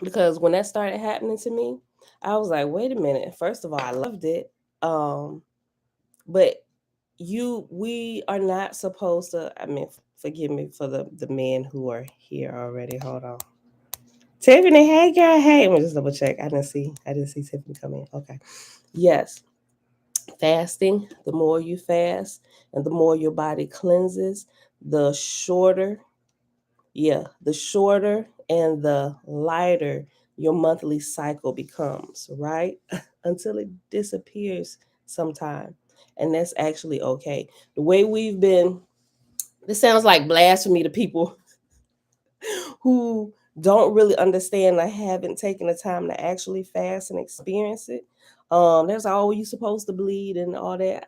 because when that started happening to me, I was like, wait a minute. First of all, I loved it. But we are not supposed to, I mean, forgive me for the men who are here already. Hold on. Tiffany, hey girl, hey. Let me just double check. I didn't see Tiffany come in. Okay. Yes. Fasting, the more you fast and the more your body cleanses, the shorter, the shorter and the lighter your monthly cycle becomes, right? Until it disappears sometime. And that's actually okay. The way we've been, this sounds like blasphemy to people who don't really understand or haven't taken the time to actually fast and experience it. There's always you supposed to bleed and all that.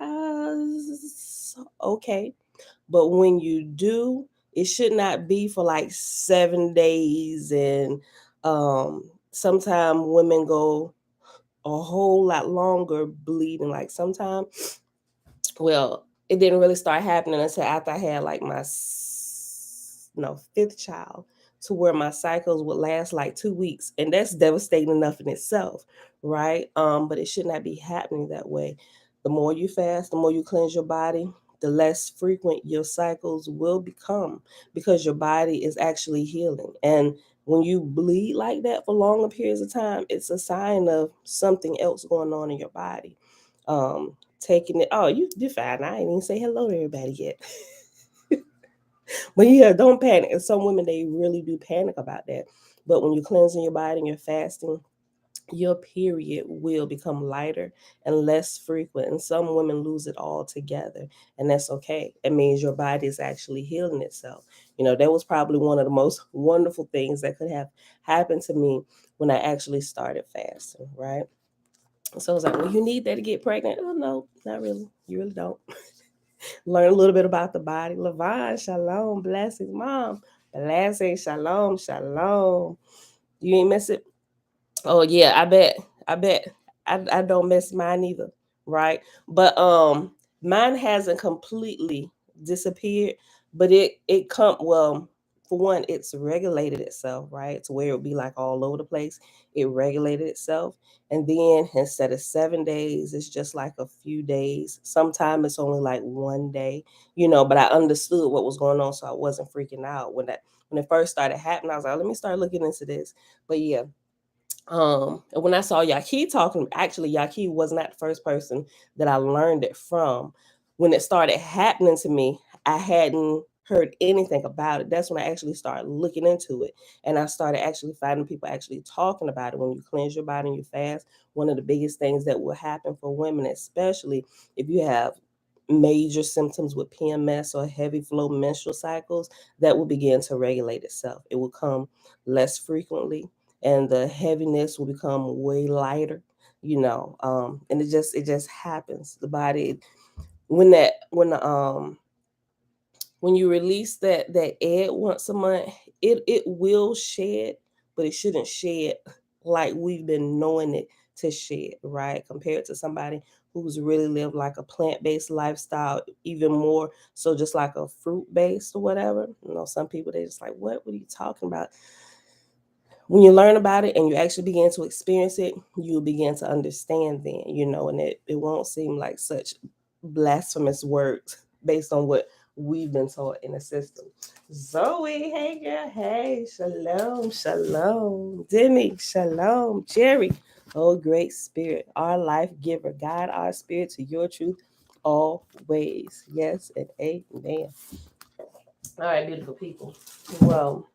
Okay. But when you do, it should not be for like 7 days. And sometimes women go a whole lot longer bleeding. Like sometimes, well, it didn't really start happening until after I had like my fifth child, to where my cycles would last like 2 weeks, and that's devastating enough in itself, right? But it should not be happening that way. The more you fast, the more you cleanse your body, the less frequent your cycles will become, because your body is actually healing. And when you bleed like that for longer periods of time, it's a sign of something else going on in your body. um Taking it, oh, you're fine, I ain't even say hello to everybody yet. But yeah, don't panic. And some women, they really do panic about that. But when you're cleansing your body and you're fasting, your period will become lighter and less frequent. And some women lose it altogether. And that's okay. It means your body is actually healing itself. That was probably one of the most wonderful things that could have happened to me when I actually started fasting, right? So I was like, well, you need that to get pregnant? Oh, no, not really. You really don't. Learn a little bit about the body. Levon, shalom, blessings, mom. Blessings, shalom, shalom. You ain't miss it? Oh yeah, I bet. I don't miss mine either, right? But mine hasn't completely disappeared, but it come well, for one, it's regulated itself, right? To where it would be like all over the place. It regulated itself. And then instead of 7 days, it's just like a few days. Sometimes it's only like one day, but I understood what was going on, so I wasn't freaking out when it first started happening. I was like, let me start looking into this. But yeah, and when I saw Yaki talking, actually Yaki was not the first person that I learned it from. When it started happening to me, I hadn't heard anything about it. That's when I actually started looking into it, and I started actually finding people actually talking about it. When you cleanse your body and you fast, one of the biggest things that will happen for women, especially if you have major symptoms with PMS or heavy flow menstrual cycles, that will begin to regulate itself. It will come less frequently, and the heaviness will become way lighter. And it just happens. The body, when that when you release that egg once a month, it will shed, but it shouldn't shed like we've been knowing it to shed, right? Compared to somebody who's really lived like a plant-based lifestyle, even more so, just like a fruit-based or whatever. Some people, they just like, what are you talking about? When you learn about it and you actually begin to experience it, you'll begin to understand then, and it won't seem like such blasphemous words based on what we've been taught in the system. Zoe, hey girl, hey, shalom, shalom. Demi, shalom. Jerry, oh great spirit, our life giver, guide our spirit to your truth always. Yes and amen. All right, beautiful people. Well,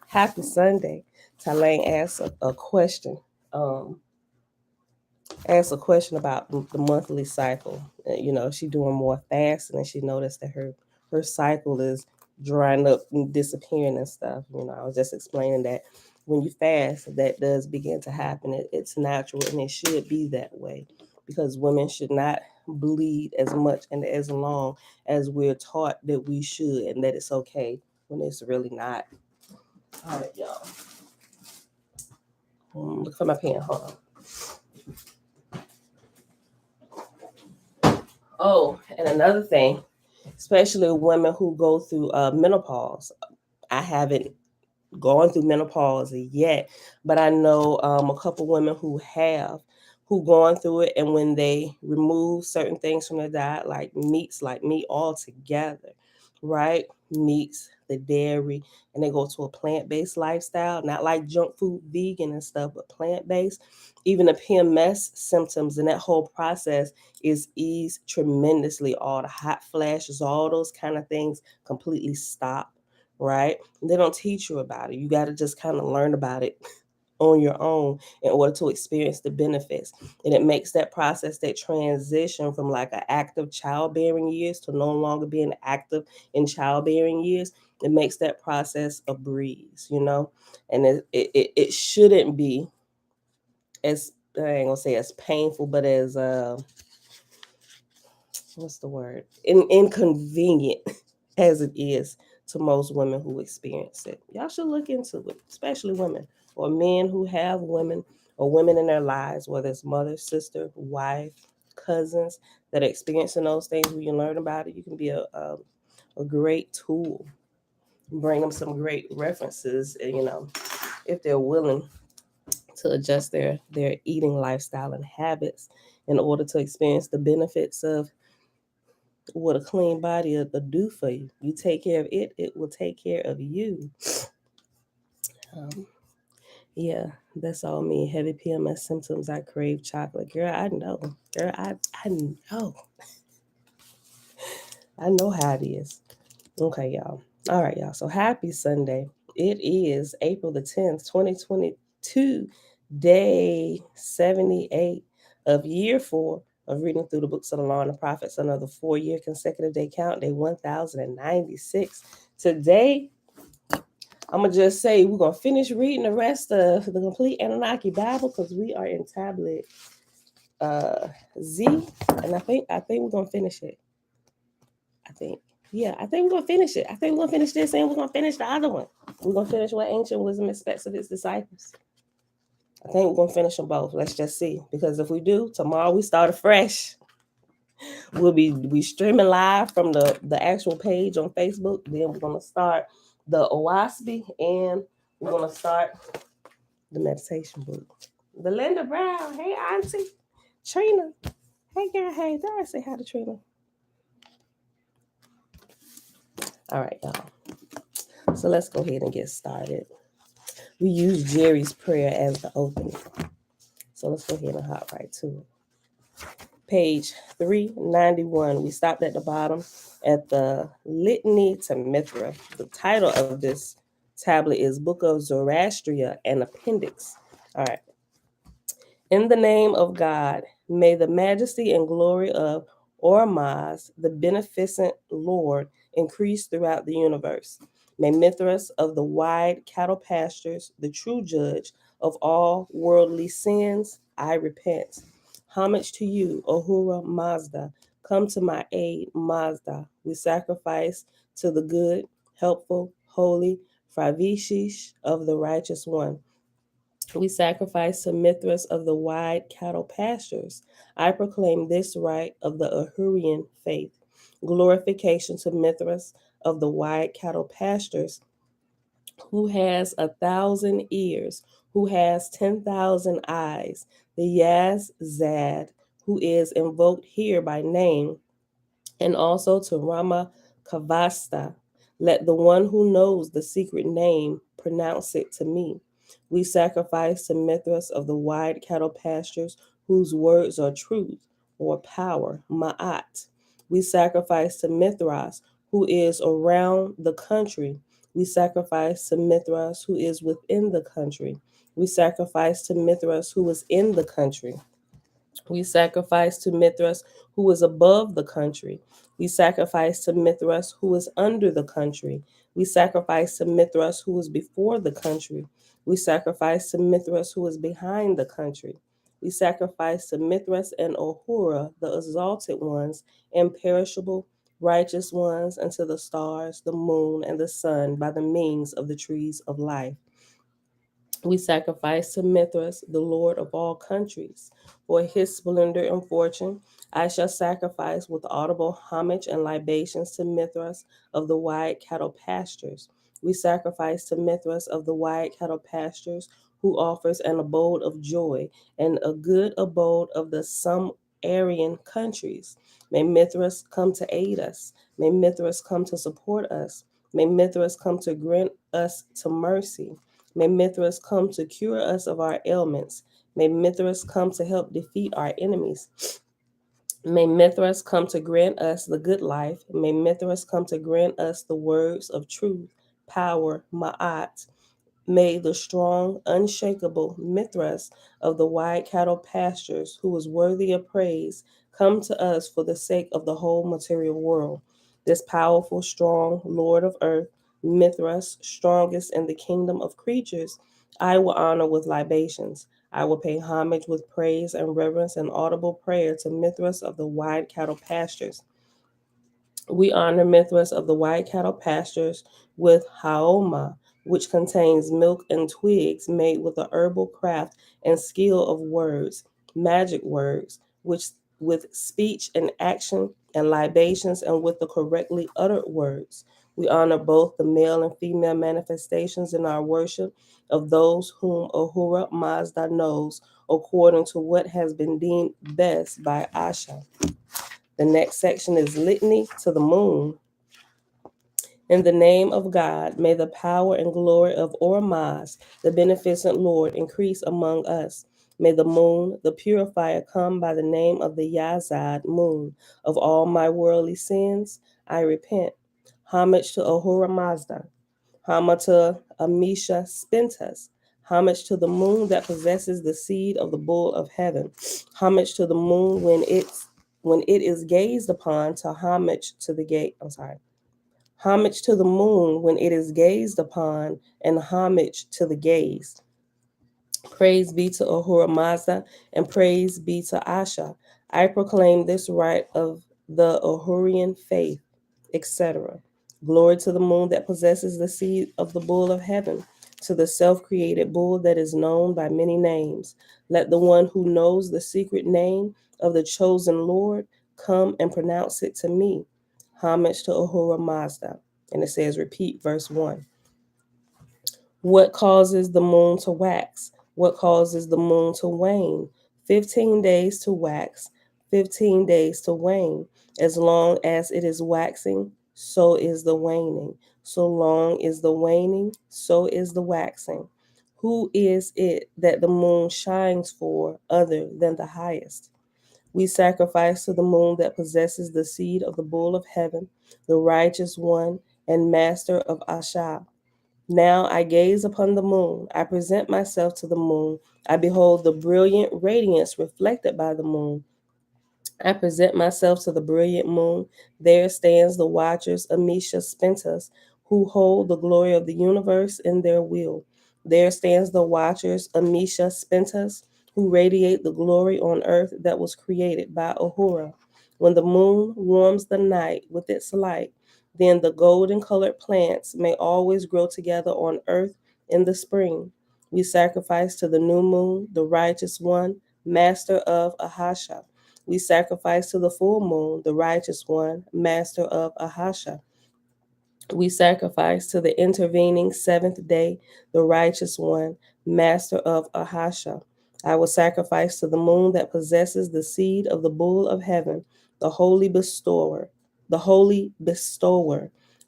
happy Sunday. Talaine a question. Um, asked a question about the monthly cycle. She doing more fasting, and she noticed that her cycle is drying up and disappearing and stuff. I was just explaining that when you fast, that does begin to happen. It's natural, and it should be that way, because women should not bleed as much and as long as we're taught that we should, and that it's okay when it's really not. All right, y'all. Look for my pen. Hold on. Oh, and another thing, especially women who go through menopause. I haven't going through menopause yet, but I know a couple women who going through it, and when they remove certain things from their diet, like meat altogether, right? Meats, the dairy, and they go to a plant-based lifestyle, not like junk food, vegan and stuff, but plant-based. Even the PMS symptoms and that whole process is eased tremendously. All the hot flashes, all those kind of things completely stop, right? They don't teach you about it. You got to just kind of learn about it on your own in order to experience the benefits. And it makes that process, that transition from like an active childbearing years to no longer being active in childbearing years. It makes that process a breeze, you know? And it shouldn't be as, I ain't gonna say as painful, but as, what's the word? Inconvenient as it is to most women who experience it. Y'all should look into it, especially women or men who have women or women in their lives, whether it's mother, sister, wife, cousins that are experiencing those things. When you learn about it, you can be a great tool. Bring them some great references, and, you know, if they're willing to adjust their eating lifestyle and habits in order to experience the benefits of what a clean body will do for you. You take care of it, it will take care of you. Um, yeah, that's all me. Heavy PMS symptoms. I crave chocolate. Girl, I know. Girl, I know. I know how it is. Okay, y'all. All right, y'all. So happy Sunday. It is April the 10th, 2022, day 78 of year 4 of reading through the books of the Law and the Prophets, another 4-year consecutive day count, day 1096. Today, I'm going to just say we're going to finish reading the rest of the complete Annunaki Bible because we are in tablet Z, and I think we're going to finish it. I think. Yeah, I think we're going to finish it. I think we're going to finish this and we're going to finish the other one. We're going to finish what ancient wisdom expects of its disciples. I think we're going to finish them both. Let's just see. Because if we do, tomorrow we start afresh. We'll be streaming live from the actual page on Facebook. Then we're going to start the OWASP, and we're going to start the meditation book. Belinda Brown. Hey, Auntie. Trina. Hey, girl. Hey, did I say hi to Trina? All right, y'all. So let's go ahead and get started. We use Jerry's prayer as the opening. So let's go ahead and hop right to it. Page 391. We stopped at the bottom at the Litany to Mithra. The title of this tablet is Book of Zoroastria and Appendix. All right. In the name of God, may the majesty and glory of Ormazd, the beneficent Lord, increase throughout the universe. May Mithras of the wide cattle pastures, the true judge of all worldly sins, I repent. Homage to you, Ahura Mazda. Come to my aid, Mazda. We sacrifice to the good, helpful, holy, Fravishish of the righteous one. We sacrifice to Mithras of the wide cattle pastures. I proclaim this right of the Ahurian faith. Glorification to Mithras of the wide cattle pastures, who has 1,000 ears, who has 10,000 eyes. The Yazad, who is invoked here by name, and also to Rama Kavasta. Let the one who knows the secret name pronounce it to me. We sacrifice to Mithras of the wide cattle pastures, whose words are truth or power, Ma'at. We sacrifice to Mithras, who is around the country. We sacrifice to Mithras, who is within the country. We sacrifice to Mithras, who is in the country. We sacrifice to Mithras, who is above the country. We sacrifice to Mithras, who is under the country. We sacrifice to Mithras, who is before the country. We sacrifice to Mithras, who is behind the country. We sacrifice to Mithras and Ahura, the exalted ones, imperishable, righteous ones, and to the stars, the moon, and the sun by the means of the trees of life. We sacrifice to Mithras, the Lord of all countries. For his splendor and fortune, I shall sacrifice with audible homage and libations to Mithras of the wide cattle pastures. We sacrifice to Mithras of the wide cattle pastures, who offers an abode of joy and a good abode of the Sumerian countries. May Mithras come to aid us. May Mithras come to support us. May Mithras come to grant us to mercy. May Mithras come to cure us of our ailments. May Mithras come to help defeat our enemies. May Mithras come to grant us the good life. May Mithras come to grant us the words of truth, power, ma'at. May the strong, unshakable Mithras of the wide cattle pastures, who is worthy of praise, come to us for the sake of the whole material world. This powerful, strong Lord of earth, Mithras, strongest in the kingdom of creatures, I will honor with libations. I will pay homage with praise and reverence and audible prayer to Mithras of the wide cattle pastures. We honor Mithras of the white cattle pastures with haoma, which contains milk and twigs made with the herbal craft and skill of words, magic words, which with speech and action and libations and with the correctly uttered words. We honor both the male and female manifestations in our worship of those whom Ahura Mazda knows according to what has been deemed best by Asha. The next section is Litany to the Moon. In the name of God, may the power and glory of Ormaz, the beneficent Lord, increase among us. May the moon, the purifier, come by the name of the Yazad moon. Of all my worldly sins, I repent. Homage to Ahura Mazda. Homage to Amisha Spentas. Homage to the moon that possesses the seed of the bull of heaven. Homage to the moon when it is gazed upon, to homage to the gate. Homage to the moon when it is gazed upon, and homage to the gaze. Praise be to Ahura Mazda, and praise be to Asha. I proclaim this right of the Ahurian faith, etc. Glory to the moon that possesses the seed of the bull of heaven, to the self-created bull that is known by many names. Let the one who knows the secret name of the chosen Lord come and pronounce it to me. Homage to Ahura Mazda. And it says, repeat verse 1. What causes the moon to wax? What causes the moon to wane? 15 days to wax, 15 days to wane. As long as it is waxing, so is the waning. So long is the waning, so is the waxing. Who is it that the moon shines for other than the highest? We sacrifice to the moon that possesses the seed of the bull of heaven, the righteous one and master of Asha. Now I gaze upon the moon. I present myself to the moon. I behold the brilliant radiance reflected by the moon. I present myself to the brilliant moon. There stands the watchers, Amisha Spentas, who hold the glory of the universe in their will. There stands the watchers, Amisha Spentas, who radiate the glory on earth that was created by Ahura. When the moon warms the night with its light, then the golden colored plants may always grow together on earth in the spring. We sacrifice to the new moon, the righteous one, master of Ahasha. We sacrifice to the full moon, the righteous one, master of Ahasha. We sacrifice to the intervening seventh day, the righteous one, master of Ahasha. I will sacrifice to the moon that possesses the seed of the bull of heaven, the holy bestower,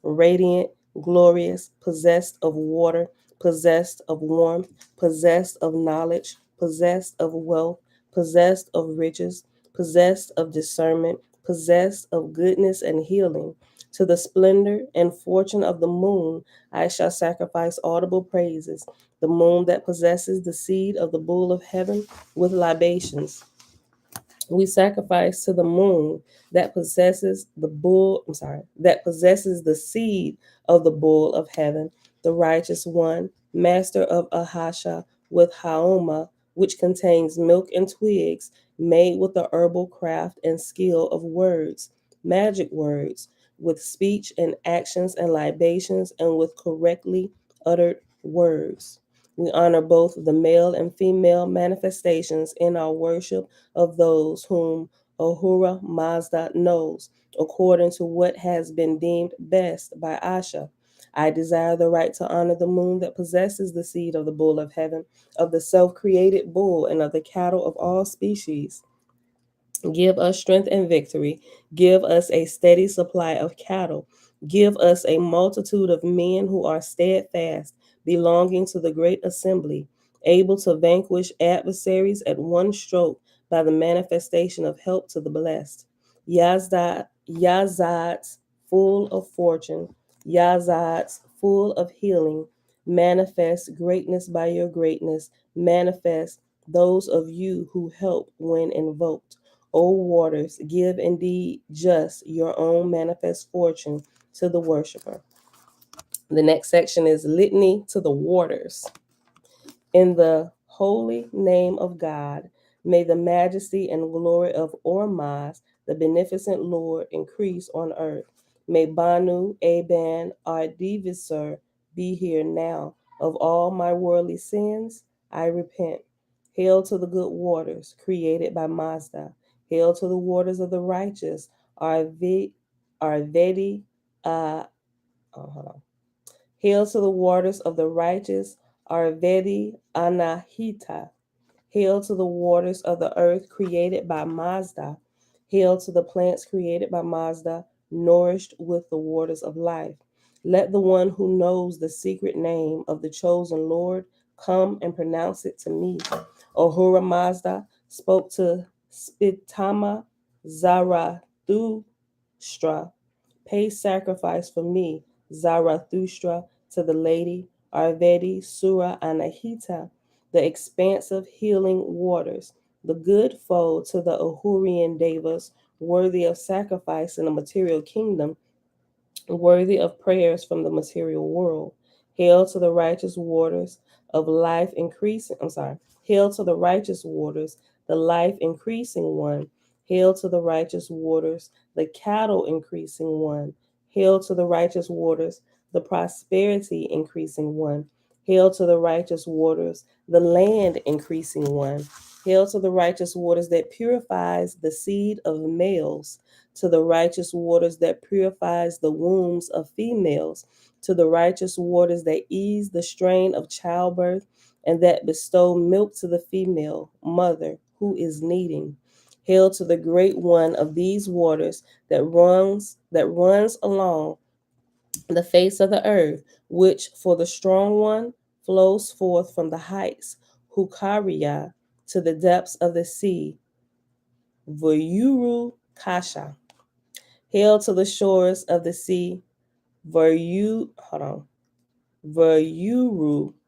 radiant, glorious, possessed of water, possessed of warmth, possessed of knowledge, possessed of wealth, possessed of riches, possessed of discernment, possessed of goodness and healing. To the splendor and fortune of the moon, I shall sacrifice audible praises, the moon that possesses the seed of the bull of heaven with libations. We sacrifice to the moon that possesses that possesses the seed of the bull of heaven, the righteous one, master of Ahasha, with Haoma, which contains milk and twigs, made with the herbal craft and skill of words, magic words, with speech and actions and libations, and with correctly uttered words. We honor both the male and female manifestations in our worship of those whom Ahura Mazda knows, according to what has been deemed best by Asha. I desire the right to honor the moon that possesses the seed of the bull of heaven, of the self-created bull, and of the cattle of all species. Give us strength and victory. Give us a steady supply of cattle. Give us a multitude of men who are steadfast, belonging to the great assembly, able to vanquish adversaries at one stroke by the manifestation of help to the blessed. Yazad's full of fortune, Yazad's full of healing. Manifest greatness by your greatness. Manifest those of you who help when invoked. O waters, give indeed just your own manifest fortune to the worshiper. The next section is Litany to the Waters. In the holy name of God, may the majesty and glory of Ormaz, the beneficent Lord, increase on earth. May Banu, Aban, Ardivisur be here now. Of all my worldly sins, I repent. Hail to the good waters created by Mazda. Hail to the waters of the righteous, Arvedi, hold on. Hail to the waters of the righteous, Arvedi Anahita. Hail to the waters of the earth created by Mazda. Hail to the plants created by Mazda, nourished with the waters of life. Let the one who knows the secret name of the chosen Lord come and pronounce it to me. Ahura Mazda spoke to Spitama Zarathustra. Pay sacrifice for me, Zarathustra, to the lady Arvedi Sura Anahita, the expansive healing waters, the good foe to the Ahurian Devas, worthy of sacrifice in the material kingdom, worthy of prayers from the material world. Hail to the righteous waters of life increasing. Hail to the righteous waters, the life increasing one. Hail to the righteous waters, the cattle increasing one. Hail to the righteous waters, the prosperity increasing one. Hail to the righteous waters, the land increasing one. Hail to the righteous waters that purifies the seed of males, to the righteous waters that purifies the wombs of females, to the righteous waters that ease the strain of childbirth and that bestow milk to the female mother who is kneading. Hail to the great one of these waters that runs along the face of the earth, which for the strong one flows forth from the heights, Hukaria, to the depths of the sea, Vayuru Kasha. Hail to the shores of the sea, Vayuru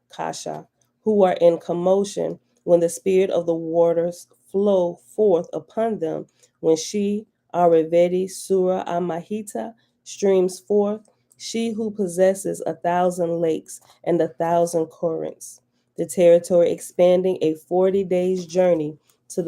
Kasha, who are in commotion when the spirit of the waters flow forth upon them, when she, Arivedi Sura Amahita, streams forth, she who possesses 1,000 lakes and 1,000 currents, the territory expanding a 40 days journey to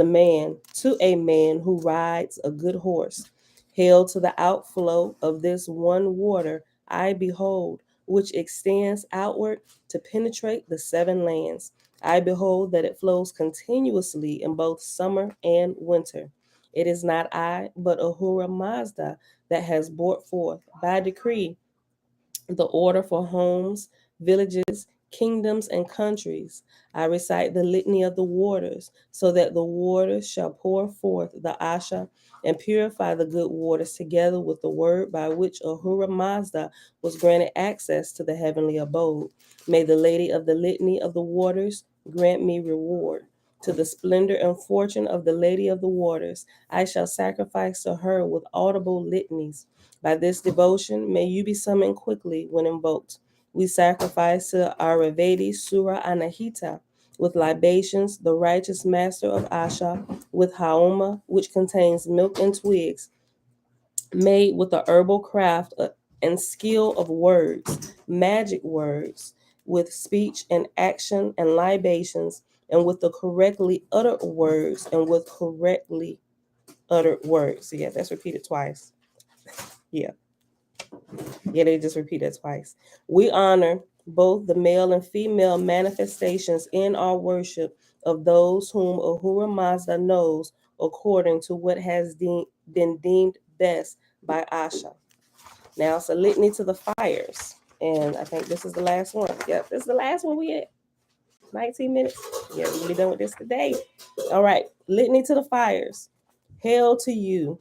a man who rides a good horse. Hail to the outflow of this one water I behold, which extends outward to penetrate the seven lands. I behold that it flows continuously in both summer and winter. It is not I, but Ahura Mazda that has brought forth by decree the order for homes, villages, kingdoms, and countries. I recite the litany of the waters, so that the waters shall pour forth the Asha and purify the good waters together with the word by which Ahura Mazda was granted access to the heavenly abode. May the lady of the litany of the waters grant me reward. To the splendor and fortune of the lady of the waters, I shall sacrifice to her with audible litanies. By this devotion, may you be summoned quickly when invoked. We sacrifice to Aravedi Sura Anahita with libations, the righteous master of Asha, with Haoma, which contains milk and twigs, made with the herbal craft and skill of words, magic words, with speech and action and libations, and with the correctly uttered words, and with correctly uttered words. So yeah, that's repeated twice. Yeah. Yeah, they just repeat it twice. We honor both the male and female manifestations in our worship of those whom Ahura Mazda knows according to what has been deemed best by Asha. Now it's a litany to the fires. And I think this is the last one. Yep, this is the last one we at. 19 minutes. Yeah, we'll be done with this today. All right. Litany to the fires. Hail to you,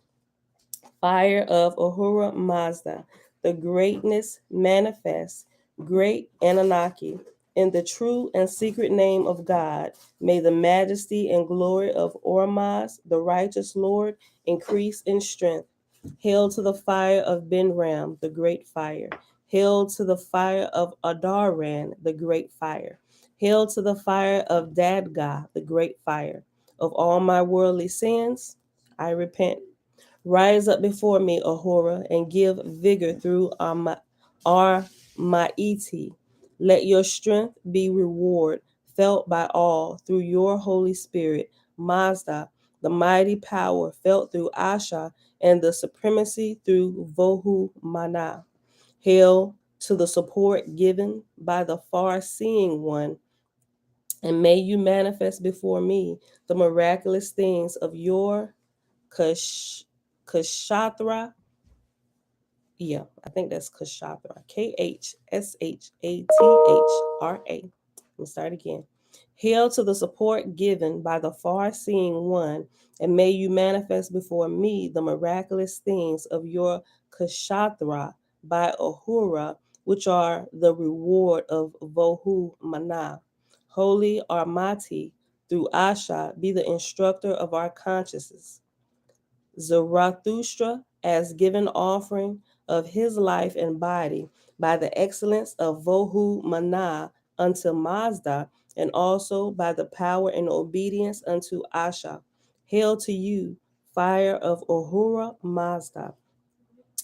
fire of Ahura Mazda, the greatness manifest, great Annunaki. In the true and secret name of God, may the majesty and glory of Ormaz, the righteous Lord, increase in strength. Hail to the fire of Benram, the great fire. Hail to the fire of Adarran, the great fire. Hail to the fire of Dadgah, the great fire. Of all my worldly sins, I repent. Rise up before me, Ahura, and give vigor through Armaiti. Let your strength be reward felt by all through your Holy Spirit, Mazda, the mighty power felt through Asha, and the supremacy through Vohu Mana. Hail to the support given by the far-seeing one, and may you manifest before me the miraculous things of your Kshatra. Yeah, I think that's Kshatra. Khshathra. Let me start again. Hail to the support given by the far seeing one, and may you manifest before me the miraculous things of your Kshatra by Ahura, which are the reward of Vohu Mana. Holy Armati, through Asha, be the instructor of our consciences. Zarathustra, as given offering of his life and body by the excellence of Vohu Mana unto Mazda, and also by the power and obedience unto Asha. Hail to you, fire of Ahura Mazda,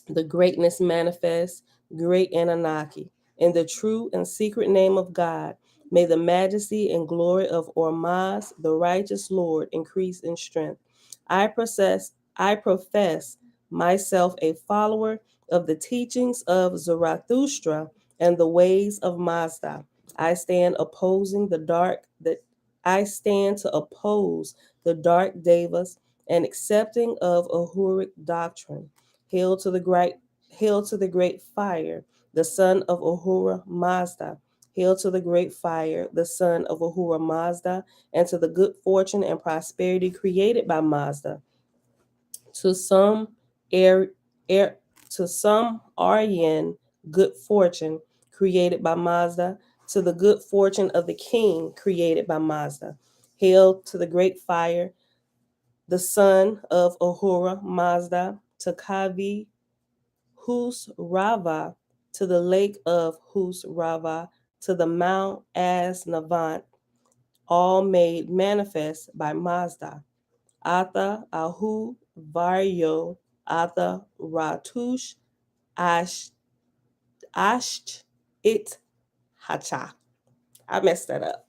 the greatness manifest, great Annunaki. In the true and secret name of God, may the majesty and glory of Ormaz, the righteous Lord, increase in strength. I profess myself a follower of the teachings of Zarathustra and the ways of Mazda. I stand opposing the dark that I stand to oppose the dark devas and accepting of Ahuric doctrine. Hail to the great fire, the son of Ahura Mazda. Hail to the great fire, the son of Ahura Mazda, and to the good fortune and prosperity created by Mazda. To some air, air to some Aryan good fortune created by Mazda, to the good fortune of the king created by Mazda. Hail to the great fire, the son of Ahura Mazda, to Kavi Hus Rava, to the lake of Hus Rava, to the Mount As Navant, all made manifest by Mazda. Atha Ahu Varyo, Atha Ratush, Asht It Hacha. I messed that up.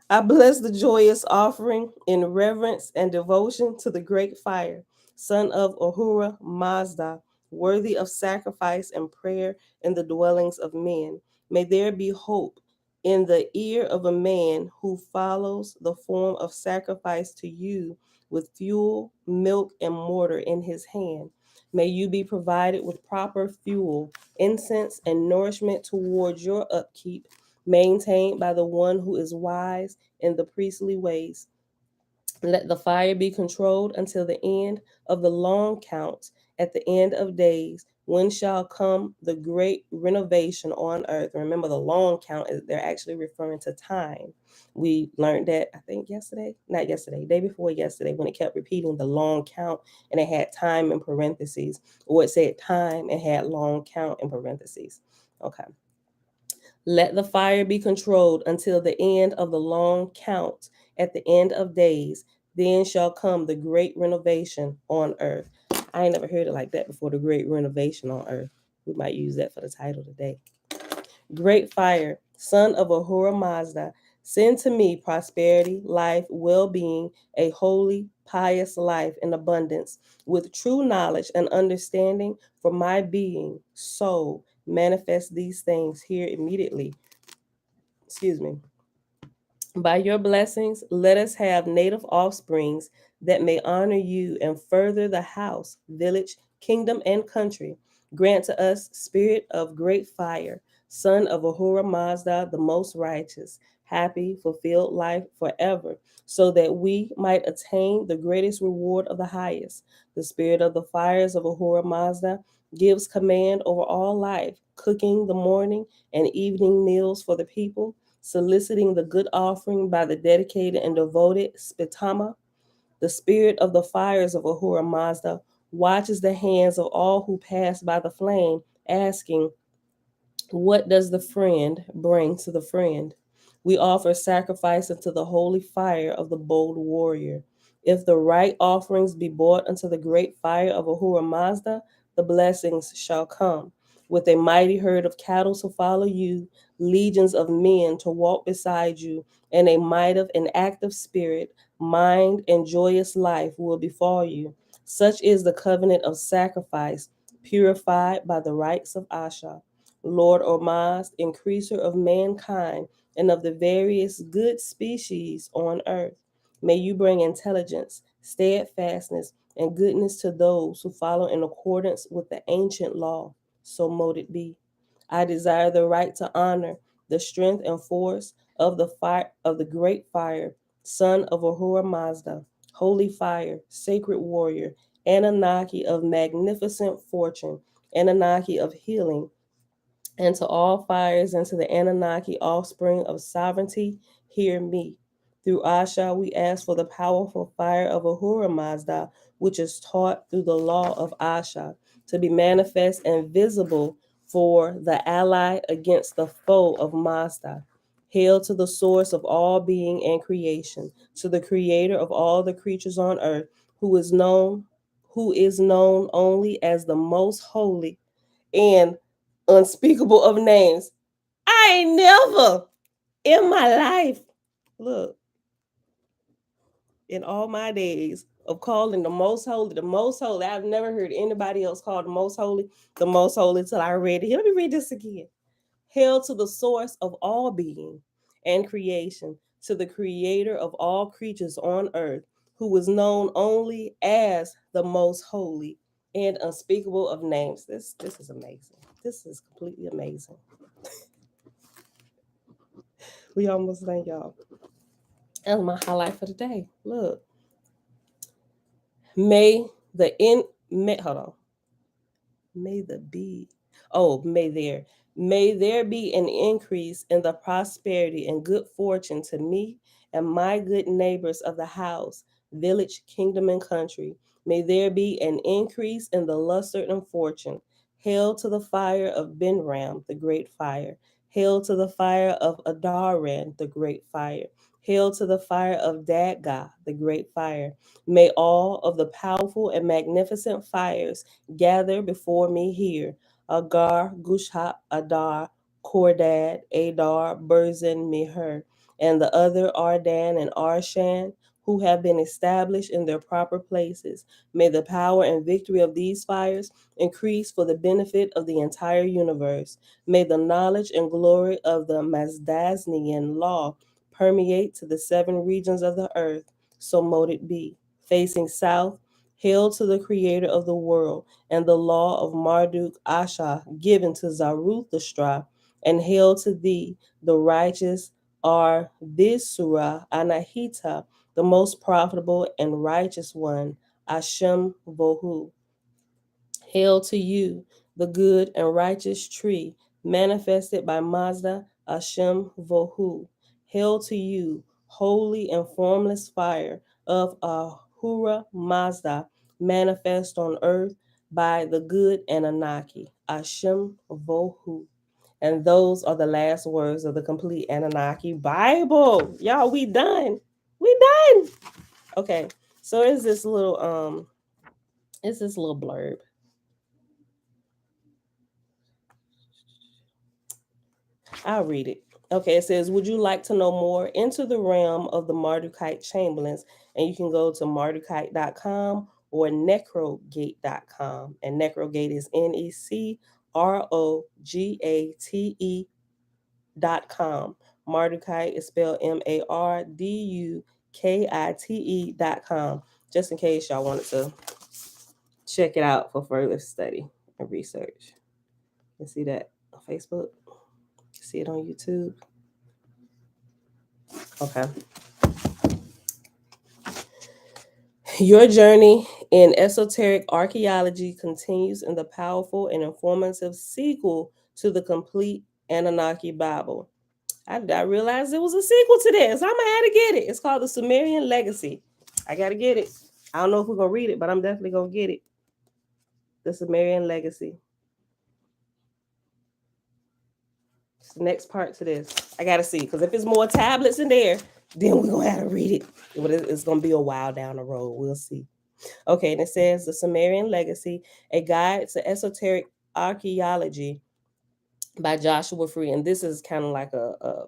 I bless the joyous offering in reverence and devotion to the great fire, son of Ahura Mazda, worthy of sacrifice and prayer in the dwellings of men. May there be hope in the ear of a man who follows the form of sacrifice to you with fuel, milk, and mortar in his hand. May you be provided with proper fuel, incense, and nourishment towards your upkeep, maintained by the one who is wise in the priestly ways. Let the fire be controlled until the end of the long count at the end of days. When shall come the great renovation on earth? Remember, the long count is they're actually referring to time. We learned that, I think, not yesterday, day before yesterday, when it kept repeating the long count and it had time in parentheses, or it said time and had long count in parentheses. Okay. Let the fire be controlled until the end of the long count at the end of days. Then shall come the great renovation on earth. I ain't never heard it like that before, the great renovation on earth. We might use that for the title today. Great fire, son of Ahura Mazda, send to me prosperity, life, well-being, a holy, pious life in abundance, with true knowledge and understanding for my being, soul, manifest these things here immediately. Excuse me. By your blessings, let us have native offsprings that may honor you and further the house, village, kingdom, and country. Grant to us spirit of great fire, son of Ahura Mazda, the most righteous, happy, fulfilled life forever, so that we might attain the greatest reward of the highest. The spirit of the fires of Ahura Mazda gives command over all life, cooking the morning and evening meals for the people, soliciting the good offering by the dedicated and devoted Spitama. The spirit of the fires of Ahura Mazda watches the hands of all who pass by the flame, asking, what does the friend bring to the friend? We offer sacrifice unto the holy fire of the bold warrior. If the right offerings be brought unto the great fire of Ahura Mazda, the blessings shall come. With a mighty herd of cattle to follow you, legions of men to walk beside you, and a might of an active spirit, mind, and joyous life will befall you. Such is the covenant of sacrifice, purified by the rites of Asha. Lord Ormazd, increaser of mankind and of the various good species on earth. May you bring intelligence, steadfastness, and goodness to those who follow in accordance with the ancient law. So mote it be. I desire the right to honor the strength and force of the fire of the great fire, son of Ahura Mazda, holy fire, sacred warrior, Annunaki of magnificent fortune, Annunaki of healing, and to all fires and to the Anunnaki offspring of sovereignty, hear me. Through Asha, we ask for the powerful fire of Ahura Mazda, which is taught through the law of Asha, to be manifest and visible for the ally against the foe of Mazda. Hail to the source of all being and creation, to the creator of all the creatures on earth, who is known only as the most holy and unspeakable of names. I ain't never in my life, look, in all my days of calling the most holy, I've never heard anybody else call the most holy till I read it. Let me read this again. Hail to the source of all being and creation, to the creator of all creatures on earth, who is known only as the most holy and unspeakable of names. This is amazing. This is completely amazing. We almost done, y'all. That was my highlight for the day. Look, may the in may hold on. May the be. Oh, may there be an increase in the prosperity and good fortune to me and my good neighbors of the house, village, kingdom, and country. May there be an increase in the luster and fortune. Hail to the fire of Benram, the great fire. Hail to the fire of Adaran, the great fire. Hail to the fire of Dadgah, the great fire. May all of the powerful and magnificent fires gather before me here. Agar, Gushap, Adar, Kordad, Adar, Burzin, Meher, and the other Ardan and Arshan, who have been established in their proper places. May the power and victory of these fires increase for the benefit of the entire universe. May the knowledge and glory of the Mazdaznian law permeate to the seven regions of the earth. So mote it be. Facing south, hail to the creator of the world and the law of Marduk Asha given to Zaruthustra, and hail to thee, the righteous are Visura Anahita, the most profitable and righteous one, Ashem Vohu. Hail to you, the good and righteous tree, manifested by Mazda Hashem Vohu. Hail to you, holy and formless fire of Ahura Mazda, manifest on earth by the good Annunaki, Hashem Vohu. And those are the last words of the complete Anunnaki Bible. Y'all, we done. We done. Okay, so it's this little blurb. I'll read it. Okay, it says, would you like to know more into the realm of the Mardukite Chamberlains? And you can go to mardukite.com or necrogate.com. And necrogate is necrogate.com. Mardukite is spelled Mardukite.com. Just in case y'all wanted to check it out for further study and research. You see that on Facebook? see it on YouTube? Okay. Your journey in esoteric archaeology continues in the powerful and informative sequel to the complete Annunaki Bible. I realized there was a sequel to this. I'm gonna have to get it. It's called The Sumerian Legacy. I gotta get it. I don't know if we're gonna read it, but I'm definitely gonna get it. The Sumerian Legacy. It's the next part to this. I gotta see, because if it's more tablets in there, then we're gonna have to read it. But it's gonna be a while down the road. We'll see. Okay, and it says The Sumerian Legacy, a guide to esoteric archaeology by Joshua Free. And this is kind of like a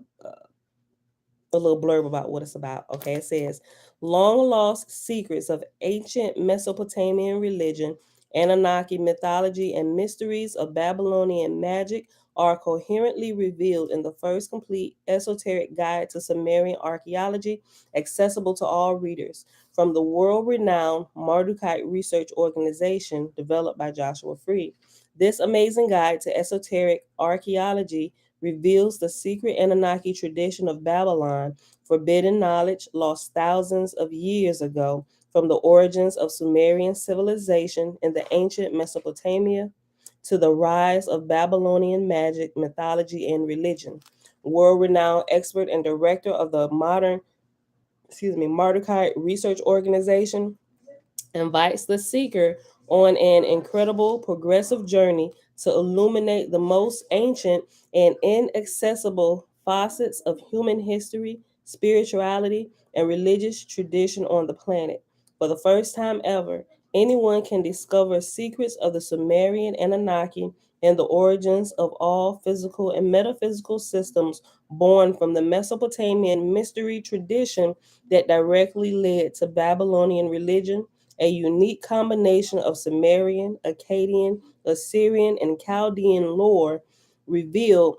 little blurb about what it's about. Okay, it says long lost secrets of ancient Mesopotamian religion, Anunnaki mythology, and mysteries of Babylonian magic are coherently revealed in the first complete esoteric guide to Sumerian archaeology, accessible to all readers, from the world renowned Mardukite Research Organization, developed by Joshua Free. This amazing guide to esoteric archaeology reveals the secret Anunnaki tradition of Babylon, forbidden knowledge lost thousands of years ago, from the origins of Sumerian civilization in the ancient Mesopotamia to the rise of Babylonian magic, mythology, and religion. World-renowned expert and director of the Mardukite Research Organization, invites the seeker on an incredible progressive journey to illuminate the most ancient and inaccessible facets of human history, spirituality, and religious tradition on the planet. For the first time ever, anyone can discover secrets of the Sumerian Anunnaki and the origins of all physical and metaphysical systems born from the Mesopotamian mystery tradition that directly led to Babylonian religion, a unique combination of Sumerian, Akkadian, Assyrian, and Chaldean lore revealed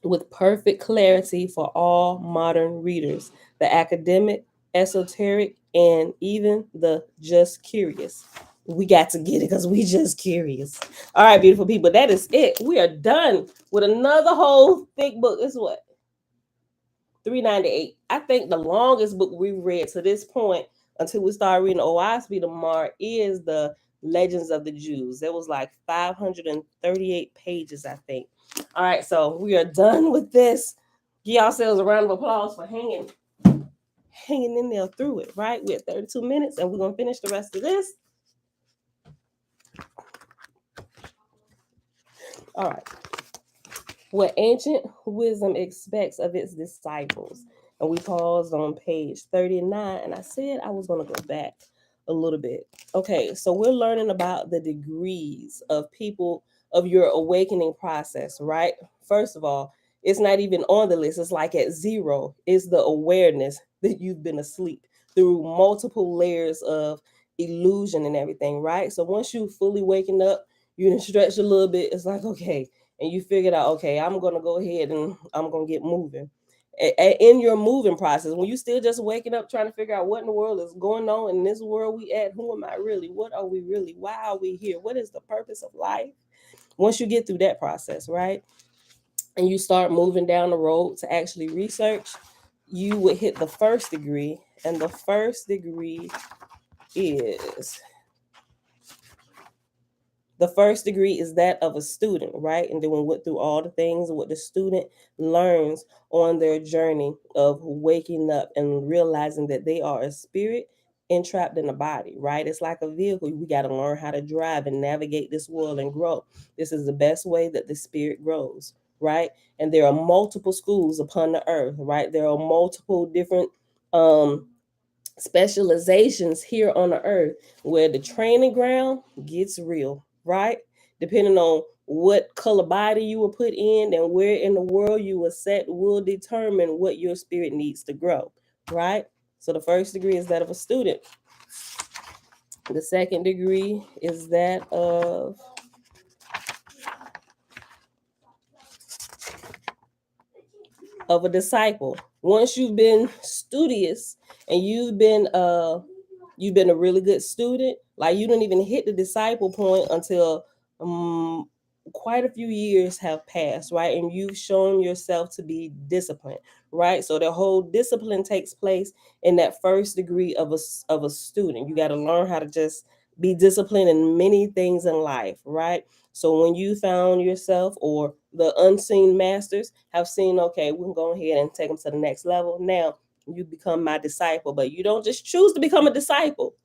with perfect clarity for all modern readers, the academic, esoteric, and even the just curious. We got to get it because we just curious. All right, beautiful people, that is it. We are done with another whole thick book. This is what? 398. I think the longest book we read to this point until we start reading OISB tomorrow is the Legends of the Jews. It was like 538 pages, I think. All right, so we are done with this. Give yourselves a round of applause for hanging in there through it, right? We're at 32 minutes and we're going to finish the rest of this. All right. What ancient wisdom expects of its disciples. And we paused on page 39, and I said I was going to go back a little bit. Okay, so we're learning about the degrees of people of your awakening process, right? First of all, it's not even on the list. It's like at 0 is the awareness that you've been asleep through multiple layers of illusion and everything, right? So once you fully waking up, you can stretch a little bit. It's like, okay, and you figured out, okay, I'm going to go ahead and I'm going to get moving. In your moving process, when you still just waking up trying to figure out what in the world is going on in this world we at, who am I really? What are we really? Why are we here? What is the purpose of life? Once you get through that process, right? And you start moving down the road to actually research, you would hit the first degree. And the first degree is that of a student, right? And then we went through all the things what the student learns on their journey of waking up and realizing that they are a spirit entrapped in a body, right? It's like a vehicle. We got to learn how to drive and navigate this world and grow. This is the best way that the spirit grows, right? And there are multiple schools upon the earth, right? There are multiple different specializations here on the earth where the training ground gets real, right? Depending on what color body you were put in and where in the world you were set will determine what your spirit needs to grow, right? So the first degree is that of a student. The second degree is that of a disciple. Once you've been studious and you've been a really good student, like you don't even hit the disciple point until quite a few years have passed, right? And you've shown yourself to be disciplined, right? So the whole discipline takes place in that first degree of a student. You got to learn how to just be disciplined in many things in life, right? So when you found yourself, or the unseen masters have seen, okay, we can go ahead and take them to the next level. Now you become my disciple, but you don't just choose to become a disciple.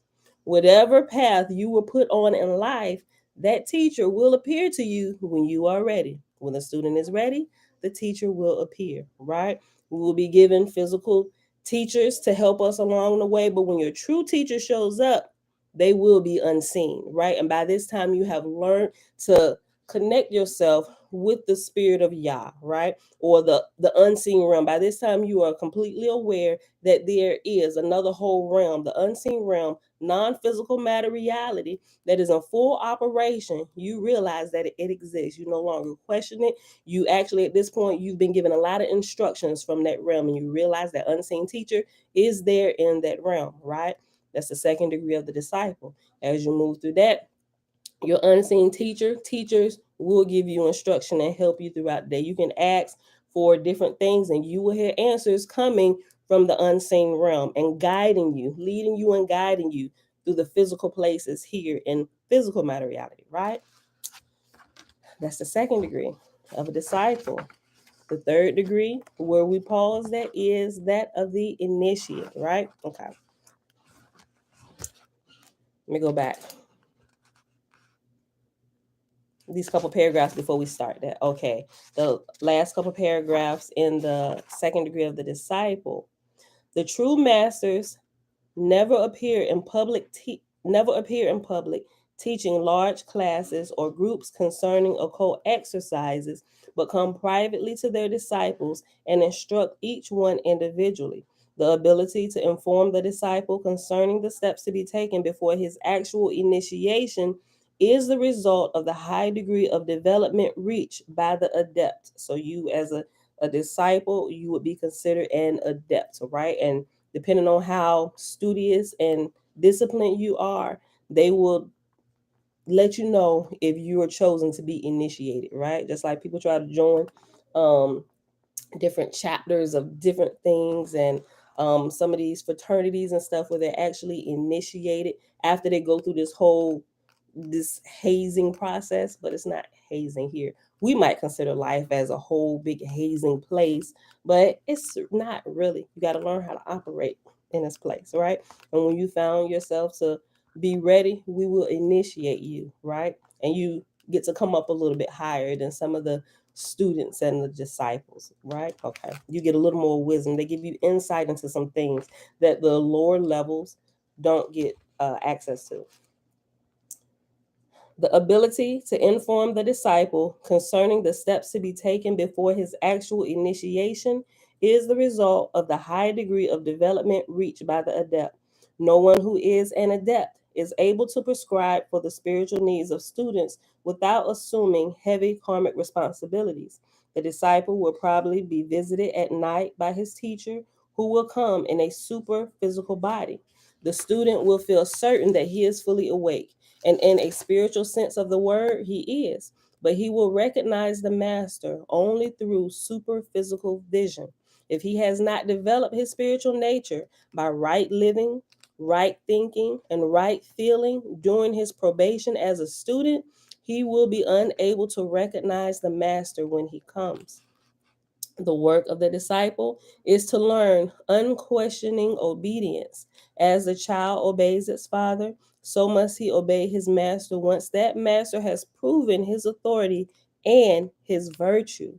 Whatever path you were put on in life, that teacher will appear to you when you are ready. When the student is ready, the teacher will appear, right? We will be given physical teachers to help us along the way, but when your true teacher shows up, they will be unseen, right? And by this time, you have learned to connect yourself with the spirit of Yah, right? Or the unseen realm. By this time, you are completely aware that there is another whole realm, the unseen realm, non-physical matter reality that is in full operation. You realize that it exists. You no longer question it. You actually, at this point, you've been given a lot of instructions from that realm, and you realize that unseen teacher is there in that realm, right? That's the second degree of the disciple. As you move through that, your unseen teachers will give you instruction and help you throughout the day. You can ask for different things, and you will hear answers coming from the unseen realm and guiding you, leading you and guiding you through the physical places here in physical materiality, right? That's the second degree of a disciple. The third degree, where we pause, that is that of the initiate, right? Okay. Let me go back these couple paragraphs before we start that. Okay. The last couple paragraphs in the second degree of the disciple. The true masters never appear in public teaching large classes or groups concerning occult exercises, but come privately to their disciples and instruct each one individually. The ability to inform the disciple concerning the steps to be taken before his actual initiation is the result of the high degree of development reached by the adept. So you, as a disciple, you would be considered an adept, right? And depending on how studious and disciplined you are, they will let you know if you are chosen to be initiated, right? Just like people try to join um, different chapters of different things, and some of these fraternities and stuff where they're actually initiated after they go through this hazing process. But it's not hazing here. We might consider life as a whole big hazing place, but it's not really. You got to learn how to operate in this place, right? And when you found yourself to be ready, we will initiate you, right? And you get to come up a little bit higher than some of the students and the disciples, right? Okay. You get a little more wisdom. They give you insight into some things that the lower levels don't get access to. The ability to inform the disciple concerning the steps to be taken before his actual initiation is the result of the high degree of development reached by the adept. No one who is an adept is able to prescribe for the spiritual needs of students without assuming heavy karmic responsibilities. The disciple will probably be visited at night by his teacher, who will come in a super physical body. The student will feel certain that he is fully awake, and in a spiritual sense of the word, he is. But he will recognize the master only through super physical vision. If he has not developed his spiritual nature by right living, right thinking, and right feeling during his probation as a student, he will be unable to recognize the master when he comes. The work of the disciple is to learn unquestioning obedience. As the child obeys its father, so must he obey his master once that master has proven his authority and his virtue.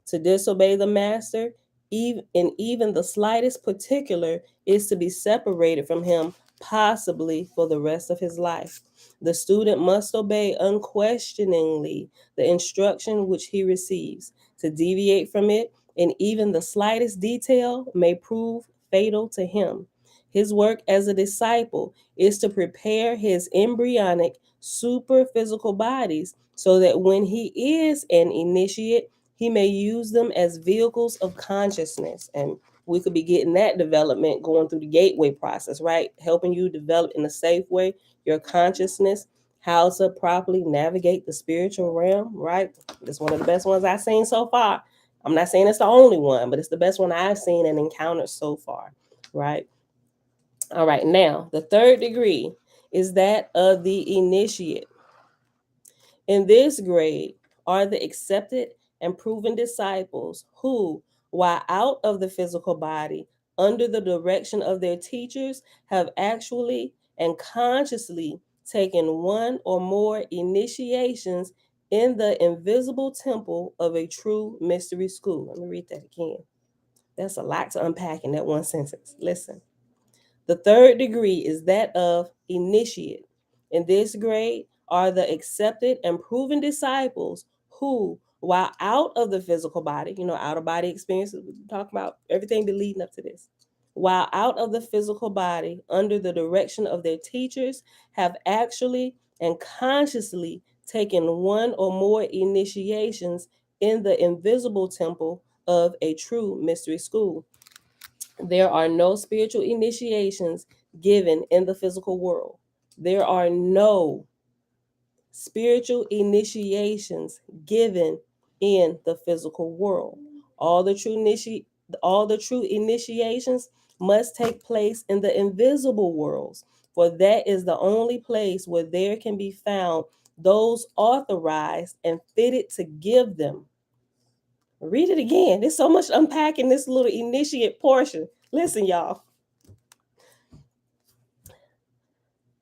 To disobey the master, even the slightest particular, is to be separated from him, possibly for the rest of his life. The student must obey unquestioningly the instruction which he receives. To deviate from it in even the slightest detail may prove fatal to him. His work as a disciple is to prepare his embryonic, super physical bodies so that when he is an initiate, he may use them as vehicles of consciousness. And we could be getting that development going through the gateway process, right? Helping you develop in a safe way your consciousness, how to properly navigate the spiritual realm, right? It's one of the best ones I've seen so far. I'm not saying it's the only one, but it's the best one I've seen and encountered so far, right? All right, now the third degree is that of the initiate. In this grade are the accepted and proven disciples who, while out of the physical body, under the direction of their teachers, have actually and consciously taken one or more initiations in the invisible temple of a true mystery school. Let me read that again. That's a lot to unpack in that one sentence. Listen. The third degree is that of initiate. In this grade are the accepted and proven disciples who, while out of the physical body, out of body experiences, we talk about everything be leading up to this. While out of the physical body, under the direction of their teachers, have actually and consciously taken one or more initiations in the invisible temple of a true mystery school. There are no spiritual initiations given in the physical world. There are no spiritual initiations given in the physical world. All the true initiations must take place in the invisible worlds, for that is the only place where there can be found those authorized and fitted to give them. Read it again. There's so much unpacking this little initiate portion. Listen, y'all.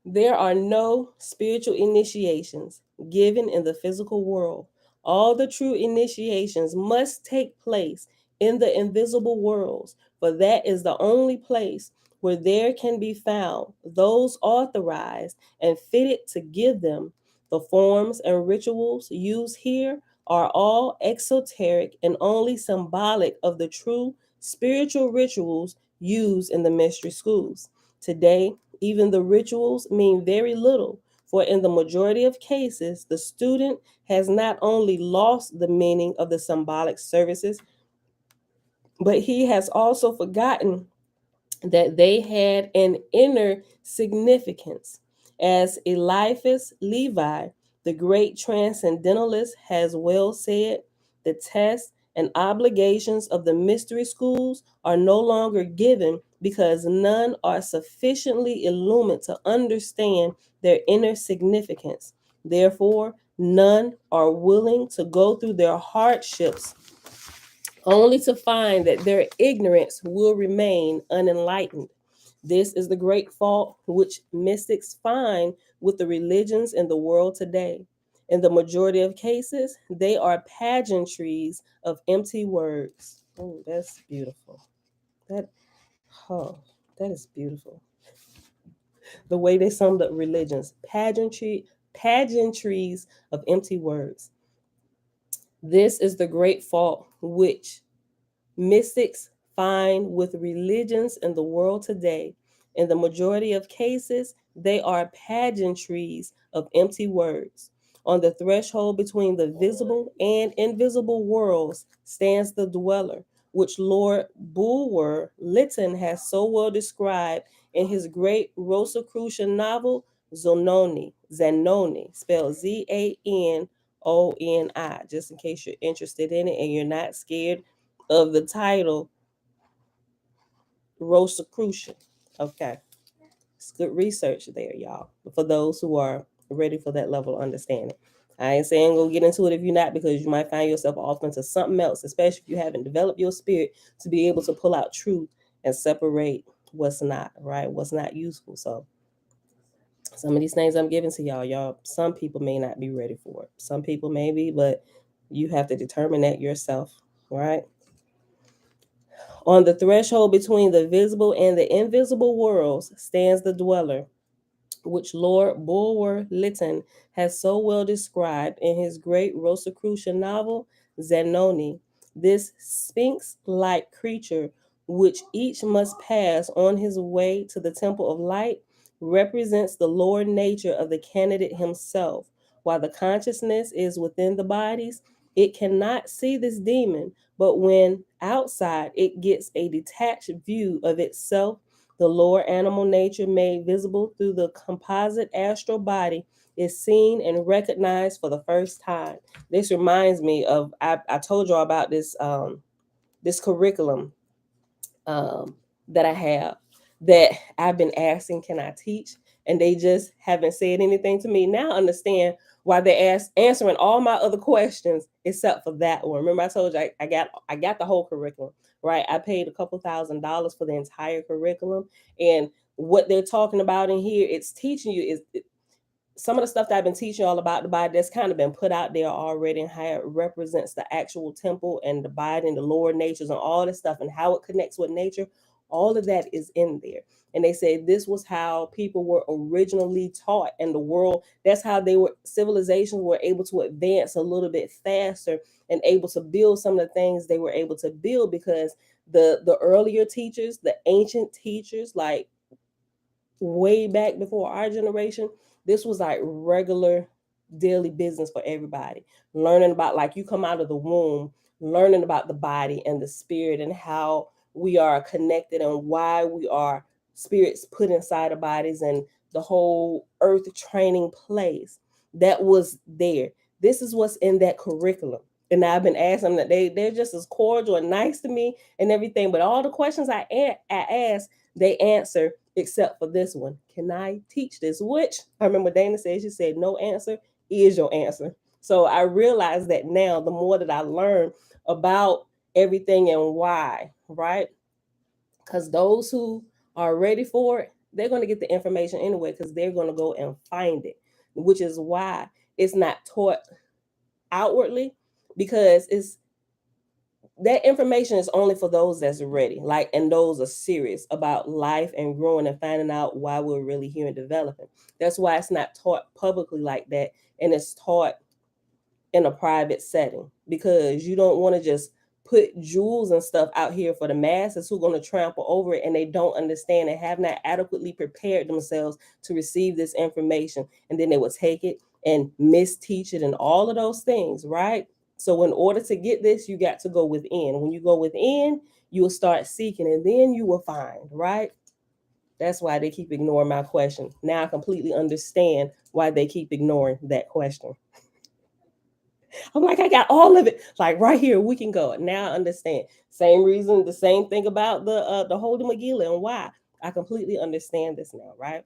There are no spiritual initiations given in the physical world. All the true initiations must take place in the invisible worlds, for that is the only place where there can be found those authorized and fitted to give them. The forms and rituals used here are all exoteric and only symbolic of the true spiritual rituals used in the mystery schools. Today, even the rituals mean very little, for in the majority of cases, the student has not only lost the meaning of the symbolic services, but he has also forgotten that they had an inner significance. As Eliphas Levi, the great transcendentalist, has well said, the tests and obligations of the mystery schools are no longer given because none are sufficiently illumined to understand their inner significance. Therefore, none are willing to go through their hardships only to find that their ignorance will remain unenlightened. This is the great fault which mystics find with the religions in the world today. In the majority of cases, they are pageantries of empty words. Oh, that's beautiful. That, oh, that is beautiful. The way they summed up religions, pageantries of empty words. This is the great fault which mystics find with religions in the world today. In the majority of cases, they are pageantries of empty words. On the threshold between the visible and invisible worlds stands the dweller, which Lord Bulwer Lytton has so well described in his great Rosicrucian novel, Zanoni, spelled Zanoni, just in case you're interested in it and you're not scared of the title Rosicrucian. Okay. It's good research there, y'all. For those who are ready for that level of understanding. I ain't saying go get into it if you're not, because you might find yourself off into something else, especially if you haven't developed your spirit to be able to pull out truth and separate what's not, right? What's not useful. So some of these things I'm giving to y'all, some people may not be ready for it. Some people may be, but you have to determine that yourself, right? On the threshold between the visible and the invisible worlds stands the dweller, which Lord Bulwer Lytton has so well described in his great Rosicrucian novel, Zanoni. This sphinx like creature, which each must pass on his way to the temple of light, represents the lower nature of the candidate himself. While the consciousness is within the bodies, it cannot see this demon, but when outside, it gets a detached view of itself. The lower animal nature made visible through the composite astral body is seen and recognized for the first time. This reminds me of I told y'all about this curriculum that I have that I've been asking, can I teach? And they just haven't said anything to me. Now I understand why they're answering all my other questions except for that one. Remember I told you I got the whole curriculum, right? I paid a couple $1,000s for the entire curriculum. And what they're talking about in here, it's teaching you some of the stuff that I've been teaching all about the body that's kind of been put out there already, and how it represents the actual temple and the body and the lower natures and all this stuff and how it connects with nature. All of that is in there. And they say this was how people were originally taught in the world. That's how civilizations were able to advance a little bit faster and able to build some of the things they were able to build, because the earlier teachers, the ancient teachers, like way back before our generation, this was like regular daily business for everybody. Learning about, like, you come out of the womb, learning about the body and the spirit and how we are connected and why we are spirits put inside our bodies, and the whole earth training place that was there. This is what's in that curriculum. And I've been asking them that they're just as cordial and nice to me and everything. But all the questions I ask, they answer except for this one. Can I teach this? Which I remember Dana said, she said, no answer is your answer. So I realize that now, the more that I learn about everything and why, right? Because those who are ready for it, they're going to get the information anyway, because they're going to go and find it, which is why it's not taught outwardly, because it's that information is only for those that's ready, like, and those are serious about life and growing and finding out why we're really here and developing. That's why it's not taught publicly like that, and it's taught in a private setting, because you don't want to just put jewels and stuff out here for the masses who are going to trample over it, and they don't understand and have not adequately prepared themselves to receive this information, and then they will take it and misteach it and all of those things, right? So in order to get this, you got to go within. When you go within, you will start seeking, and then you will find, right? That's why they keep ignoring my question. Now I completely understand why they keep ignoring that question. I'm like, I got all of it. Like right here, we can go. Now I understand. Same reason, the same thing about the Holy Megillah and why. I completely understand this now, right?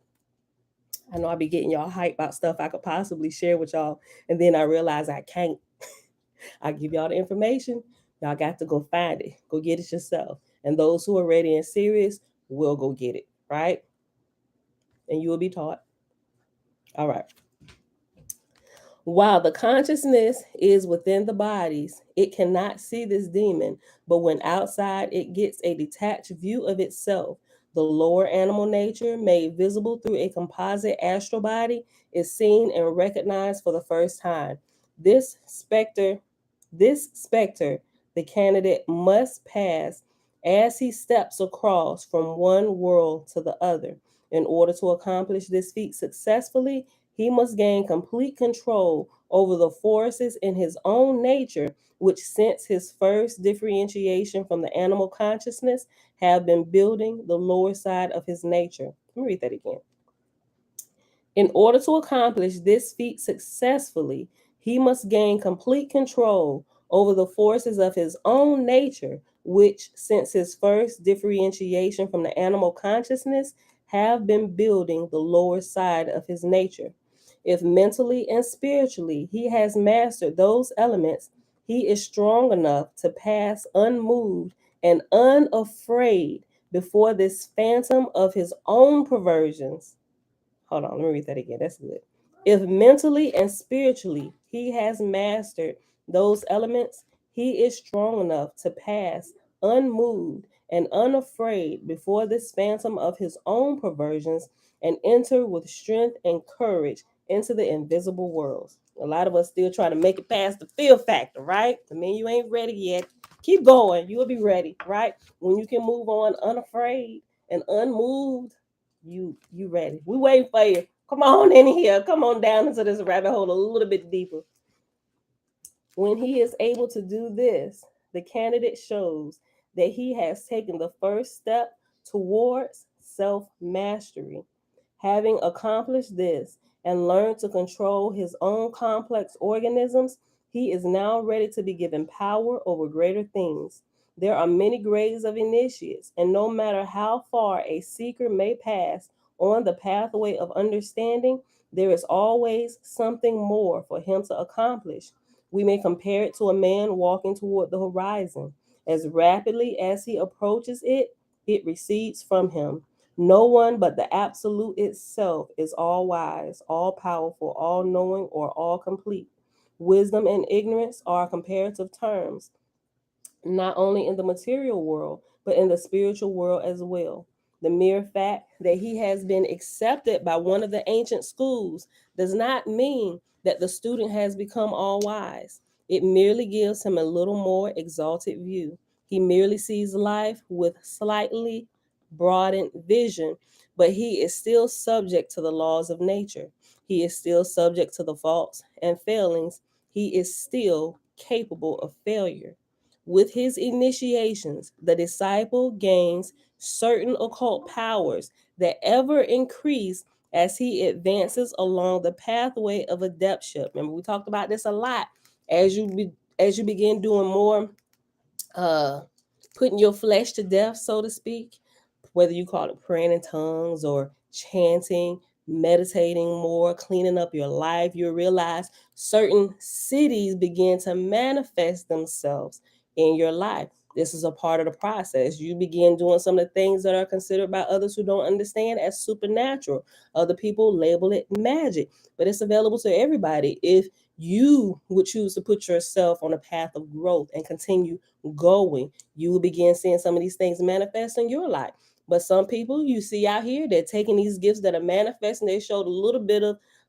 I know I be getting y'all hype about stuff I could possibly share with y'all, and then I realize I can't. I give y'all the information. Y'all got to go find it. Go get it yourself. And those who are ready and serious will go get it, right? And you will be taught. All right. While the consciousness is within the bodies, it cannot see this demon, but when outside, it gets a detached view of itself. The lower animal nature, made visible through a composite astral body, is seen and recognized for the first time. This specter, this specter, the candidate must pass as he steps across from one world to the other. In order to accomplish this feat successfully, he must gain complete control over the forces in his own nature, which since his first differentiation from the animal consciousness have been building the lower side of his nature. Let me read that again. In order to accomplish this feat successfully, he must gain complete control over the forces of his own nature, which, since his first differentiation from the animal consciousness, have been building the lower side of his nature. If mentally and spiritually he has mastered those elements, he is strong enough to pass unmoved and unafraid before this phantom of his own perversions. Hold on, let me read that again. That's good. If mentally and spiritually he has mastered those elements, he is strong enough to pass unmoved and unafraid before this phantom of his own perversions and enter with strength and courage into the invisible worlds. A lot of us still trying to make it past the fear factor, right? I mean, you ain't ready yet. Keep going. You'll be ready, right? When you can move on unafraid and unmoved, you ready. We waiting for you. Come on in here. Come on down into this rabbit hole a little bit deeper. When he is able to do this, the candidate shows that he has taken the first step towards self-mastery. Having accomplished this and learned to control his own complex organisms, he is now ready to be given power over greater things. There are many grades of initiates, and no matter how far a seeker may pass on the pathway of understanding, there is always something more for him to accomplish. We may compare it to a man walking toward the horizon. As rapidly as he approaches it, it recedes from him. No one but the Absolute itself is all wise, all powerful, all knowing, or all complete. Wisdom and ignorance are comparative terms, not only in the material world, but in the spiritual world as well. The mere fact that he has been accepted by one of the ancient schools does not mean that the student has become all wise. It merely gives him a little more exalted view. He merely sees life with slightly broadened vision, but he is still subject to the laws of nature. He is still subject to the faults and failings. He is still capable of failure. With his initiations, the disciple gains certain occult powers that ever increase as he advances along the pathway of adeptship. Remember, we talked about this a lot. As you begin doing more, uh, putting your flesh to death, so to speak, whether you call it praying in tongues or chanting, meditating more, cleaning up your life, you realize certain cities begin to manifest themselves in your life. This is a part of the process. You begin doing some of the things that are considered by others who don't understand as supernatural. Other people label it magic, but it's available to everybody if you would choose to put yourself on a path of growth and continue going. You will begin seeing some of these things manifest in your life. But some people you see out here, they're taking these gifts that are manifesting. They showed a little bit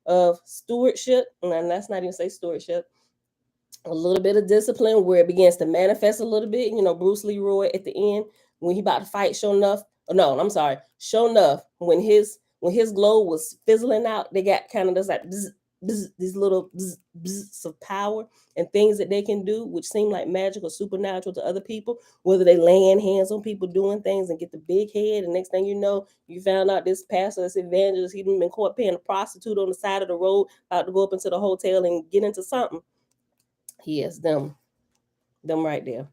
of stewardship, and let's not even say stewardship, a little bit of discipline where it begins to manifest a little bit. You know, Bruce Leroy at the end when he about to fight Show Enough. Oh, no, I'm sorry, Show Enough. When his glow was fizzling out, they got kind of this like bzz, bzz, these little bzz, bzz of power and things that they can do, which seem like magic or supernatural to other people. Whether they laying hands on people doing things and get the big head, and next thing you know, you found out this pastor, this evangelist, he'd been caught paying a prostitute on the side of the road, about to go up into the hotel and get into something. Yes, them right there.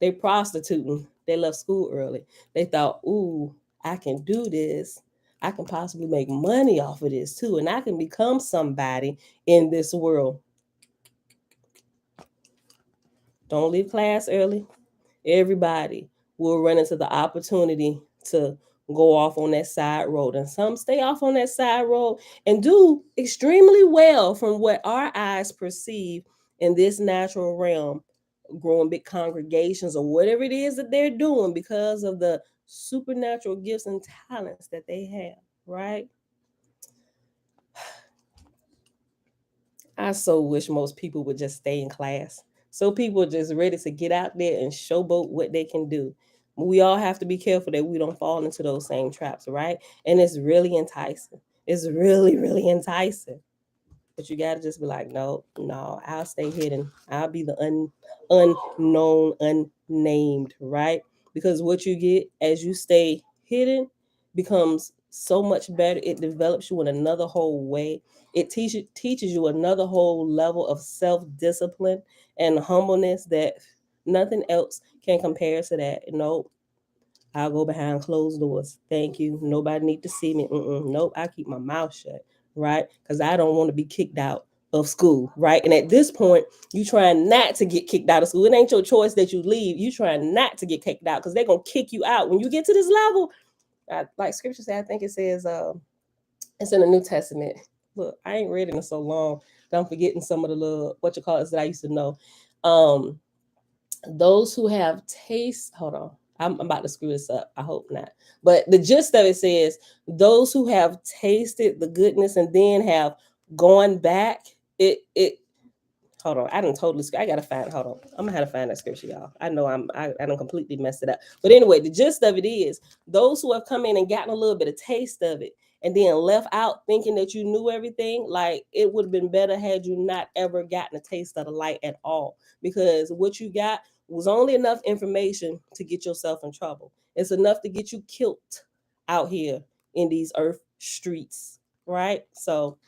They prostituting. They left school early. They thought, ooh, I can do this. I can possibly make money off of this too, and I can become somebody in this world. Don't leave class early. Everybody will run into the opportunity to go off on that side road, and some stay off on that side road and do extremely well from what our eyes perceive in this natural realm, growing big congregations or whatever it is that they're doing because of the supernatural gifts and talents that they have, right? I so wish most people would just stay in class. So people are just ready to get out there and showboat what they can do. We all have to be careful that we don't fall into those same traps, right? And it's really enticing. It's really, really enticing. But you gotta just be like, no, no, I'll stay hidden. I'll be the unknown, unnamed, right? Because what you get as you stay hidden becomes so much better. It develops you in another whole way. It teaches you another whole level of self-discipline and humbleness that nothing else can compare to that. No, I'll go behind closed doors. Thank you. Nobody need to see me. Nope. I keep my mouth shut, right? Because I don't want to be kicked out of school, right? And at this point, you trying not to get kicked out of school. It ain't your choice that you leave. You trying not to get kicked out because they're gonna kick you out when you get to this level. Like Scripture says, I think it says it's in the New Testament. Look, I ain't read it in so long that I'm forgetting some of the little what you call it that I used to know. Um, those who have taste, hold on, I'm about to screw this up. I hope not. But the gist of it says, those who have tasted the goodness and then have gone back, it hold on, I didn't totally, I gotta find, hold on, I'm gonna have to find that scripture, y'all. I know I don't completely messed it up. But anyway, the gist of it is, those who have come in and gotten a little bit of taste of it and then left out thinking that you knew everything, like it would have been better had you not ever gotten a taste of the light at all. Because what you got was only enough information to get yourself in trouble. It's enough to get you killed out here in these earth streets, right? So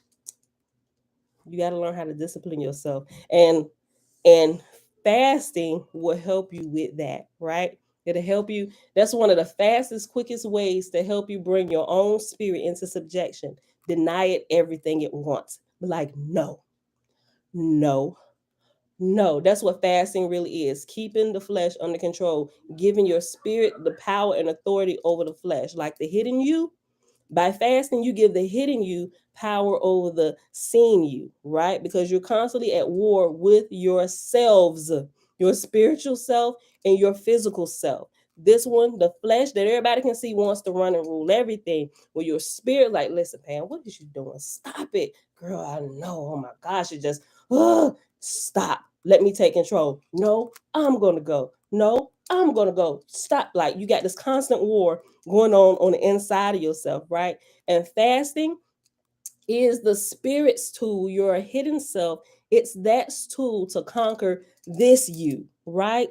you got to learn how to discipline yourself, and fasting will help you with that, right? It'll help you. That's one of the fastest, quickest ways to help you bring your own spirit into subjection. Deny it everything it wants. Like, no, no, no. That's what fasting really is. Keeping the flesh under control, giving your spirit the power and authority over the flesh. Like the hidden you, by fasting, you give the hidden you power over the seen you, right? Because you're constantly at war with yourselves, your spiritual self and your physical self. This one, the flesh that everybody can see, wants to run and rule everything. Well, your spirit, like, listen, Pam, what is you doing? Stop it. Girl, I know. Oh my gosh, it just, stop. Let me take control. No, I'm going to go. No, I'm going to go. Stop. Like, you got this constant war going on the inside of yourself, right? And fasting is the spirit's tool, your hidden self. It's that tool to conquer this you, right?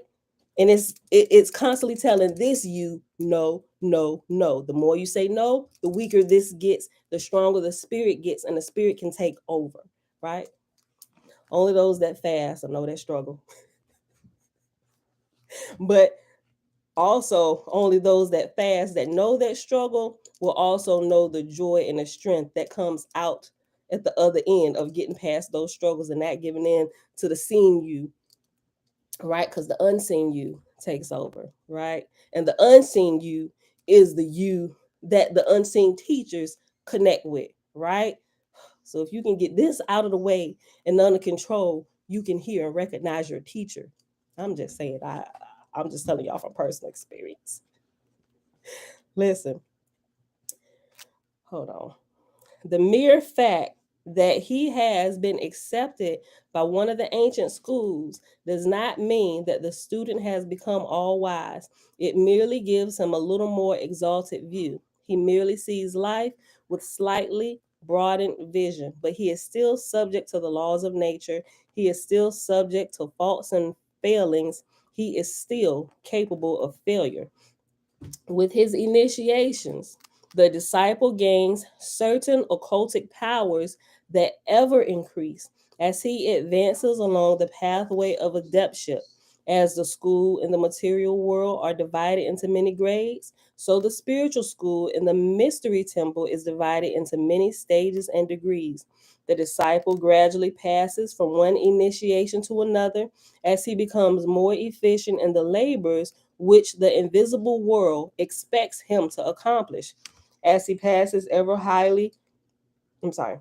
And it's constantly telling this you no, no, no. The more you say no, the weaker this gets, the stronger the spirit gets, and the spirit can take over, right? Only those that fast, I know that struggle. But also, only those that fast, that know that struggle, will also know the joy and the strength that comes out at the other end of getting past those struggles and not giving in to the seen you, right? Because the unseen you takes over, right? And the unseen you is the you that the unseen teachers connect with, right? So if you can get this out of the way and under control, you can hear and recognize your teacher. I'm just saying, I'm just telling y'all from personal experience. Listen, hold on. The mere fact that he has been accepted by one of the ancient schools does not mean that the student has become all wise. It merely gives him a little more exalted view. He merely sees life with slightly broadened vision, but he is still subject to the laws of nature. He is still subject to faults and failings. He is still capable of failure. With his initiations, the disciple gains certain occultic powers that ever increase as he advances along the pathway of adeptship. As the school in the material world are divided into many grades, so the spiritual school in the mystery temple is divided into many stages and degrees. The disciple gradually passes from one initiation to another as he becomes more efficient in the labors which the invisible world expects him to accomplish. As he passes ever highly, I'm sorry,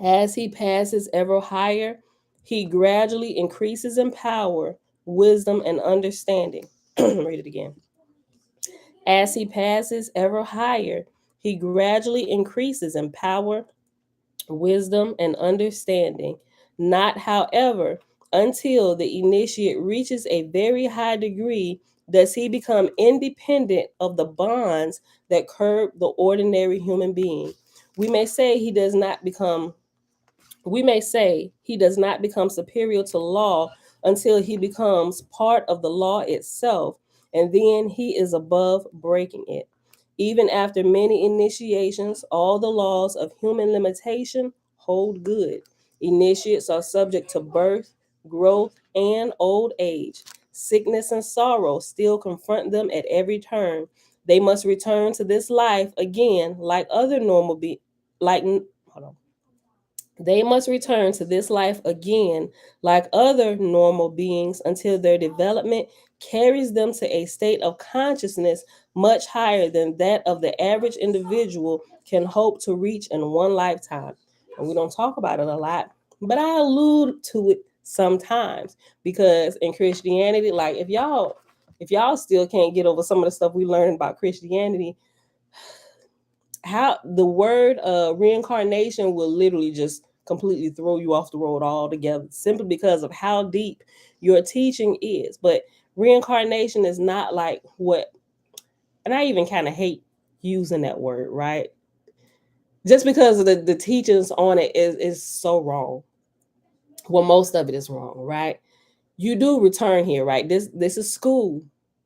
as he passes ever higher, he gradually increases in power, wisdom, and understanding. Read it again. As he passes ever higher, he gradually increases in power, wisdom, and understanding. Not, however, until the initiate reaches a very high degree does he become independent of the bonds that curb the ordinary human being. We may say he does not become we may say he does not become superior to law until he becomes part of the law itself, and then he is above breaking it. Even after many initiations, all the laws of human limitation hold good. Initiates are subject to birth, growth, and old age. Sickness and sorrow still confront them at every turn. They must return to this life again, like other normal like hold on. They must return to this life again, like other normal beings, until their development carries them to a state of consciousness much higher than that of the average individual can hope to reach in one lifetime. And we don't talk about it a lot, but I allude to it sometimes because in Christianity, like if y'all still can't get over some of the stuff we learned about Christianity, how the word reincarnation will literally just completely throw you off the road altogether simply because of how deep your teaching is. But reincarnation is not like what, and I even kind of hate using that word, right? Just because of the teachings on it is so wrong. Well, most of it is wrong, right? You do return here, right? This is school.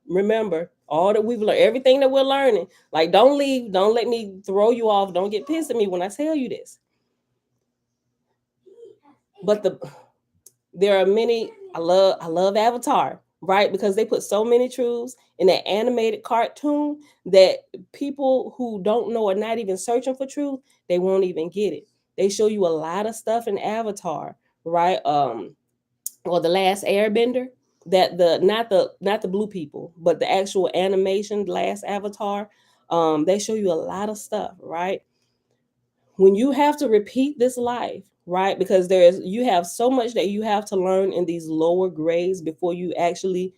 Remember, All that we've learned, everything that we're learning. Like, don't leave, don't let me throw you off. Don't get pissed at me when I tell you this. But there are many. I love Avatar, right? Because they put so many truths in that animated cartoon that people who don't know or not even searching for truth, they won't even get it. They show you a lot of stuff in Avatar, right? Or the Last Airbender, that the blue people, but the actual animation Last Avatar. They show you a lot of stuff, right? When you have to repeat this life, right? Because you have so much that you have to learn in these lower grades before you actually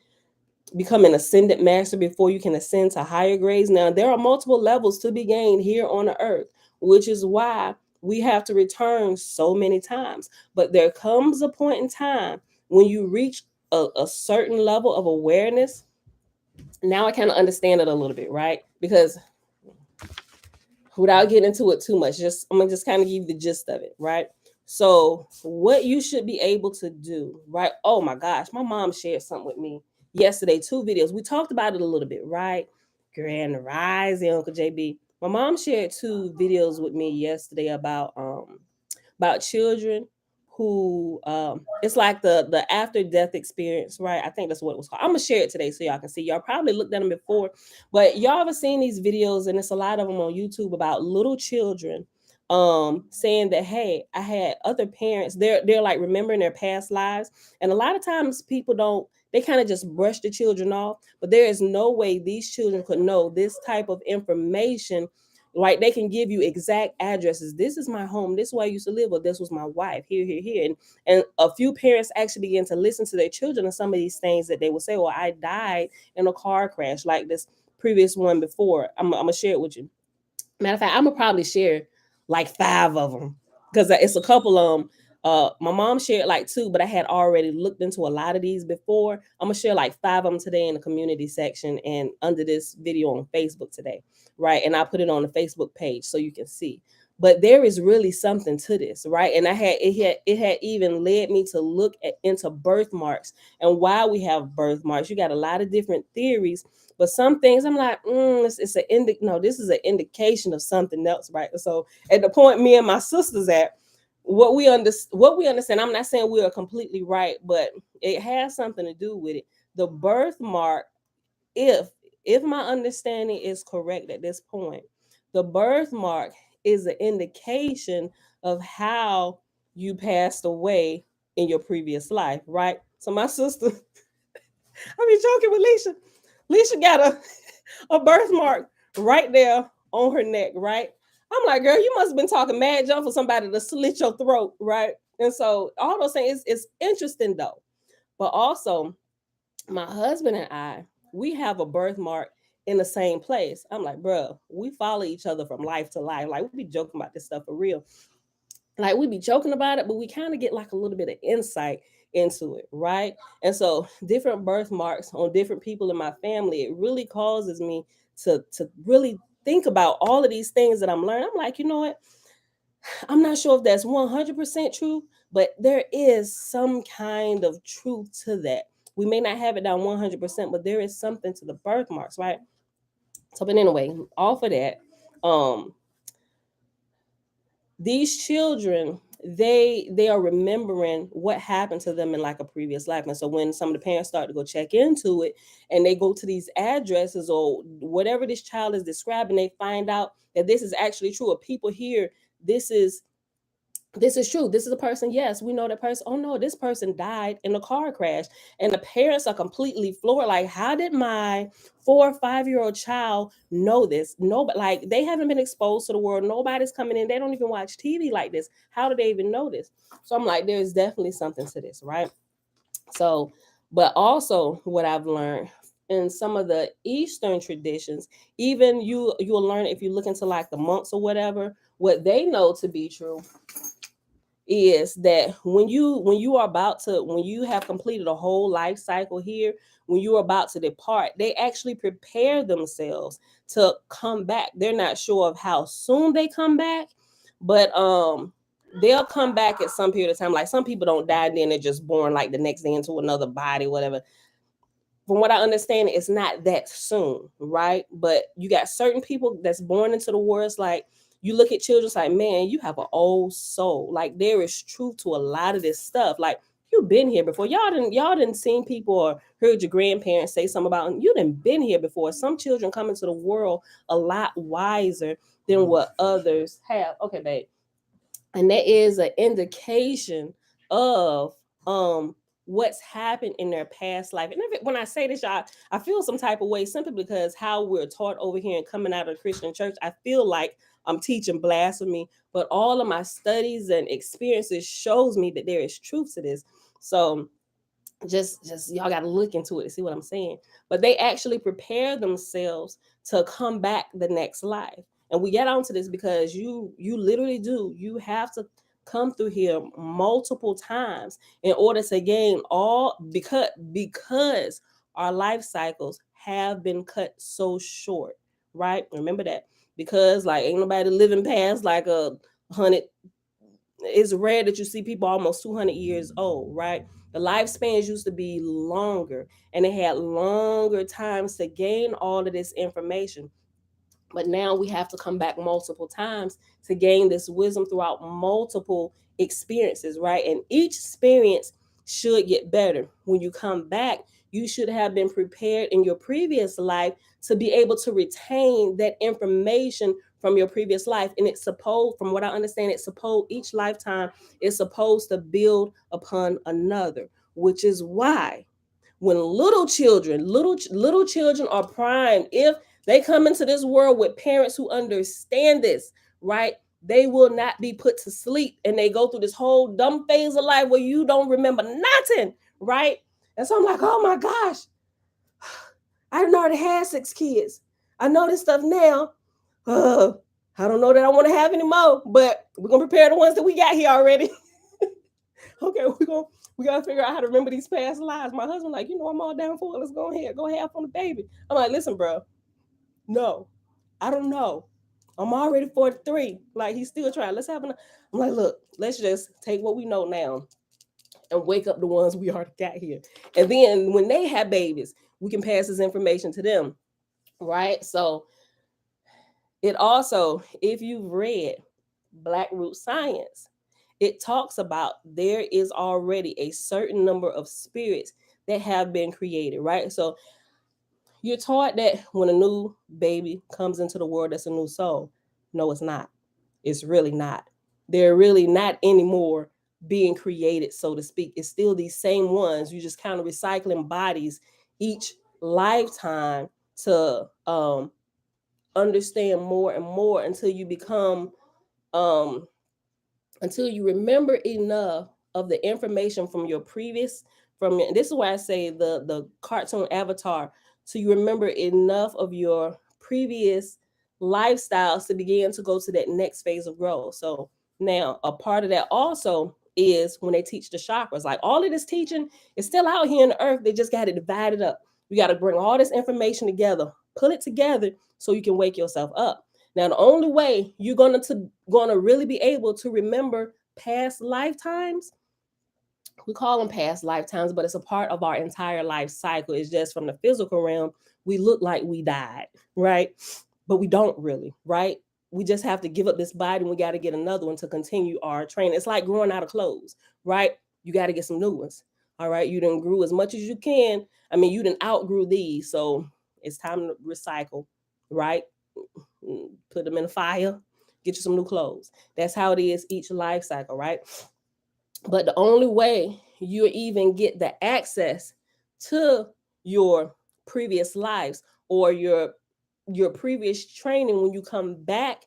become an ascended master, before you can ascend to higher grades. Now, there are multiple levels to be gained here on the earth, which is why we have to return so many times. But there comes a point in time when you reach a certain level of awareness. Now I kind of understand it a little bit, right? Because without getting into it too much, I'm gonna just kind of give you the gist of it, right? So what you should be able to do, right? Oh my gosh, my mom shared something with me yesterday, 2 videos. We talked about it a little bit, right? Grand Rising, Uncle JB. My mom shared 2 videos with me yesterday about children who it's like the after death experience, right? I think that's what it was called. I'm gonna share it today so y'all can see. Y'all probably looked at them before, but y'all ever seen these videos, and it's a lot of them on YouTube, about little children saying that, hey, I had other parents. They're like remembering their past lives. And a lot of times people don't, they kind of just brush the children off, but there is no way these children could know this type of information. Like, they can give you exact addresses. This is my home. This is where I used to live, or this was my wife. Here, here, here. And a few parents actually begin to listen to their children and some of these things that they will say. Well, I died in a car crash like this previous one before. I'm gonna share it with you. Matter of fact, I'm gonna probably share like 5 of them, because it's a couple of them. My mom shared like 2, but I had already looked into a lot of these before. I'm gonna share like 5 of them today in the community section and under this video on Facebook today, right? And I put it on the Facebook page so you can see. But there is really something to this, right? And it had even led me to look into birthmarks and why we have birthmarks. You got a lot of different theories, but some things I'm like, it's no, this is an indication of something else, right? So at the point me and my sisters at, what we understand, I'm not saying we are completely right, but it has something to do with it. The birthmark, if my understanding is correct at this point, the birthmark is an indication of how you passed away in your previous life, right? So my sister, I be joking with Leisha. Leisha got a birthmark right there on her neck, right? I'm like, girl, you must have been talking mad junk for somebody to slit your throat, right? And so all those things is interesting though. But also, my husband and I, we have a birthmark in the same place. I'm like, bro, we follow each other from life to life. Like, we be joking about this stuff for real. Like, we be joking about it, but we kind of get like a little bit of insight into it, right? And so different birthmarks on different people in my family, it really causes me to really think about all of these things that I'm learning. I'm like, you know what? I'm not sure if that's 100% true, but there is some kind of truth to that. We may not have it down 100%, but there is something to the birthmarks, right? So, but anyway, off of that, um, these children, they are remembering what happened to them in like a previous life. And so when some of the parents start to go check into it, and they go to these addresses or whatever this child is describing, they find out that this is actually true, or people hear this is true. This is a person. Yes, we know that person. Oh no, this person died in a car crash. And the parents are completely floored. Like, how did my 4 or 5 year old child know this? No, but like, they haven't been exposed to the world. Nobody's coming in. They don't even watch TV like this. How do they even know this? So I'm like, there's definitely something to this, right? So, but also what I've learned in some of the Eastern traditions, even you'll learn if you look into like the monks or whatever, what they know to be true is that when you have completed a whole life cycle here, when you're about to depart, they actually prepare themselves to come back. They're not sure of how soon they come back, but they'll come back at some period of time. Like, some people don't die then they're just born like the next day into another body, whatever. from what I understand, it's not that soon, right? But you got certain people that's born into the world. It's like you look at children, it's like, man, you have an old soul. Like there is truth to a lot of this stuff. Like you've been here before. Y'all didn't seen people or heard your grandparents say something about you didn't been here before. Some children come into the world a lot wiser than what others have. Okay, babe. And that is an indication of what's happened in their past life. And when I say this, y'all, I feel some type of way simply because how we're taught over here and coming out of the Christian church. I feel like I'm teaching blasphemy, but all of my studies and experiences shows me that there is truth to this. So just y'all got to look into it to see what I'm saying. But they actually prepare themselves to come back the next life. And we get onto this because you literally do. You have to come through here multiple times in order to gain all, because our life cycles have been cut so short, right? Remember that. Because like ain't nobody living past like 100. It's rare that you see people almost 200 years old, right? The lifespans used to be longer and they had longer times to gain all of this information. But now we have to come back multiple times to gain this wisdom throughout multiple experiences, right? And each experience should get better. When you come back, you should have been prepared in your previous life to be able to retain that information from your previous life. And it's supposed, from what I understand, it's supposed, each lifetime is supposed to build upon another, which is why when little children are primed, if they come into this world with parents who understand this, right? They will not be put to sleep and they go through this whole dumb phase of life where you don't remember nothing, right? And so I'm like, oh my gosh, I done already had 6 kids. I know this stuff now. I don't know that I want to have any more, but we're gonna prepare the ones that we got here already. Okay, we gotta figure out how to remember these past lives. My husband, like, I'm all down for it. Let's go ahead, go half on the baby. I'm like, listen, bro, no, I don't know. I'm already 43. Like, he's still trying. Let's have an. I'm like, look, let's just take what we know now and wake up the ones we already got here. And then when they have babies, we can pass this information to them, right? So it also, if you've read Black Root Science, it talks about there is already a certain number of spirits that have been created, right? So you're taught that when a new baby comes into the world, that's a new soul. No, it's not. It's really not. They're really not anymore being created, so to speak. It's still these same ones. You just kind of recycling bodies each lifetime to understand more and more um, until you remember enough of the information from your previous this is why I say the cartoon Avatar, so you remember enough of your previous lifestyles to begin to go to that next phase of growth. So now a part of that also is when they teach the chakras. Like all of this teaching is still out here in the earth. They just got it divided up. You got to bring all this information together, pull it together so you can wake yourself up. Now, the only way you're gonna really be able to remember past lifetimes, we call them past lifetimes, but it's a part of our entire life cycle. It's just from the physical realm, we look like we died, right? But we don't really, right? We just have to give up this body and we got to get another one to continue our training. It's like growing out of clothes, right? You got to get some new ones. All right. You done grew as much as you can. I mean, you done outgrew these. So it's time to recycle, right? Put them in the fire, get you some new clothes. That's how it is each life cycle, right? But the only way you even get the access to your previous lives or your previous training when you come back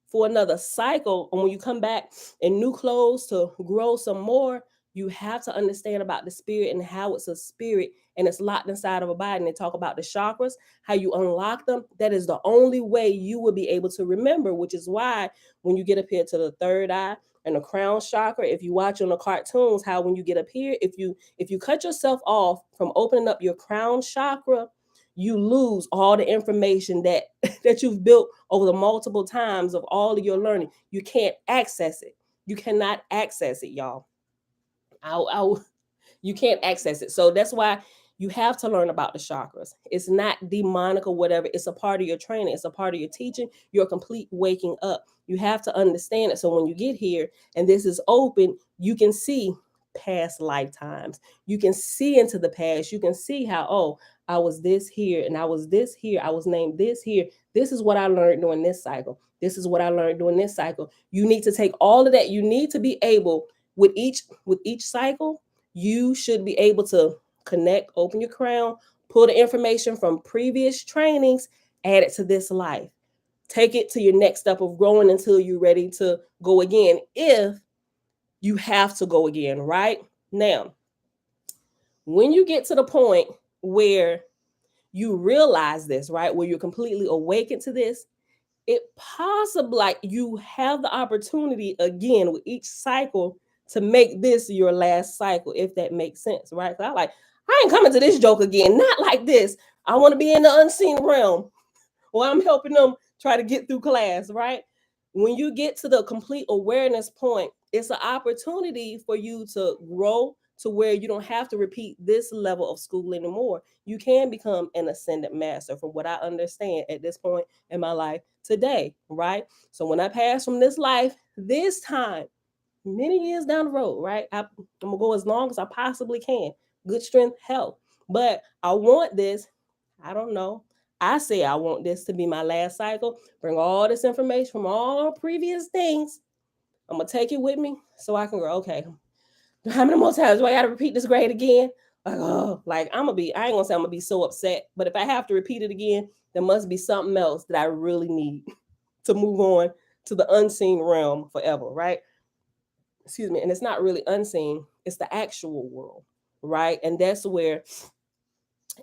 for another cycle, and when you come back in new clothes to grow some more, you have to understand about the spirit and how it's a spirit and it's locked inside of a body. And they talk about the chakras, how you unlock them. That is the only way you will be able to remember, which is why when you get up here to the third eye and the crown chakra, if you watch on the cartoons, how when you get up here, if you cut yourself off from opening up your crown chakra, you lose all the information that that you've built over the multiple times of all of your learning. You can't access it. You cannot access it, y'all. You can't access it. So that's why You have to learn about the chakras. It's not demonic or whatever. It's a part of your training. It's a part of your teaching. Your complete waking up. You have to understand it. So when you get here and this is open, you can see past lifetimes. You can see into the past. You can see how, oh, I was this here and I was this here. I was named this here. This is what I learned during this cycle. This is what I learned during this cycle. You need to take all of that. You need to be able with each cycle, you should be able to connect, open your crown, pull the information from previous trainings, add it to this life. Take it to your next step of growing until you're ready to go again. If you have to go again, right? Now, when you get to the point where you realize this, right? Where you're completely awakened to this, it possibly like you have the opportunity again with each cycle to make this your last cycle, if that makes sense, right? So I ain't coming to this joke again, not like this. I want to be in the unseen realm, or I'm helping them try to get through class, right? When you get to the complete awareness point, it's an opportunity for you to grow to where you don't have to repeat this level of school anymore. You can become an ascendant master, from what I understand at this point in my life today, right? So when I pass from this life, this time, many years down the road, right? I'm gonna go as long as I possibly can. Good strength, health. But I want this, I don't know. I say I want this to be my last cycle. Bring all this information from all previous things. I'm gonna take it with me so I can go, okay, how many more times do I gotta repeat this grade again? Like, oh, like I ain't gonna say I'm gonna be so upset, but if I have to repeat it again, there must be something else that I really need to move on to the unseen realm forever, right? Excuse me. And it's not really unseen, it's the actual world, right? And that's where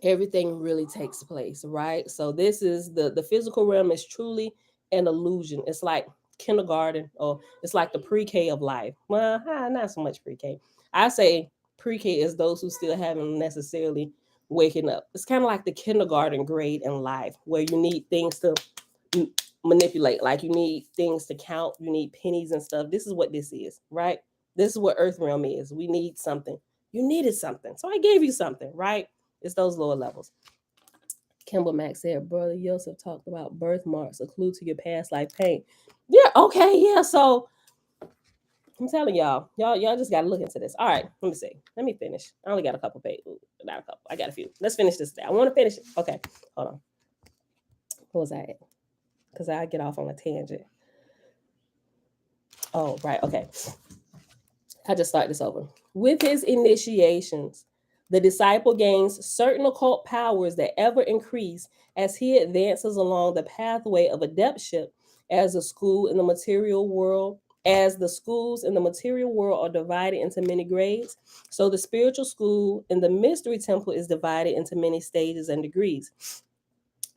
everything really takes place, right? So this is the physical realm is truly an illusion. It's like kindergarten, or it's like the pre-K of life. Well, not so much pre-K. I say pre-K is those who still haven't necessarily waking up. It's kind of like the kindergarten grade in life, where you need things to manipulate. Like you need things to count, you need pennies and stuff. This is what this is, right? This is what earth realm is. We need something. You needed something, so I gave you something, right? It's those lower levels. Kimball Max said, Brother Yosef talked about birthmarks, a clue to your past life pain. Yeah, okay, yeah. So I'm telling y'all just gotta look into this. All right, let me see. Let me finish. I only got a couple pages. Not a couple. I got a few. Let's finish this today. I want to finish it. Okay, hold on. What was I at? Because I get off on a tangent. Oh, right. Okay. I just start this over. With his initiations, the disciple gains certain occult powers that ever increase as he advances along the pathway of adeptship. As the school in the material world, as the schools in the material world are divided into many grades, so the spiritual school in the mystery temple is divided into many stages and degrees.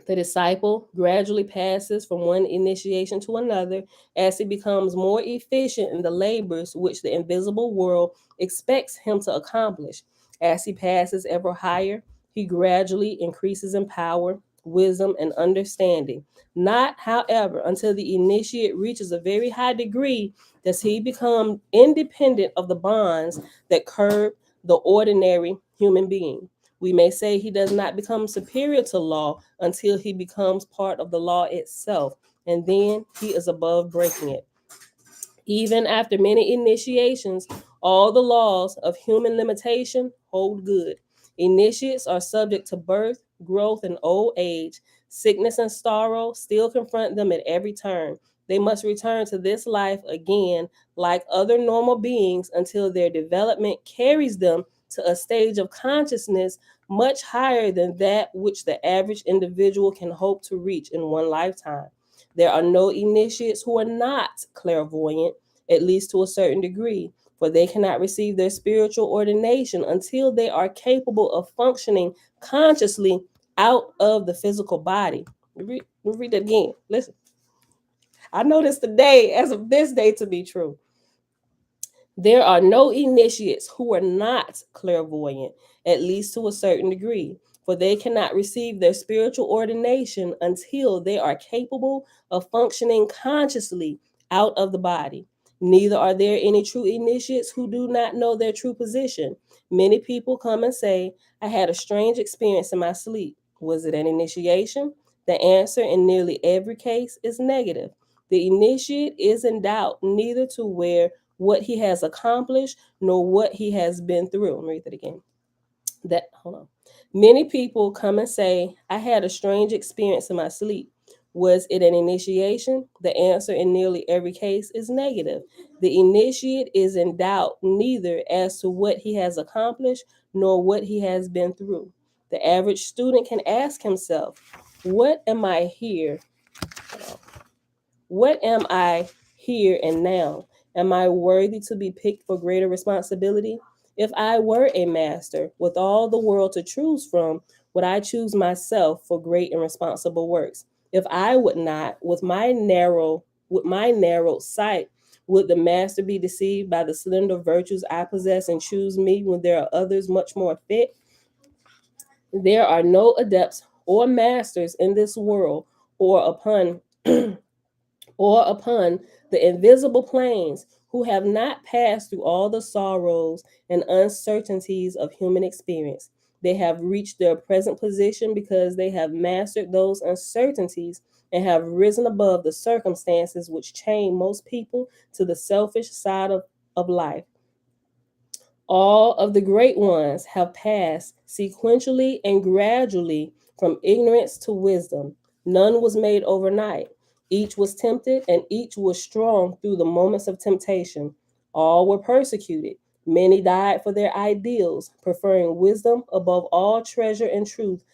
The disciple gradually passes from one initiation to another as he becomes more efficient in the labors which the invisible world expects him to accomplish. As he passes ever higher, he gradually increases in power, wisdom, and understanding. Not, however, until the initiate reaches a very high degree does he become independent of the bonds that curb the ordinary human being. We may say he does not become superior to law until he becomes part of the law itself, and then he is above breaking it. Even after many initiations, all the laws of human limitation hold good. Initiates are subject to birth, growth, and old age. Sickness and sorrow still confront them at every turn. They must return to this life again, like other normal beings, until their development carries them to a stage of consciousness much higher than that which the average individual can hope to reach in one lifetime. There are no initiates who are not clairvoyant, at least to a certain degree, for they cannot receive their spiritual ordination until they are capable of functioning consciously out of the physical body. Read that again. Listen. I know this today, as of this day, to be true. There are no initiates who are not clairvoyant, at least to a certain degree, for they cannot receive their spiritual ordination until they are capable of functioning consciously out of the body. Neither are there any true initiates who do not know their true position. Many people come and say, I had a strange experience in my sleep. Was it an initiation? The answer in nearly every case is negative. The initiate is in doubt neither to where what he has accomplished nor what he has been through. Let me read that again. Hold on. Many people come and say, I had a strange experience in my sleep. Was it an initiation? The answer in nearly every case is negative. The initiate is in doubt neither as to what he has accomplished nor what he has been through. The average student can ask himself, what am I here? What am I here and now? Am I worthy to be picked for greater responsibility? If I were a master with all the world to choose from, would I choose myself for great and responsible works? If I would not, with my narrow sight, would the master be deceived by the slender virtues I possess and choose me when there are others much more fit? There are no adepts or masters in this world or upon the invisible planes who have not passed through all the sorrows and uncertainties of human experience. They have reached their present position because they have mastered those uncertainties and have risen above the circumstances which chain most people to the selfish side of life. All of the great ones have passed sequentially and gradually from ignorance to wisdom. None was made overnight. Each was tempted and each was strong through the moments of temptation. All were persecuted. Many died for their ideals, preferring wisdom above all treasure and truth.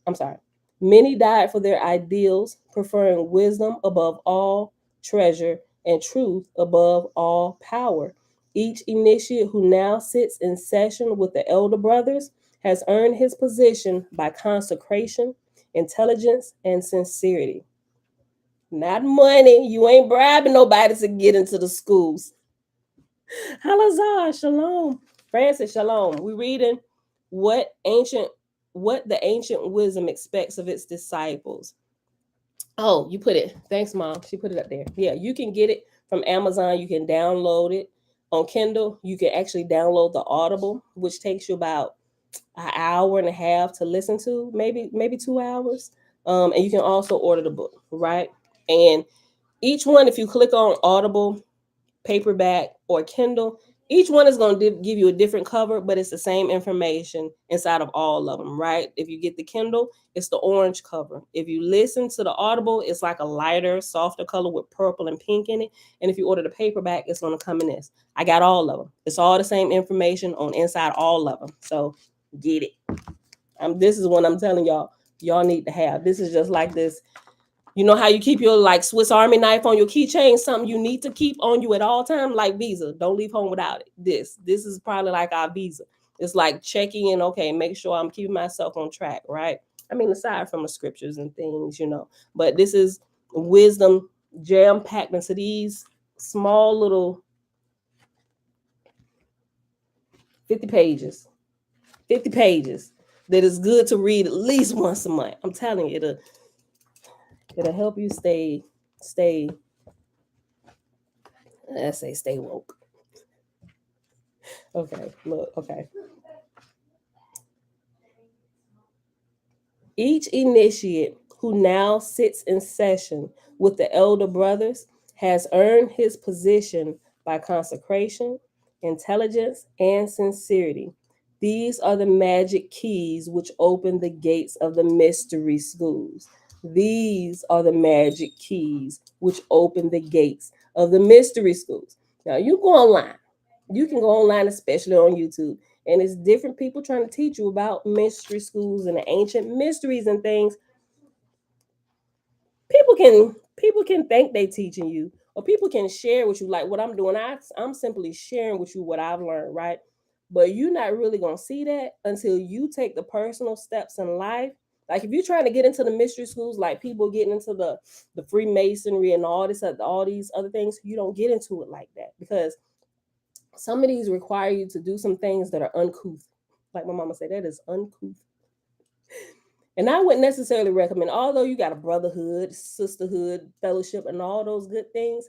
I'm sorry. Many died for their ideals, preferring wisdom above all treasure and truth above all power. Each initiate who now sits in session with the elder brothers has earned his position by consecration, intelligence, and sincerity. Not money. You ain't bribing nobody to get into the schools. Halazah, shalom. Francis, shalom. We reading what ancient what the ancient wisdom expects of its disciples. Oh, you put it. Thanks, Mom. She put it up there. Yeah, you can get it from Amazon. You can download it on Kindle. You can actually download the Audible, which takes you about an hour and a half to listen to, maybe 2 hours. And you can also order the book, right? And each one, if you click on Audible, paperback, or Kindle, each one is going to give you a different cover, but it's the same information inside of all of them, right? If you get the Kindle, it's the orange cover. If you listen to the Audible, it's like a lighter, softer color with purple and pink in it. And if you order the paperback, it's going to come in this. I got all of them. It's all the same information on inside all of them. So get it. This is what I'm telling y'all need to have. This is just like this. You know how you keep your like Swiss Army knife on your keychain, something you need to keep on you at all time, like Visa. Don't leave home without it. This is probably like our Visa. It's like checking in, okay, make sure I'm keeping myself on track, right? I mean, aside from the scriptures and things, but this is wisdom jam packed into these small little 50 pages. 50 pages that is good to read at least once a month. I'm telling you, it'll help you stay let's say stay woke. Okay, look, okay. Each initiate who now sits in session with the elder brothers has earned his position by consecration, intelligence, and sincerity. These are the magic keys which open the gates of the mystery schools. These are the magic keys which open the gates of the mystery schools. Now, you go online. You can go online, especially on YouTube, and it's different people trying to teach you about mystery schools and the ancient mysteries and things. People can think they teaching you, or people can share with you like what I'm doing. I'm simply sharing with you what I've learned, right? But you're not really gonna see that until you take the personal steps in life. Like if you're trying to get into the mystery schools, like people getting into the Freemasonry and all these other things, you don't get into it like that because some of these require you to do some things that are uncouth. Like my mama said, that is uncouth. And I wouldn't necessarily recommend, although you got a brotherhood, sisterhood, fellowship, and all those good things,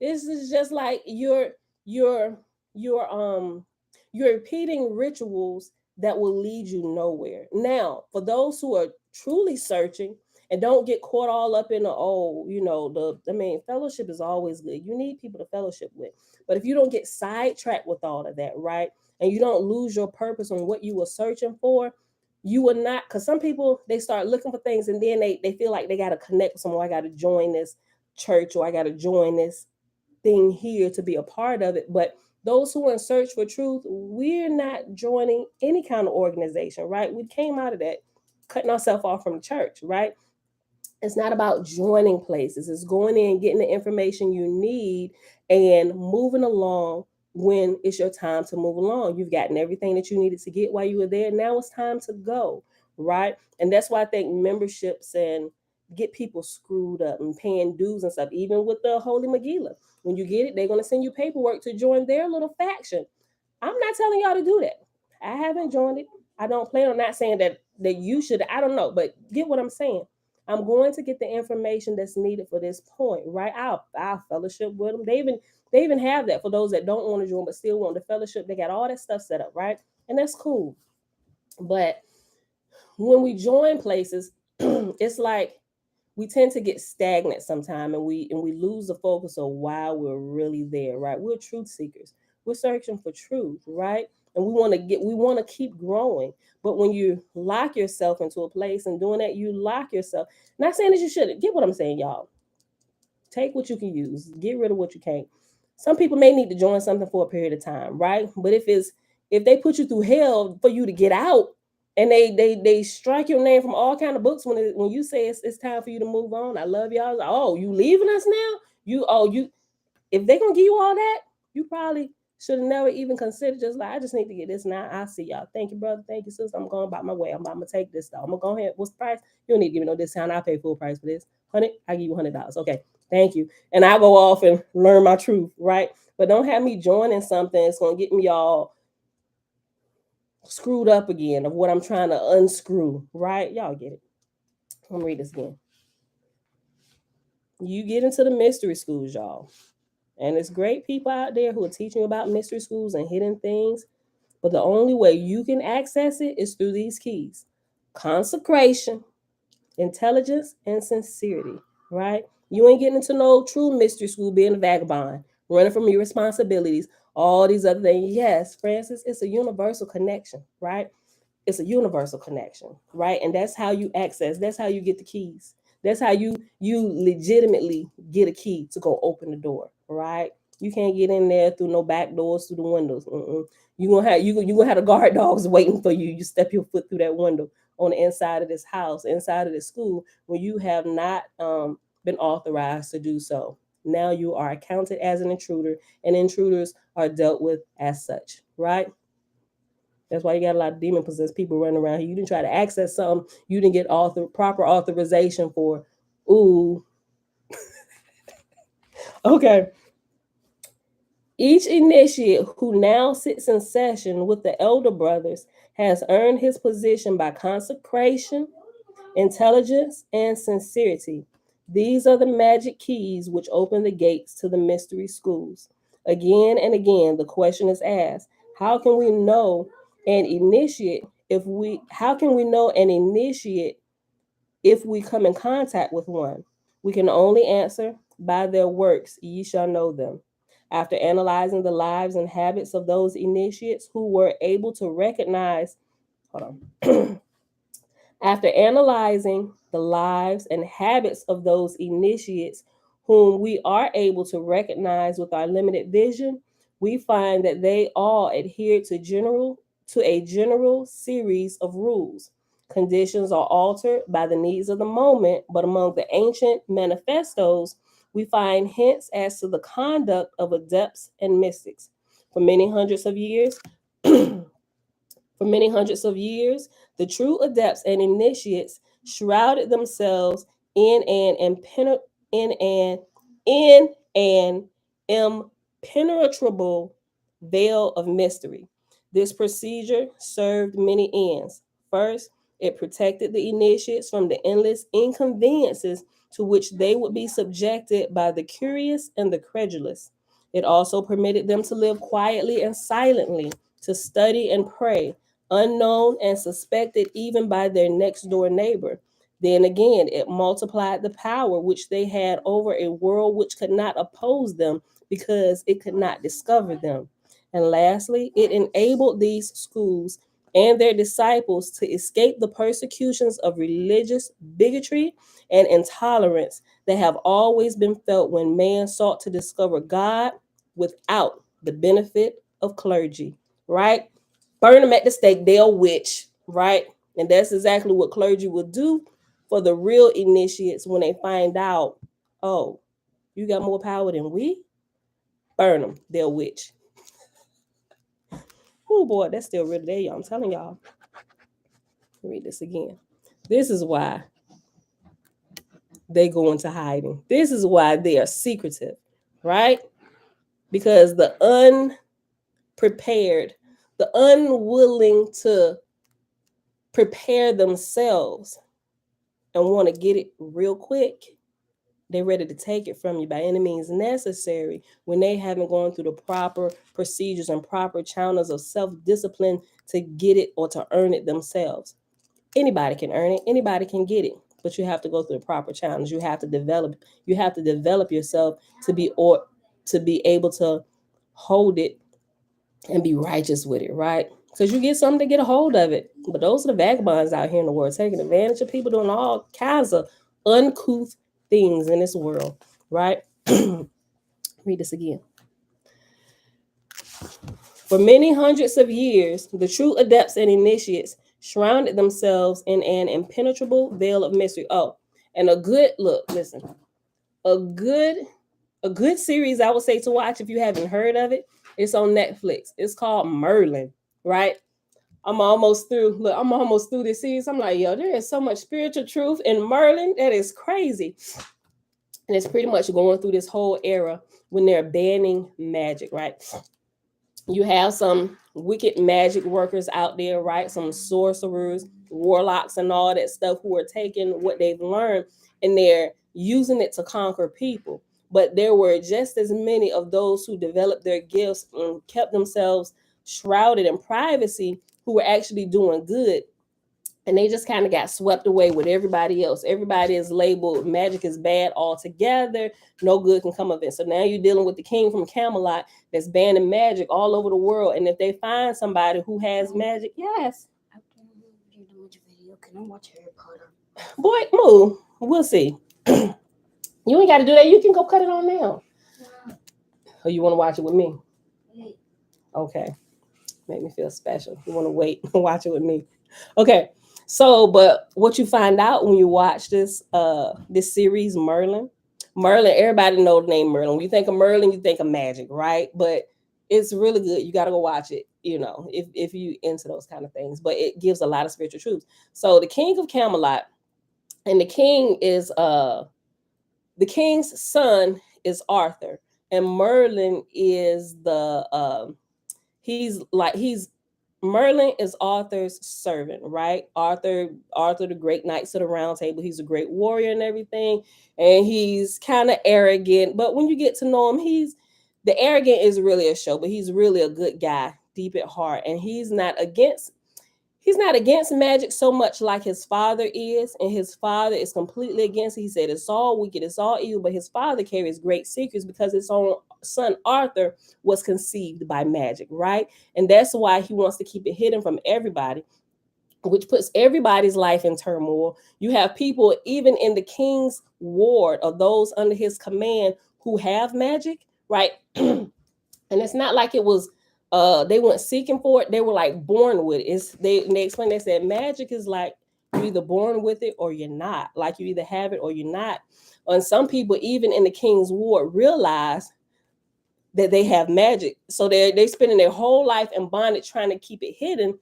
This is just like you're you're um you're repeating rituals that will lead you nowhere. Now, for those who are truly searching and don't get caught all up in the fellowship is always good. You need people to fellowship with. But if you don't get sidetracked with all of that, right? And you don't lose your purpose on what you were searching for, you will not, because some people they start looking for things and then they feel like they gotta connect with someone. I gotta join this church or I gotta join this thing here to be a part of it. But those who are in search for truth, we're not joining any kind of organization, right? We came out of that cutting ourselves off from the church, right? It's not about joining places. It's going in, getting the information you need, and moving along when it's your time to move along. You've gotten everything that you needed to get while you were there. Now it's time to go, right? And that's why I think memberships and get people screwed up and paying dues and stuff. Even with the Holy Megillah, when you get it, they're going to send you paperwork to join their little faction. I'm not telling y'all to do that. I haven't joined it. I don't plan on, not saying that you should. I don't know, but get what I'm saying. I'm going to get the information that's needed for this point, right? I'll fellowship with them. They even have that for those that don't want to join but still want the fellowship. They got all that stuff set up, right? And that's cool. But when we join places, it's like we tend to get stagnant sometime, and we lose the focus of why we're really there, right? We're truth seekers. We're searching for truth, right? And we want to keep growing. But when you lock yourself into a place and doing that, you lock yourself. Not saying that you shouldn't. Get what I'm saying, y'all. Take what you can use, get rid of what you can't. Some people may need to join something for a period of time, right? But if they put you through hell for you to get out, and they strike your name from all kind of books when you say it's time for you to move on. I love y'all. Like, oh, you leaving us now? You if they're gonna give you all that, you probably should have never even considered, just like, I just need to get this now. I'll see y'all. Thank you, brother. Thank you, sister. I'm going about my way. I'm gonna take this though. I'm gonna go ahead. What's the price? You don't need to give me no discount. I'll pay full price for this. 100, I give you $100. Okay, thank you. And I'll go off and learn my truth, right? But don't have me joining something that's gonna get me all screwed up again of what I'm trying to unscrew, right? Y'all get it. Let me read this again. You get into the mystery schools, y'all. And it's great people out there who are teaching about mystery schools and hidden things. But the only way you can access it is through these keys: consecration, intelligence, and sincerity, right? You ain't getting into no true mystery school being a vagabond, running from your responsibilities, all these other things. Yes, Francis, it's a universal connection, right? It's a universal connection, right? And that's how you access, that's how you get the keys. That's how you legitimately get a key to go open the door, right? You can't get in there through no back doors, through the windows. You gonna have the guard dogs waiting for you. You step your foot through that window on the inside of this house, inside of this school, when you have not been authorized to do so. Now you are accounted as an intruder, and intruders are dealt with as such, right? That's why you got a lot of demon possessed people running around here. You didn't try to access something you didn't get proper authorization for. Ooh, okay. Each initiate who now sits in session with the elder brothers has earned his position by consecration, intelligence, and sincerity. These are the magic keys which open the gates to the mystery schools. Again and again, the question is asked: How can we know an initiate how can we know an initiate if we come in contact with one? We can only answer, by their works ye shall know them. After analyzing the lives and habits of those initiates who were able to recognize, hold on. After analyzing the lives and habits of those initiates whom we are able to recognize with our limited vision, we find that they all adhere to a general series of rules. Conditions are altered by the needs of the moment, but among the ancient manifestos, we find hints as to the conduct of adepts and mystics. For many hundreds of years, For many hundreds of years, the true adepts and initiates shrouded themselves in an in an in an impenetrable veil of mystery. This procedure served many ends. First, it protected the initiates from the endless inconveniences to which they would be subjected by the curious and the credulous. It also permitted them to live quietly and silently, to study and pray, unknown and suspected even by their next door neighbor. Then again, it multiplied the power which they had over a world which could not oppose them because it could not discover them. And lastly, it enabled these schools and their disciples to escape the persecutions of religious bigotry and intolerance that have always been felt when man sought to discover God without the benefit of clergy, right? Burn them at the stake, they'll witch, right? And that's exactly what clergy will do for the real initiates when they find out, oh, you got more power than we? Burn them, they'll witch. Oh boy, that's still real today, y'all. I'm telling y'all. Read this again. This is why they go into hiding. This is why they are secretive, right? Because the unprepared, the unwilling to prepare themselves and want to get it real quick, they're ready to take it from you by any means necessary when they haven't gone through the proper procedures and proper channels of self-discipline to get it or to earn it themselves. Anybody can earn it, anybody can get it, but you have to go through the proper channels. You have to develop yourself to be able to hold it and be righteous with it, right? Because you get something to get a hold of it. But those are the vagabonds out here in the world taking advantage of people, doing all kinds of uncouth things in this world, right? Read this again. For many hundreds of years, the true adepts and initiates shrouded themselves in an impenetrable veil of mystery. Oh, and a good look, listen, a good series I would say to watch if you haven't heard of it. It's on Netflix. It's called Merlin, right? I'm almost through. Look, I'm almost through this series. I'm like, yo, there is so much spiritual truth in Merlin. That is crazy. And it's pretty much going through this whole era when they're banning magic, right? You have some wicked magic workers out there, right? Some sorcerers, warlocks, and all that stuff who are taking what they've learned and they're using it to conquer people. But there were just as many of those who developed their gifts and kept themselves shrouded in privacy who were actually doing good. And they just kind of got swept away with everybody else. Everybody is labeled magic is bad altogether. No good can come of it. So now you're dealing with the king from Camelot that's banning magic all over the world. And if they find somebody who has magic, yes. Can I watch Harry Potter? Boy, move. We'll see. You ain't got to do that. You can go cut it on now. Or you want to watch it with me? Okay. Make me feel special. You want to wait and watch it with me? Okay. So, but what you find out when you watch this series, Merlin, everybody know the name Merlin. When you think of Merlin, you think of magic, right? But it's really good. You got to go watch it, if you into those kind of things. But it gives a lot of spiritual truths. So the king of Camelot, and the king's son is Arthur, and Merlin is he's Merlin is Arthur's servant, right? Arthur, the great knights of the round table. He's a great warrior and everything. And he's kind of arrogant. But when you get to know him, the arrogant is really a show, but he's really a good guy, deep at heart. And he's not against magic so much like his father is. And his father is completely against it. He said it's all wicked, it's all evil. But his father carries great secrets because his own son Arthur was conceived by magic, right? And that's why he wants to keep it hidden from everybody, which puts everybody's life in turmoil. You have people even in the king's ward or those under his command who have magic, right? And it's not like it was they weren't seeking for it. They were like born with it. They explained, they said magic is like you're either born with it or you're not. Like you either have it or you're not. And some people, even in the king's ward, realize that they have magic. So they're spending their whole life in bondage trying to keep it hidden,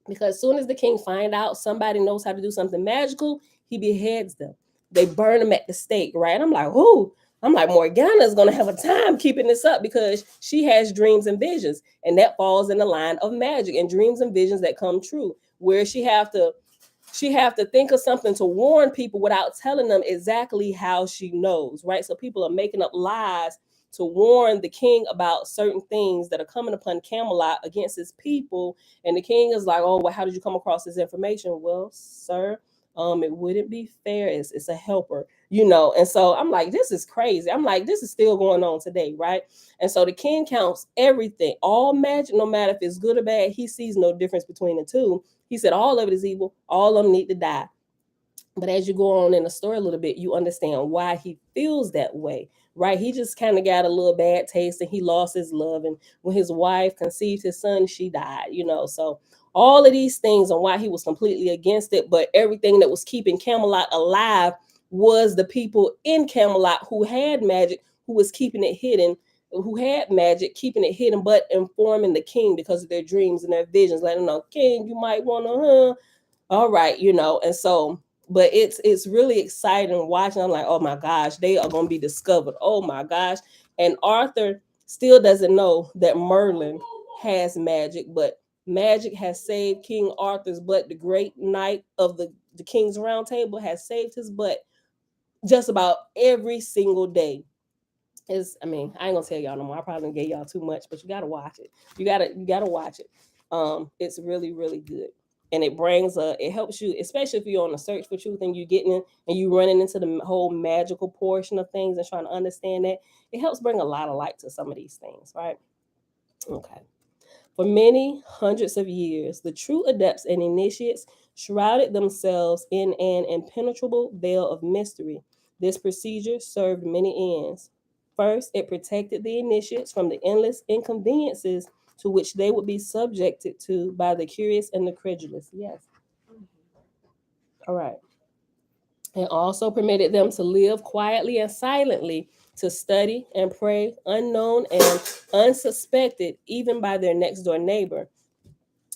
because as soon as the king find out somebody knows how to do something magical, he beheads them. They burn them at the stake, right? I'm like, whoo. I'm like, Morgana is going to have a time keeping this up because she has dreams and visions. And that falls in the line of magic and dreams and visions that come true, where she have to she have to think of something to warn people without telling them exactly how she knows, right? So people are making up lies to warn the king about certain things that are coming upon Camelot against his people. And the king is like, oh, well, how did you come across this information? Well, sir, it wouldn't be fair. It's a helper, you know. And so I'm like, this is crazy. I'm like, this is still going on today, right? And so the king counts everything, all magic, no matter if it's good or bad. He sees no difference between the two. He said all of it is evil. All of them need to die. But as you go on in the story a little bit, you understand why he feels that way, right? He just kind of got a little bad taste and he lost his love. And when his wife conceived his son, she died, you know. So all of these things and why he was completely against it. But everything that was keeping Camelot alive was the people in Camelot who had magic, who was keeping it hidden, who had magic, keeping it hidden, but informing the king because of their dreams and their visions, letting him know, king, you might want to, all right, you know. And so but it's really exciting watching. I'm like, oh my gosh, they are going to be discovered. Oh my gosh. And Arthur still doesn't know that Merlin has magic, but magic has saved King Arthur's butt. The great knight of the King's Round Table has saved his butt just about every single day. I mean, I ain't gonna tell y'all no more. I probably gave y'all too much, but you gotta watch it. You gotta watch it. It's really, really good. And it brings it helps you, especially if you're on a search for truth and you're getting in and you running into the whole magical portion of things and trying to understand that. It helps bring a lot of light to some of these things, right? Okay. For many hundreds of years, the true adepts and initiates shrouded themselves in an impenetrable veil of mystery. This procedure served many ends. First, it protected the initiates from the endless inconveniences to which they would be subjected to by the curious and the credulous. Yes. All right. It also permitted them to live quietly and silently, to study and pray, unknown and unsuspected, even by their next door neighbor.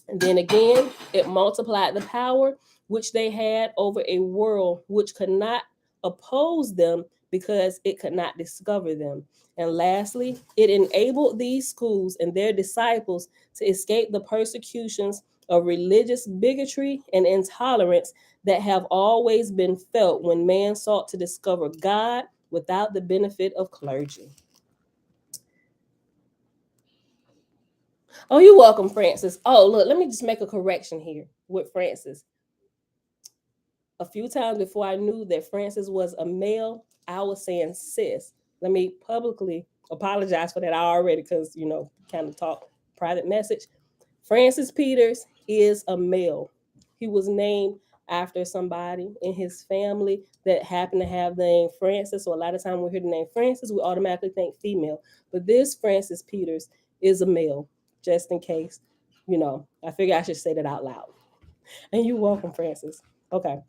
And then again, it multiplied the power which they had over a world which could not oppose them because it could not discover them. And lastly, it enabled these schools and their disciples to escape the persecutions of religious bigotry and intolerance that have always been felt when man sought to discover God without the benefit of clergy. Oh, you're welcome, Francis. Oh, look, let me just make a correction here with Francis. A few times before I knew that Francis was a male, I was saying sis. Let me publicly apologize for that already because, you know, kind of talk private message. Francis Peters is a male. He was named after somebody in his family that happened to have the name Francis. So a lot of time we hear the name Francis, we automatically think female. But this Francis Peters is a male, just in case, you know, I figure I should say that out loud. And you're welcome, Francis. Okay.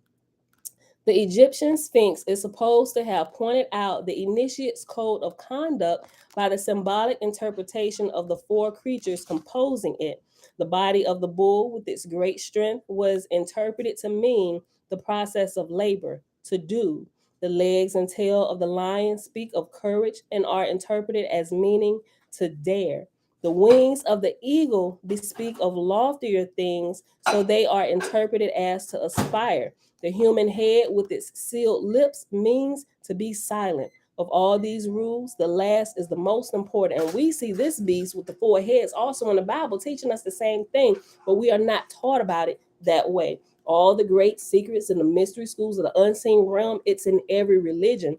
The Egyptian Sphinx is supposed to have pointed out the initiate's code of conduct by the symbolic interpretation of the four creatures composing it. The body of the bull, with its great strength, was interpreted to mean the process of labor, to do. The legs and tail of the lion speak of courage and are interpreted as meaning to dare. The wings of the eagle bespeak of loftier things, so they are interpreted as to aspire. The human head with its sealed lips means to be silent. Of all these rules, the last is the most important. And we see this beast with the four heads also in the Bible teaching us the same thing, but we are not taught about it that way. All the great secrets and the mystery schools of the unseen realm, it's in every religion.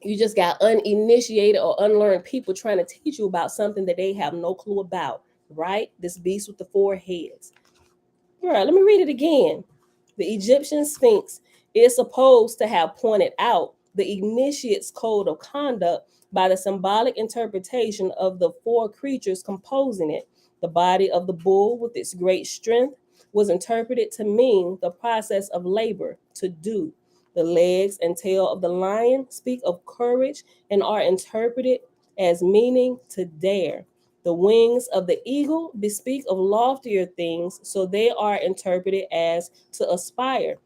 You just got uninitiated or unlearned people trying to teach you about something that they have no clue about, right? This beast with the four heads. All right, let me read it again. The Egyptian Sphinx is supposed to have pointed out the initiate's code of conduct by the symbolic interpretation of the four creatures composing it. The body of the bull, with its great strength, was interpreted to mean the process of labor, to do. The legs and tail of the lion speak of courage and are interpreted as meaning to dare. The wings of the eagle bespeak of loftier things, so they are interpreted as to aspire.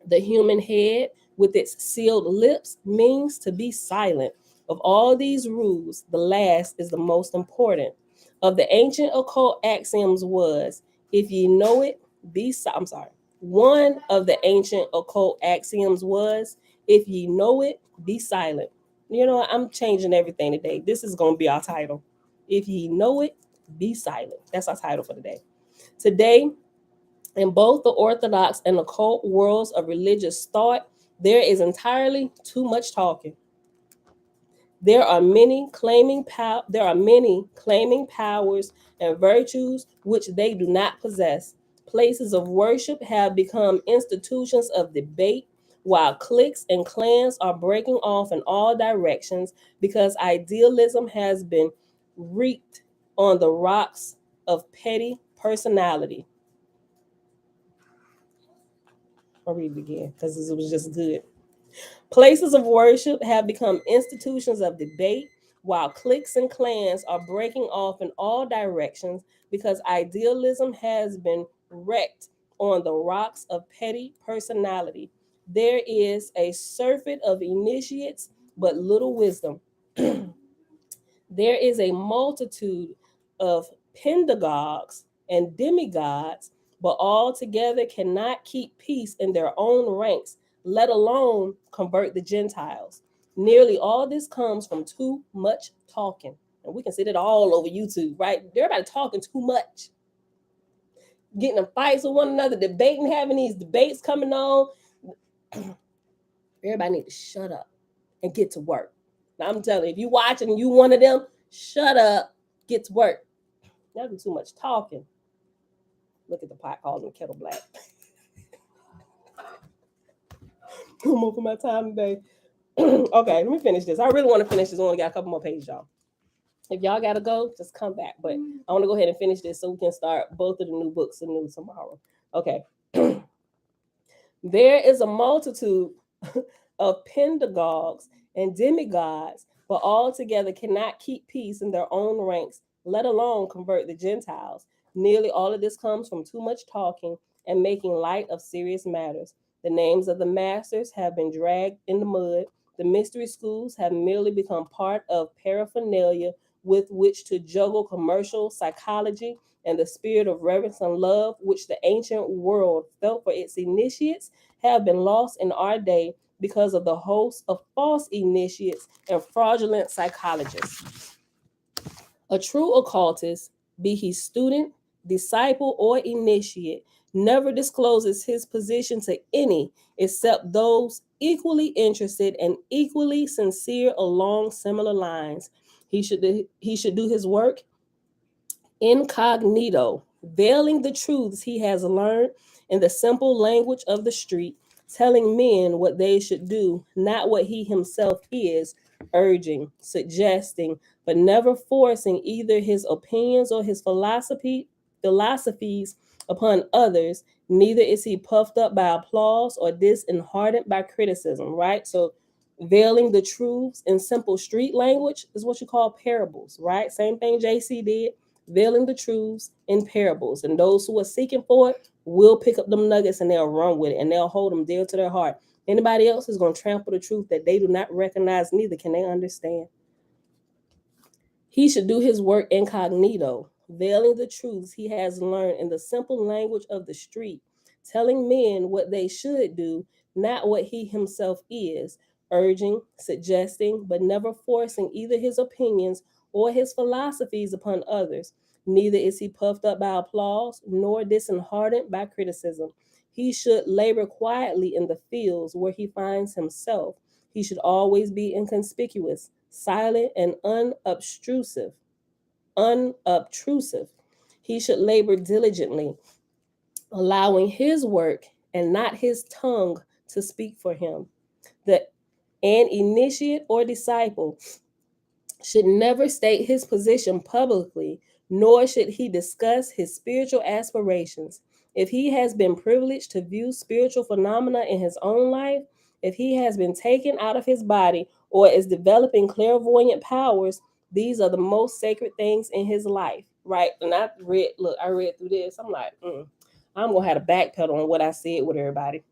The human head, with its sealed lips, means to be silent. Of all these rules, the last is the most important. Of the ancient occult axioms was, if ye know it, be I'm sorry. One of the ancient occult axioms was, if ye know it, be silent. You know, I'm changing everything today. This is going to be our title. If ye know it, be silent. That's our title for today. Today, in both the Orthodox and occult worlds of religious thought, there is entirely too much talking. There are many claiming powers and virtues which they do not possess. Places of worship have become institutions of debate, while cliques and clans are breaking off in all directions because idealism has been wreaked on the rocks of petty personality. I'll read it again because it was just good. Places of worship have become institutions of debate, while cliques and clans are breaking off in all directions because idealism has been wrecked on the rocks of petty personality. There is a surfeit of initiates, but little wisdom. There is a multitude of pedagogues and demigods, but all together cannot keep peace in their own ranks, let alone convert the Gentiles. Nearly all this comes from too much talking. And we can see that all over YouTube, right? Everybody talking too much, getting in fights with one another, debating, having these debates coming on. Everybody need to shut up and get to work. Now, I'm telling you, if you watching and you one of them, shut up, get to work. That'd be too much talking. Look at the pot calling the kettle black. I'm over my time today. Okay, let me finish this. I really want to finish this. I only got a couple more pages, y'all. If y'all gotta go, just come back. But I want to go ahead and finish this so we can start both of the new books anew tomorrow. Okay. There is a multitude of pedagogues and demigods, but all together cannot keep peace in their own ranks, let alone convert the Gentiles. Nearly all of this comes from too much talking and making light of serious matters. The names of the masters have been dragged in the mud. The mystery schools have merely become part of paraphernalia with which to juggle commercial psychology, and the spirit of reverence and love which the ancient world felt for its initiates have been lost in our day because of the host of false initiates and fraudulent psychologists. A true occultist, be he student, disciple, or initiate, never discloses his position to any except those equally interested and equally sincere along similar lines. He should do his work incognito, veiling the truths he has learned in the simple language of the street, telling men what they should do, not what he himself is, urging, suggesting, but never forcing either his opinions or his philosophies upon others. Neither is he puffed up by applause or disheartened by criticism, right? So veiling the truths in simple street language is what you call parables, right? Same thing JC did, veiling the truths in parables. And those who are seeking for it will pick up them nuggets and they'll run with it and they'll hold them dear to their heart. Anybody else is going to trample the truth that they do not recognize, neither can they understand. He should do his work incognito, veiling the truths he has learned in the simple language of the street, telling men what they should do, not what he himself is, urging, suggesting, but never forcing either his opinions or his philosophies upon others. Neither is he puffed up by applause, nor disheartened by criticism. He should labor quietly in the fields where he finds himself. He should always be inconspicuous, silent, and unobtrusive. He should labor diligently, allowing his work and not his tongue to speak for him. An initiate or disciple should never state his position publicly, nor should he discuss his spiritual aspirations. If he has been privileged to view spiritual phenomena in his own life, if he has been taken out of his body or is developing clairvoyant powers, these are the most sacred things in his life, right? And I read through this. I'm like, I'm gonna have to backpedal on what I said with everybody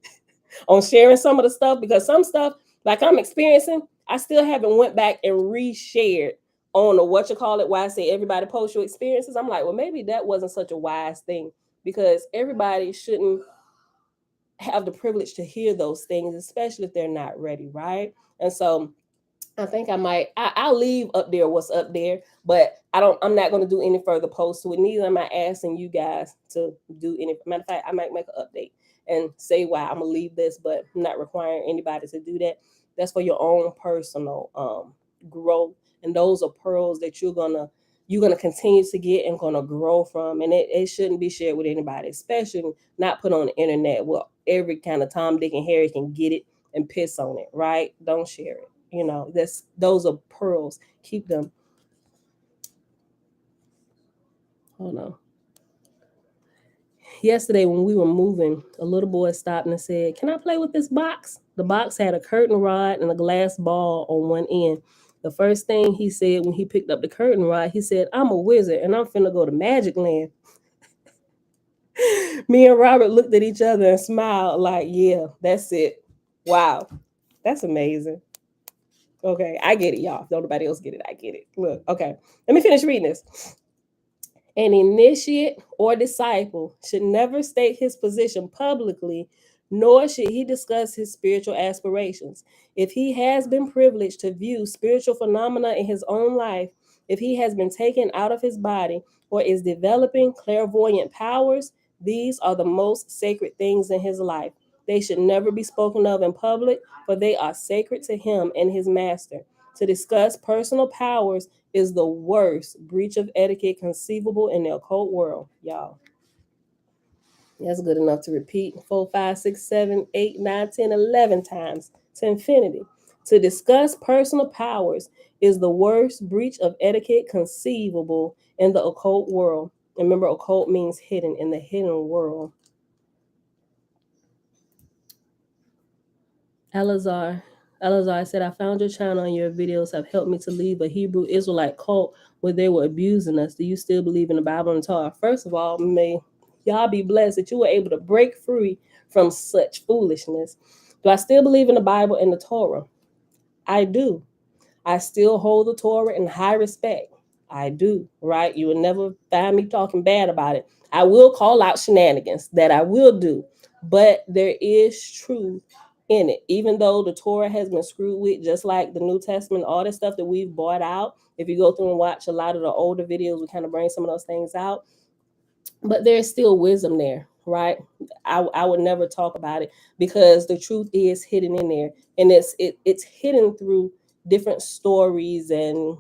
on sharing some of the stuff, because some stuff like I'm experiencing, I still haven't went back and reshared on the what you call it. Why I say everybody post your experiences. I'm like, well, maybe that wasn't such a wise thing, because everybody shouldn't have the privilege to hear those things, especially if they're not ready, right? And so I think I'll leave up there what's up there, but I'm not gonna do any further posts to it. Neither am I asking you guys to do any. Matter of fact, I might make an update and say why I'm gonna leave this, but I'm not requiring anybody to do that. That's for your own personal growth. And those are pearls that you're gonna continue to get and gonna grow from. And it shouldn't be shared with anybody, especially not put on the internet where every kind of Tom, Dick, and Harry can get it and piss on it, right? Don't share it. Those are pearls. Keep them. Hold on. Yesterday when we were moving, a little boy stopped and said, "Can I play with this box?" The box had a curtain rod and a glass ball on one end. The first thing he said when he picked up the curtain rod, he said, "I'm a wizard and I'm finna go to Magic Land." Me and Robert looked at each other and smiled like, "Yeah, that's it." Wow. That's amazing. Okay, I get it, y'all. If nobody else get it, I get it. Look, okay. Let me finish reading this. An initiate or disciple should never state his position publicly, nor should he discuss his spiritual aspirations. If he has been privileged to view spiritual phenomena in his own life, if he has been taken out of his body, or is developing clairvoyant powers, these are the most sacred things in his life. They should never be spoken of in public, for they are sacred to him and his master. To discuss personal powers is the worst breach of etiquette conceivable in the occult world, y'all. That's good enough to repeat 4, 5, 6, 7, 8, 9, 10, 11 times to infinity. To discuss personal powers is the worst breach of etiquette conceivable in the occult world. Remember, occult means hidden, in the hidden world. Elazar. Elazar said, "I found your channel and your videos have helped me to leave a Hebrew Israelite cult where they were abusing us. Do you still believe in the Bible and Torah?" First of all, may y'all be blessed that you were able to break free from such foolishness. Do I still believe in the Bible and the Torah? I do. I still hold the Torah in high respect. I do, right? You will never find me talking bad about it. I will call out shenanigans, that I will do, but there is truth in it. Even though the Torah has been screwed with, just like the New Testament, all this stuff that we've bought out. If you go through and watch a lot of the older videos, we kind of bring some of those things out, but there's still wisdom there, right? I would never talk about it because the truth is hidden in there, and it's hidden through different stories and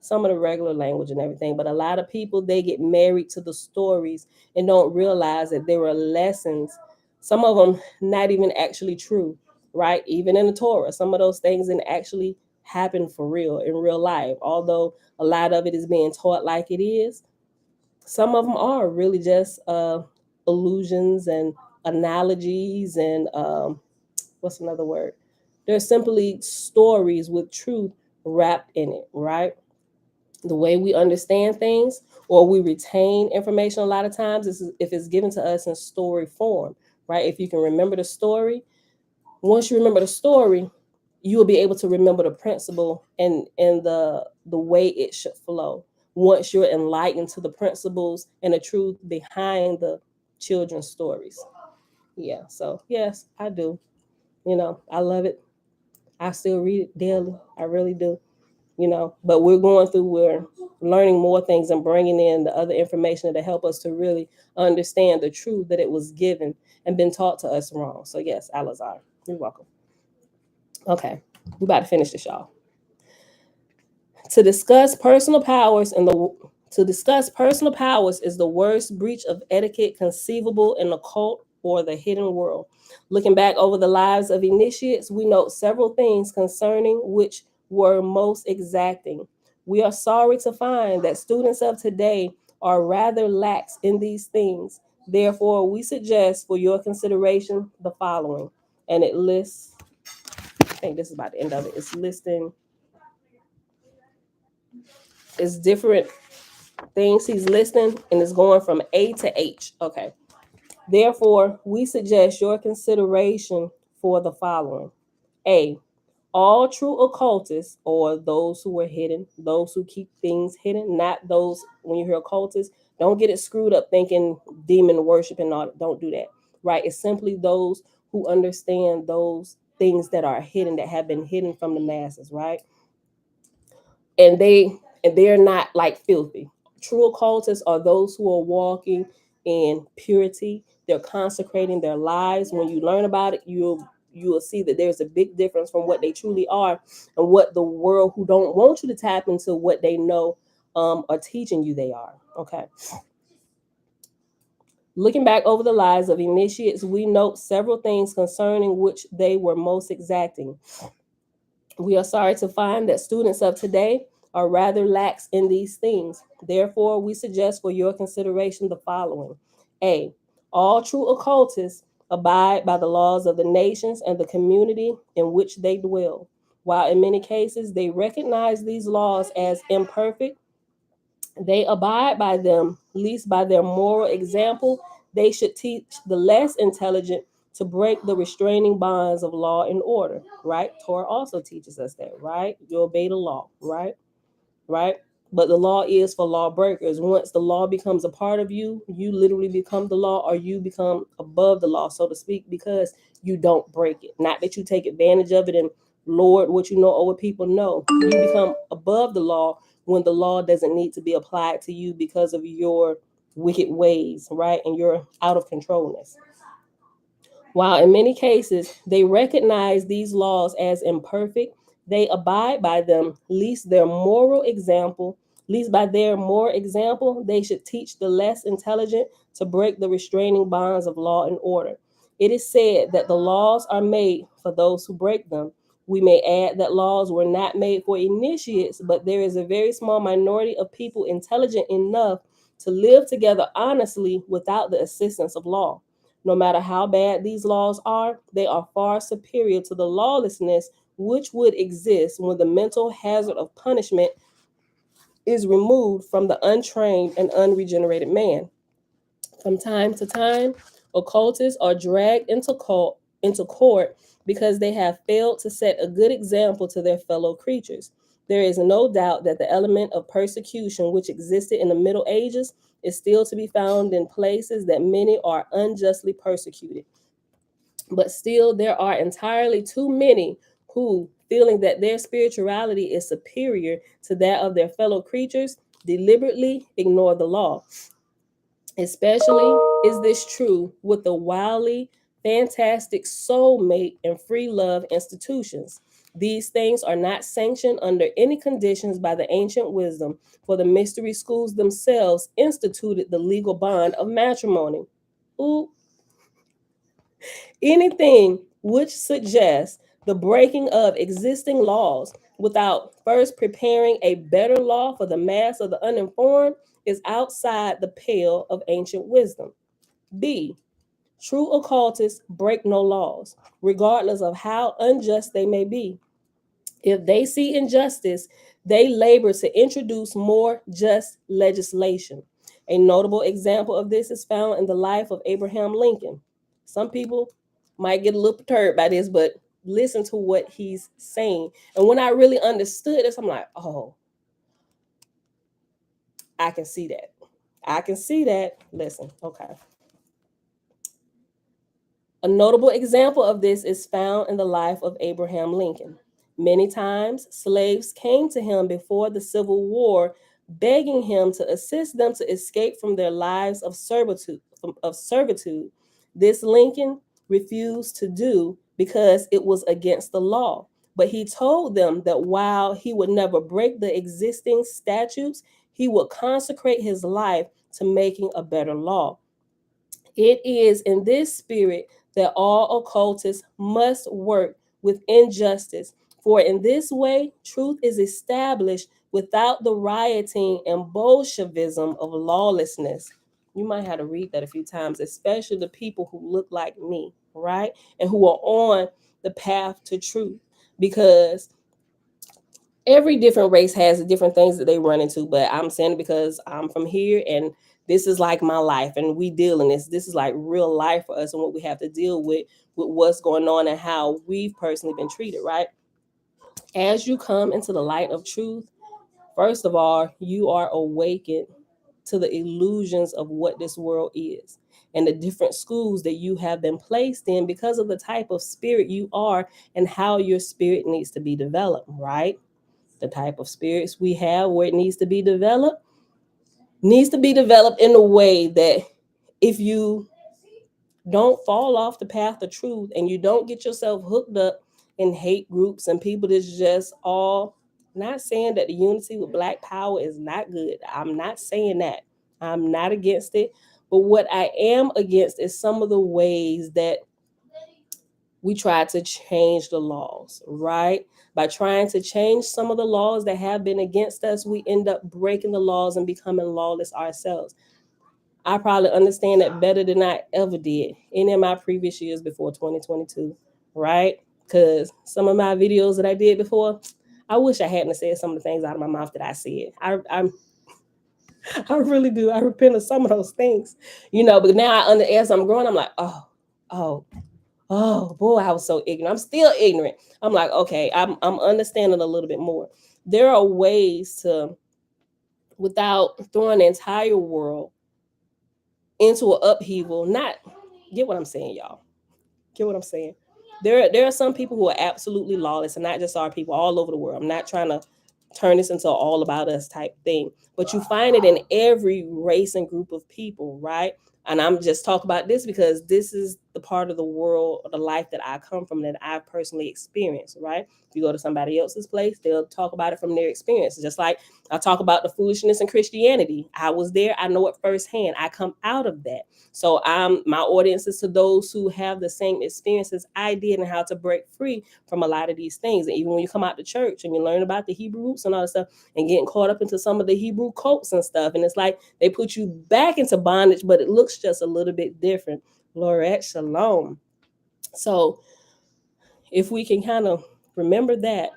some of the regular language and everything. But a lot of people, they get married to the stories and don't realize that there were lessons, some of them not even actually true, right? Even in the Torah, some of those things didn't actually happen for real in real life, although a lot of it is being taught like it is. Some of them are really just illusions and analogies and what's another word? They're simply stories with truth wrapped in it, right? The way we understand things or we retain information a lot of times is if it's given to us in story form, right? If you can remember the story, once you remember the story, you will be able to remember the principle and the way it should flow. Once you're enlightened to the principles and the truth behind the children's stories. Yeah, so yes, I do. I love it. I still read it daily. I really do. But we're learning more things and bringing in the other information to help us to really understand the truth that it was given and been taught to us wrong. So yes, Alazar, you're welcome. Okay, we about to finish this, y'all. To discuss personal powers and the to discuss personal powers is the worst breach of etiquette conceivable in the cult or the hidden world. Looking back over the lives of initiates, we note several things concerning which were most exacting. We are sorry to find that students of today are rather lax in these things. Therefore, we suggest for your consideration the following. And it lists, I think this is about the end of it. It's listing, it's different things he's listing, and it's going from A to H. Okay. Therefore, we suggest your consideration for the following. A, all true occultists, or those who are hidden, those who keep things hidden, not those, when you hear occultists, don't get it screwed up thinking demon worship and all. Don't do that. right? It's simply those who understand those things that are hidden, that have been hidden from the masses, right? And they're not like filthy. True occultists are those who are walking in purity. They're consecrating their lives. When you learn about it, you will see that there's a big difference from what they truly are and what the world, who don't want you to tap into what they know, are teaching you they are. Okay. Looking back over the lives of initiates, we note several things concerning which they were most exacting. We are sorry to find that students of today are rather lax in these things. Therefore, we suggest for your consideration the following. A. All true occultists abide by the laws of the nations and the community in which they dwell. While in many cases they recognize these laws as imperfect, they abide by them, least by their moral example. They should teach the less intelligent to break the restraining bonds of law and order, right? Torah also teaches us that, right? You obey the law, right? Right? But the law is for lawbreakers. Once the law becomes a part of you, you literally become the law, or you become above the law, so to speak, because you don't break it. Not that you take advantage of it and lord what you know over people. No, you become above the law when the law doesn't need to be applied to you because of your wicked ways, right? And your out of controlness. While in many cases they recognize these laws as imperfect, they abide by them, least by their moral example, they should teach the less intelligent to break the restraining bonds of law and order. It is said that the laws are made for those who break them. We may add that laws were not made for initiates, but there is a very small minority of people intelligent enough to live together honestly without the assistance of law. No matter how bad these laws are, they are far superior to the lawlessness which would exist when the mental hazard of punishment is removed from the untrained and unregenerated man. From time to time, occultists are dragged into court because they have failed to set a good example to their fellow creatures. There is no doubt that the element of persecution which existed in the Middle Ages is still to be found in places that many are unjustly persecuted. But still, there are entirely too many who, feeling that their spirituality is superior to that of their fellow creatures, deliberately ignore the law. Especially is this true with the wildly fantastic soulmate and free love institutions. These things are not sanctioned under any conditions by the ancient wisdom, for the mystery schools themselves instituted the legal bond of matrimony. Ooh, anything which suggests the breaking of existing laws without first preparing a better law for the mass of the uninformed is outside the pale of ancient wisdom. B. True occultists break no laws, regardless of how unjust they may be. If they see injustice, they labor to introduce more just legislation. A notable example of this is found in the life of Abraham Lincoln. Some people might get a little perturbed by this, but listen to what he's saying. And when I really understood this, I'm like, oh, I can see that. I can see that. Listen, okay. A notable example of this is found in the life of Abraham Lincoln. Many times, slaves came to him before the Civil War, begging him to assist them to escape from their lives of servitude. This Lincoln refused to do because it was against the law. But he told them that while he would never break the existing statutes, he would consecrate his life to making a better law. It is in this spirit that all occultists must work with injustice, for in this way truth is established without the rioting and Bolshevism of lawlessness. You might have to read that a few times, especially the people who look like me, right? And who are on the path to truth. Because every different race has different things that they run into, but I'm saying it because I'm from here and this is like my life and we deal in this is like real life for us and what we have to deal with what's going on and how we've personally been treated, right? As you come into the light of truth, first of all, you are awakened to the illusions of what this world is. and the different schools that you have been placed in because of the type of spirit you are and how your spirit needs to be developed, right? The type of spirits we have where it needs to be developed in a way that if you don't fall off the path of truth and you don't get yourself hooked up in hate groups and people that's just all, not saying that the unity with Black power is not good. I'm not saying that. I'm not against it. But what I am against is some of the ways that we try to change the laws, right? By trying to change some of the laws that have been against us, we end up breaking the laws and becoming lawless ourselves. I probably understand that better than I ever did any of my previous years before 2022, right? Because some of my videos that I did before, I wish I hadn't said some of the things out of my mouth that I said. I really do. I repent of some of those things, But now as I'm growing, I'm like, oh, oh boy, I was so ignorant. I'm still ignorant. I'm like, okay, I'm understanding a little bit more. There are ways to, without throwing the entire world into an upheaval, not get what I'm saying, y'all. Get what I'm saying? There are some people who are absolutely lawless, and not just our people, all over the world. I'm not trying to turn this into all about us type thing, but you find it in every race and group of people, right? And I'm just talking about this because this is the part of the world or the life that I come from, that I've personally experienced, right? If you go to somebody else's place, they'll talk about it from their experience. Just like I talk about the foolishness in Christianity. I was there, I know it firsthand. I come out of that. So my audience is to those who have the same experiences I did and how to break free from a lot of these things. And even when you come out to church and you learn about the Hebrew roots and all that stuff and getting caught up into some of the Hebrew cults and stuff, and it's like they put you back into bondage, but it looks just a little bit different. Lorette, shalom. So if we can kind of remember that,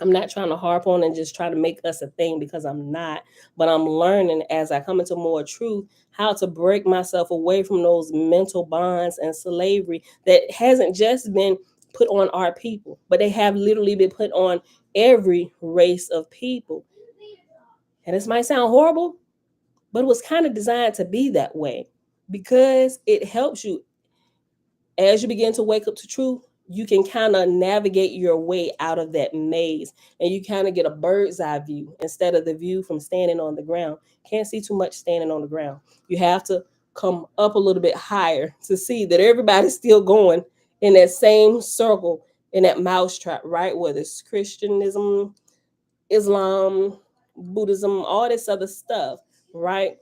I'm not trying to harp on and just try to make us a thing, because I'm not, but I'm learning as I come into more truth how to break myself away from those mental bonds and slavery that hasn't just been put on our people, but they have literally been put on every race of people. And this might sound horrible, but it was kind of designed to be that way, because it helps you as you begin to wake up to truth. You can kind of navigate your way out of that maze, and you kind of get a bird's eye view instead of the view from standing on the ground. Can't see too much standing on the ground. You have to come up a little bit higher to see that everybody's still going in that same circle, in that mousetrap, right? Whether it's Christianism, Islam, Buddhism, all this other stuff, right?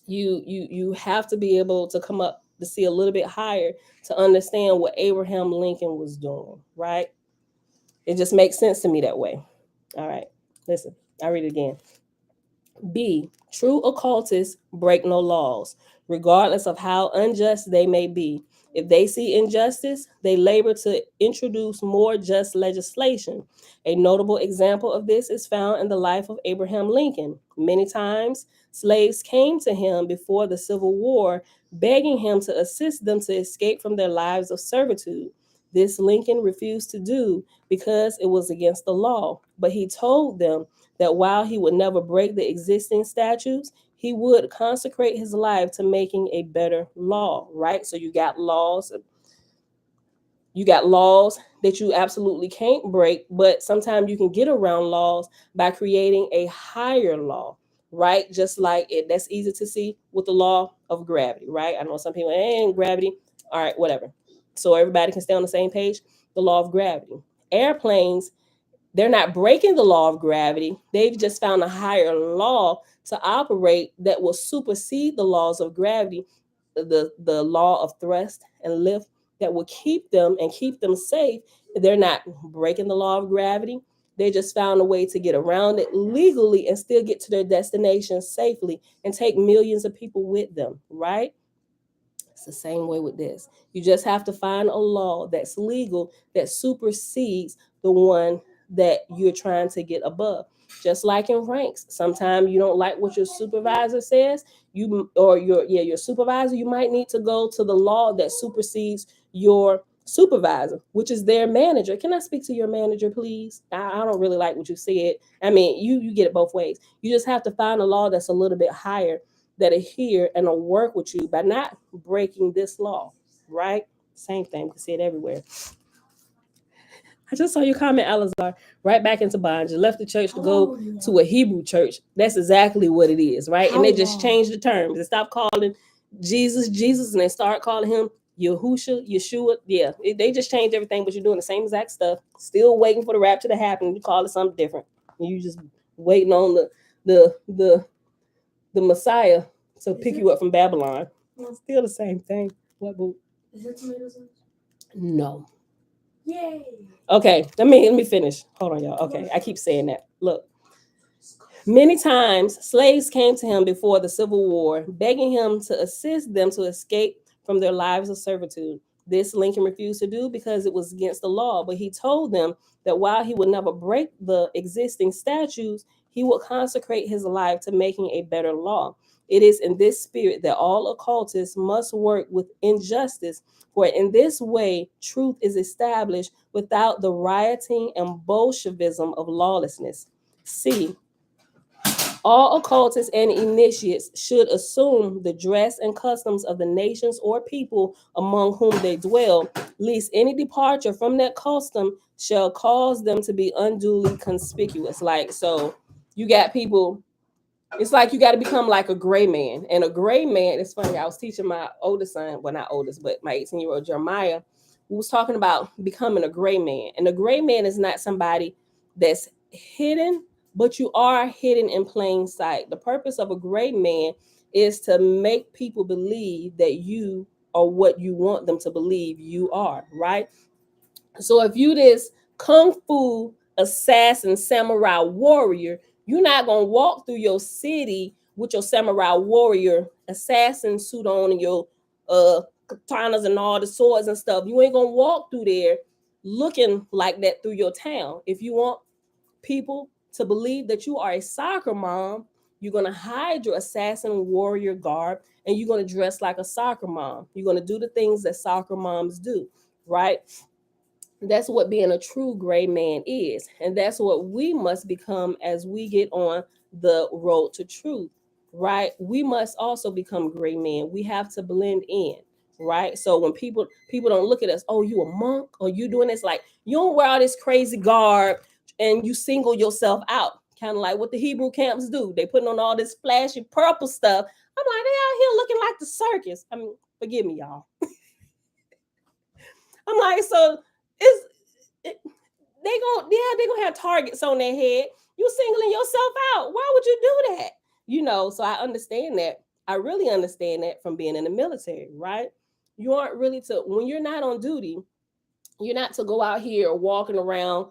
You have to be able to come up to see a little bit higher to understand what Abraham Lincoln was doing, right? It just makes sense to me that way. All right, listen, I read it again. B, true occultists break no laws, regardless of how unjust they may be. If they see injustice, they labor to introduce more just legislation. A notable example of this is found in the life of Abraham Lincoln. Many times, slaves came to him before the Civil War, begging him to assist them to escape from their lives of servitude. This Lincoln refused to do because it was against the law, but he told them that while he would never break the existing statutes, he would consecrate his life to making a better law, right? So you got laws that you absolutely can't break, but sometimes you can get around laws by creating a higher law, right? Just like it, that's easy to see with the law of gravity, right? I know some people ain't gravity. All right, whatever. So everybody can stay on the same page. The law of gravity. Airplanes, they're not breaking the law of gravity. They've just found a higher law to operate that will supersede the laws of gravity, the law of thrust and lift, that will keep them safe. They're not breaking the law of gravity. They just found a way to get around it legally and still get to their destination safely and take millions of people with them, right? It's the same way with this. You just have to find a law that's legal that supersedes the one that you're trying to get above. Just like in ranks, sometimes you don't like what your supervisor says, your supervisor, you might need to go to the law that supersedes your supervisor, which is their manager. Can I speak to your manager, please? I don't really like what you said. I mean, you get it both ways. You just have to find a law that's a little bit higher that adhere and will work with you by not breaking this law, right? Same thing, we can see it everywhere. I just saw your comment, Alizar. Right back into bondage. You left the church to go to a Hebrew church. That's exactly what it is, right? And they just changed the terms. They stopped calling Jesus, Jesus, and they start calling him Yahusha, Yeshua. Yeah, they just changed everything, but you're doing the same exact stuff. Still waiting for the rapture to happen. You call it something different. You just waiting on the Messiah to pick you up from Babylon. Still the same thing. What, boo? Is it tomato sauce? No. Yay. Okay, let me finish. Hold on, y'all. Okay, I keep saying that. Look. Many times, slaves came to him before the Civil War, begging him to assist them to escape from their lives of servitude. This Lincoln refused to do because it was against the law, but he told them that while he would never break the existing statutes, he would consecrate his life to making a better law. It is in this spirit that all occultists must work with injustice, for in this way truth is established without the rioting and Bolshevism of lawlessness. See, all occultists and initiates should assume the dress and customs of the nations or people among whom they dwell, lest any departure from that custom shall cause them to be unduly conspicuous. Like, so you got people, it's like you got to become like a gray man. And a gray man, it's funny, I was teaching my oldest son, well, not oldest, but my 18-year-old Jeremiah, who was talking about becoming a gray man. And a gray man is not somebody that's hidden, but you are hidden in plain sight. The purpose of a gray man is to make people believe that you are what you want them to believe you are, right? So if you this kung fu assassin samurai warrior, you're not gonna walk through your city with your samurai warrior assassin suit on and your katanas and all the swords and stuff. You ain't gonna walk through there looking like that through your town. If you want people to believe that you are a soccer mom, you're gonna hide your assassin warrior garb and you're gonna dress like a soccer mom. You're gonna do the things that soccer moms do, right? That's what being a true gray man is. And that's what we must become as we get on the road to truth, right? We must also become gray men. We have to blend in, right? So when people don't look at us, oh, you a monk or you doing this, like you don't wear all this crazy garb and you single yourself out. Kind of like what the Hebrew camps do. They putting on all this flashy purple stuff. I'm like, they out here looking like the circus. I mean, forgive me, y'all. I'm like, so it's they gonna have targets on their head. You singling yourself out. Why would you do that? You know, so I understand that. I really understand that from being in the military, right? You aren't really to when you're not on duty, you're not to go out here walking around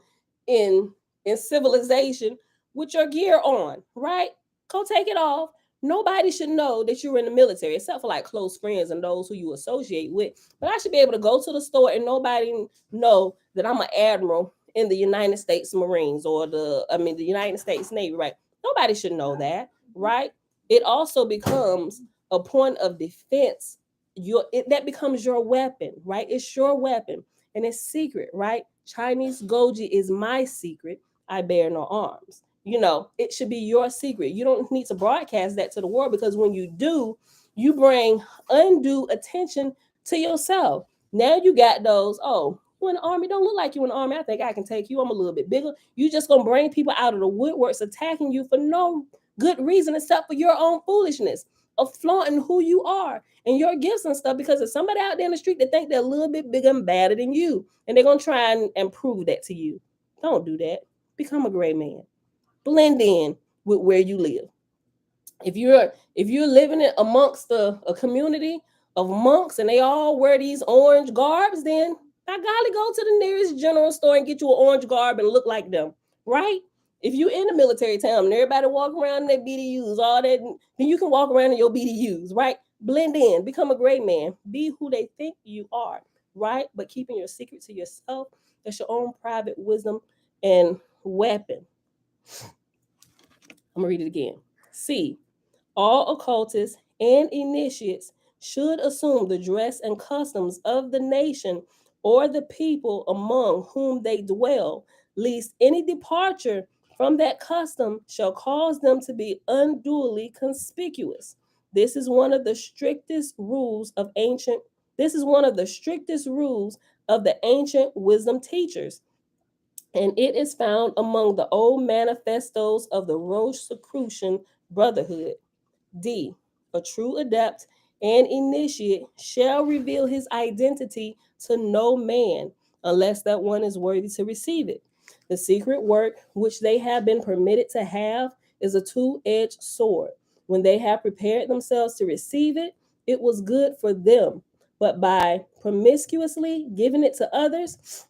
in civilization with your gear on, right? Go take it off. Nobody should know that you're in the military except for like close friends and those who you associate with. But I should be able to go to the store and nobody know that I'm an admiral in the United States Marines or the United States Navy, right? Nobody should know that, right? It also becomes a point of defense. That becomes your weapon, right? It's your weapon and it's secret, right? Chinese goji is my secret. I bear no arms. You know, it should be your secret. You don't need to broadcast that to the world because when you do, you bring undue attention to yourself. Now you got those, oh, you in the army, don't look like you in the army. I think I can take you. I'm a little bit bigger. You just gonna bring people out of the woodworks attacking you for no good reason except for your own foolishness of flaunting who you are and your gifts and stuff because there's somebody out there in the street that think they're a little bit bigger and badder than you and they're going to try and prove that to you. Don't do that. Become a gray man. Blend in with where you live. If you're living in amongst a community of monks and they all wear these orange garbs, then by golly, go to the nearest general store and get you an orange garb and look like them, right? If you in a military town and everybody walk around in their BDUs, all that, then you can walk around in your BDUs, right? Blend in, become a gray man, be who they think you are, right? But keeping your secret to yourself, that's your own private wisdom and weapon. I'm gonna read it again. See, all occultists and initiates should assume the dress and customs of the nation or the people among whom they dwell, lest any departure from that custom shall cause them to be unduly conspicuous. This is one of the strictest rules of ancient. This is one of the strictest rules of the ancient wisdom teachers, and it is found among the old manifestos of the Rosicrucian Brotherhood. D. A true adept and initiate shall reveal his identity to no man unless that one is worthy to receive it. The secret work which they have been permitted to have is a two-edged sword. When they have prepared themselves to receive it, it was good for them. But by promiscuously giving it to others,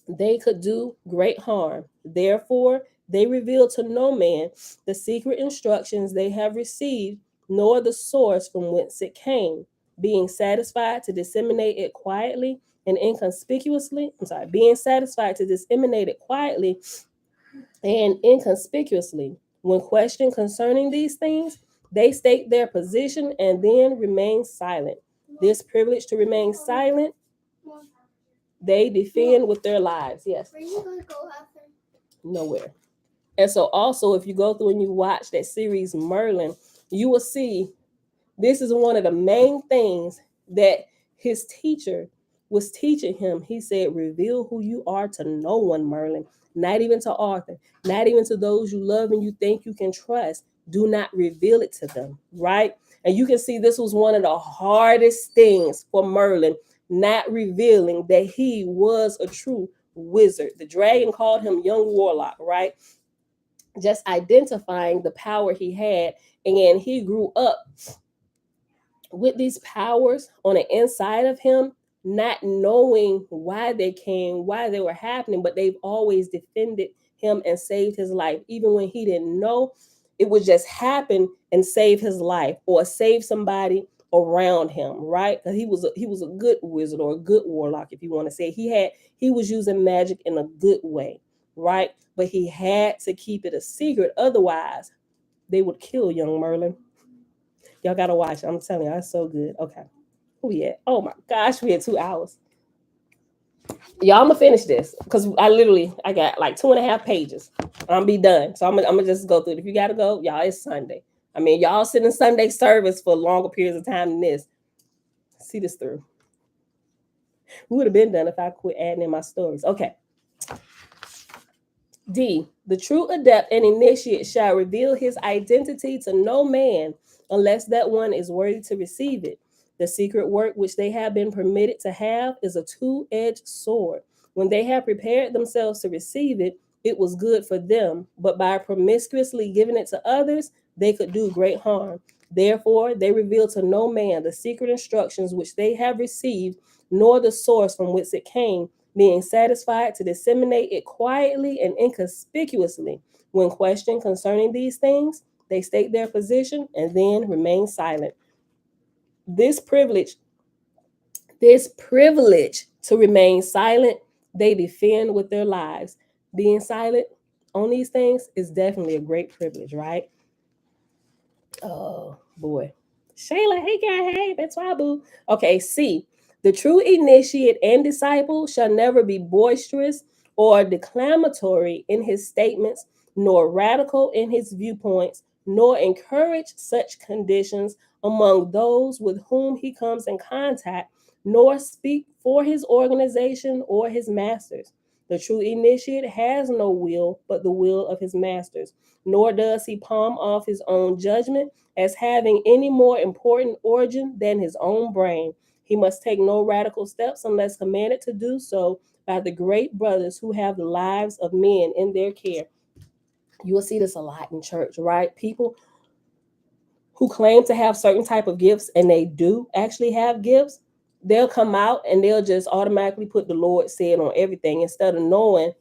they could do great harm. Therefore, they reveal to no man the secret instructions they have received, nor the source from whence it came, being satisfied to disseminate it quietly and inconspicuously. Being satisfied to disseminate it quietly and inconspicuously. When questioned concerning these things, they state their position and then remain silent. This privilege to remain silent they defend with their lives. Yes. Where you gonna go after? Nowhere. And so also if you go through and you watch that series Merlin, you will see this is one of the main things that his teacher was teaching him. He said, reveal who you are to no one, Merlin, not even to Arthur, not even to those you love and you think you can trust. Do not reveal it to them, right? And you can see this was one of the hardest things for Merlin, not revealing that he was a true wizard. The dragon called him young warlock, right? Just identifying the power he had. And he grew up with these powers on the inside of him, not knowing why they came, why they were happening, but they've always defended him and saved his life. Even when he didn't know, it would just happen and save his life or save somebody around him, right? Because he was a good wizard or a good warlock, if you want to say. He was using magic in a good way, right? But he had to keep it a secret, otherwise they would kill young Merlin. Y'all gotta watch it. I'm telling you, it's so good. Okay. Who we at? Oh my gosh, we at 2 hours. Y'all, I'm gonna finish this because I got like 2.5 pages. I'm be done. So I'm gonna just go through it. If you gotta go, y'all, it's Sunday. I mean, y'all sit in Sunday service for longer periods of time than this. See this through. We would have been done if I quit adding in my stories. Okay. D. The true adept and initiate shall reveal his identity to no man unless that one is worthy to receive it. The secret work which they have been permitted to have is a two-edged sword. When they have prepared themselves to receive it, it was good for them, but by promiscuously giving it to others, they could do great harm. Therefore, they reveal to no man the secret instructions which they have received, nor the source from whence it came, being satisfied to disseminate it quietly and inconspicuously. When questioned concerning these things, they state their position and then remain silent. This privilege, this privilege to remain silent, they defend with their lives. Being silent on these things is definitely a great privilege, right? Oh boy. Shayla, hey girl, hey, that's why boo. Okay, C. The true initiate and disciple shall never be boisterous or declamatory in his statements, nor radical in his viewpoints, nor encourage such conditions among those with whom he comes in contact, nor speak for his organization or his masters. The true initiate has no will but the will of his masters, nor does he palm off his own judgment as having any more important origin than his own brain. He must take no radical steps unless commanded to do so by the great brothers who have the lives of men in their care. You will see this a lot in church, right? People who claim to have certain type of gifts and they do actually have gifts, they'll come out and they'll just automatically put the Lord said on everything instead of knowing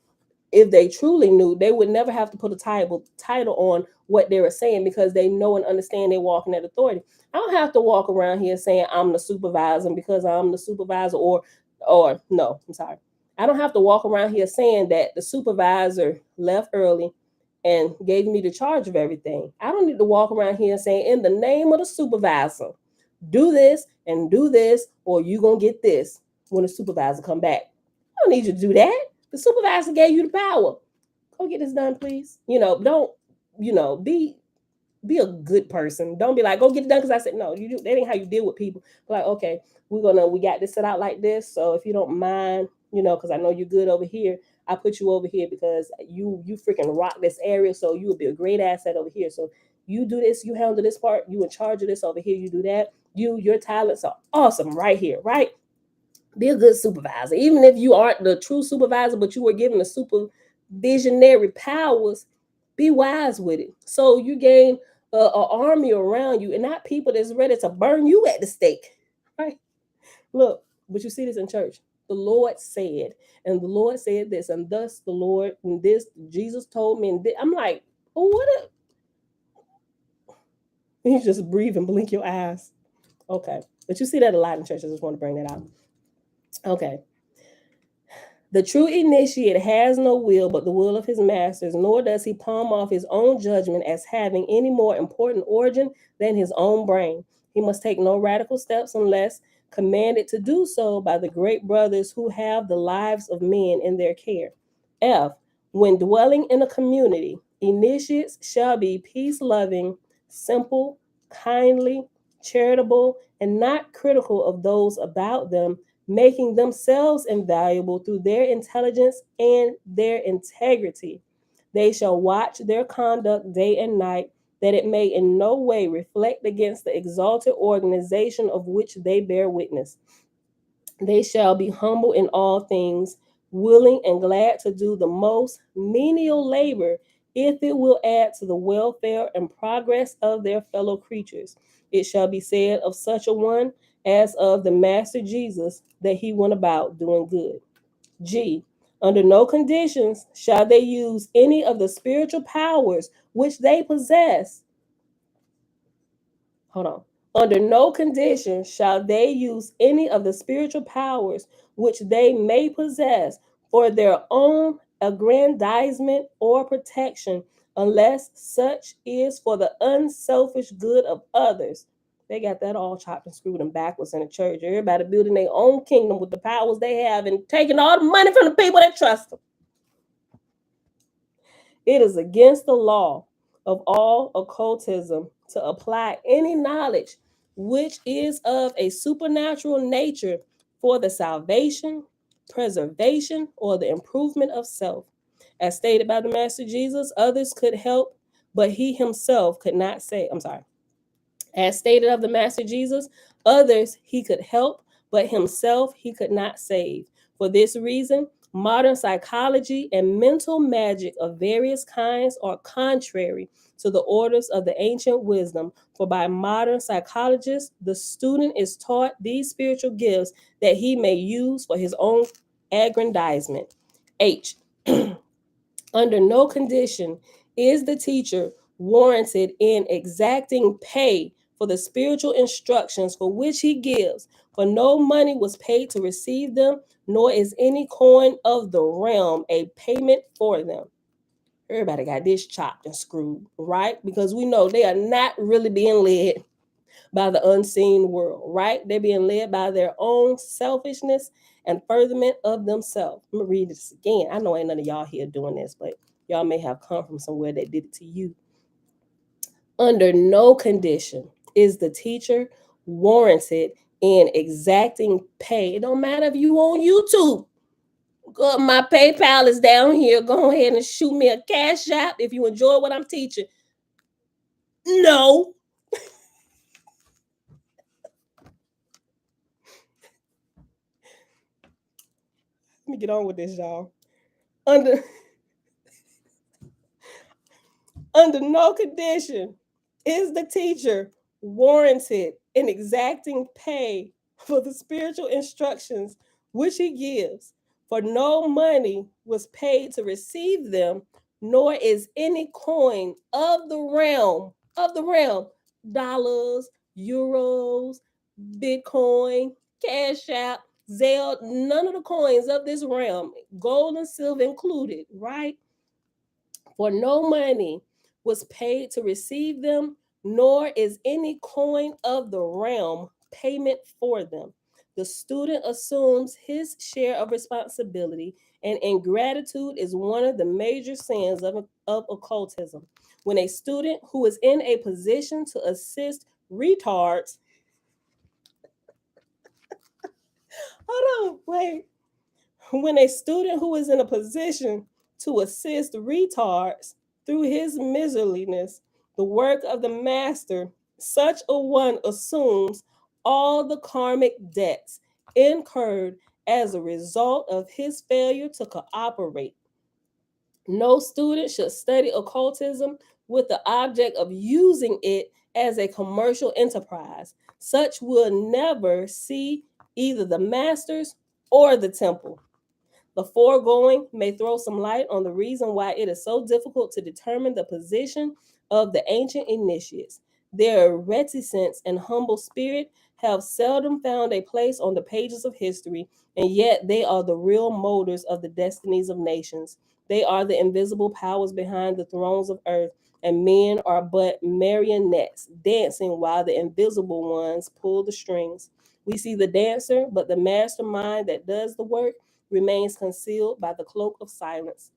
if they truly knew, they would never have to put a title on what they were saying because they know and understand they're walking at authority. I don't have to walk around here saying I'm the supervisor because I'm the supervisor or no, I'm sorry. I don't have to walk around here saying that the supervisor left early and gave me the charge of everything. I don't need to walk around here saying in the name of the supervisor, do this, or you gonna get this when the supervisor come back. I don't need you to do that. The supervisor gave you the power. Go get this done, please. Don't, be be a good person. Don't be like, go get it done because I said no. You do that ain't how you deal with people. Like, okay, we got this set out like this. So if you don't mind, because I know you're good over here, I put you over here because you freaking rock this area. So you would be a great asset over here. So you do this, you handle this part, you in charge of this over here, you do that. Your talents are awesome right here, right? Be a good supervisor. Even if you aren't the true supervisor, but you were given the supervisionary powers, be wise with it. So you gain an army around you and not people that's ready to burn you at the stake. Right? Look, but you see this in church. The Lord said, and the Lord said this, and thus the Lord, and this, Jesus told me, and this. I'm like, oh, what a. And you just breathe and blink your eyes. Okay. But you see that a lot in church. I just want to bring that out. Okay. The true initiate has no will but the will of his masters, nor does he palm off his own judgment as having any more important origin than his own brain. He must take no radical steps unless commanded to do so by the great brothers who have the lives of men in their care. F. When dwelling in a community, initiates shall be peace loving, simple, kindly, charitable, and not critical of those about them, making themselves invaluable through their intelligence and their integrity. They shall watch their conduct day and night, that it may in no way reflect against the exalted organization of which they bear witness. They shall be humble in all things, willing and glad to do the most menial labor if it will add to the welfare and progress of their fellow creatures. It shall be said of such a one as of the Master Jesus that he went about doing good. G. Under no conditions shall they use any of the spiritual powers which they possess. Hold on. Under no condition shall they use any of the spiritual powers which they may possess for their own aggrandizement or protection, unless such is for the unselfish good of others. They got that all chopped and screwed and backwards in the church. Everybody building their own kingdom with the powers they have and taking all the money from the people that trust them. It is against the law of all occultism to apply any knowledge which is of a supernatural nature for the salvation, preservation, or the improvement of self. As stated by the Master Jesus, others could help, but he himself could not say, I'm sorry. As stated of the Master Jesus, others he could help, but himself he could not save. For this reason, modern psychology and mental magic of various kinds are contrary to the orders of the ancient wisdom. For by modern psychologists, the student is taught these spiritual gifts that he may use for his own aggrandizement. H. Under no condition is the teacher warranted in exacting pay for the spiritual instructions for which he gives, for no money was paid to receive them, nor is any coin of the realm a payment for them. Everybody got this chopped and screwed, right? Because we know they are not really being led by the unseen world, right? They're being led by their own selfishness and furtherment of themselves. I'm gonna read this again. I know ain't none of y'all here doing this, but y'all may have come from somewhere that did it to you. Under no condition is the teacher warranted in exacting pay. It don't matter if you on YouTube. My PayPal is down here. Go ahead and shoot me a cash app if you enjoy what I'm teaching. No. Let me get on with this, y'all. Under Under no condition is the teacher warranted in exacting pay for the spiritual instructions which he gives, for no money was paid to receive them, nor is any coin of the realm, dollars, euros, Bitcoin, Cash App, Zelle, none of the coins of this realm, gold and silver included, right? For no money was paid to receive them, nor is any coin of the realm payment for them. The student assumes his share of responsibility, and ingratitude is one of the major sins of occultism. when a student who is in a position to assist retards, hold on, wait, when a student who is in a position to assist retards through his miserliness the work of the master, such a one assumes all the karmic debts incurred as a result of his failure to cooperate. No student should study occultism with the object of using it as a commercial enterprise. Such will never see either the masters or the temple. The foregoing may throw some light on the reason why it is so difficult to determine the position of the ancient initiates. Their reticence and humble spirit have seldom found a place on the pages of history, and yet they are the real molders of the destinies of nations. They are the invisible powers behind the thrones of earth, and men are but marionettes dancing while the invisible ones pull the strings. We see the dancer, but the mastermind that does the work remains concealed by the cloak of silence.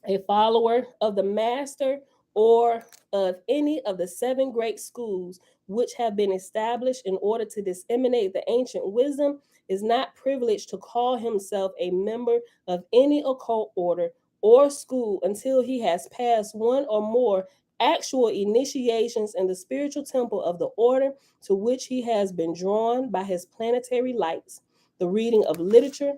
A follower of the master or of any of the seven great schools which have been established in order to disseminate the ancient wisdom is not privileged to call himself a member of any occult order or school until he has passed one or more actual initiations in the spiritual temple of the order to which he has been drawn by his planetary lights. The reading of literature,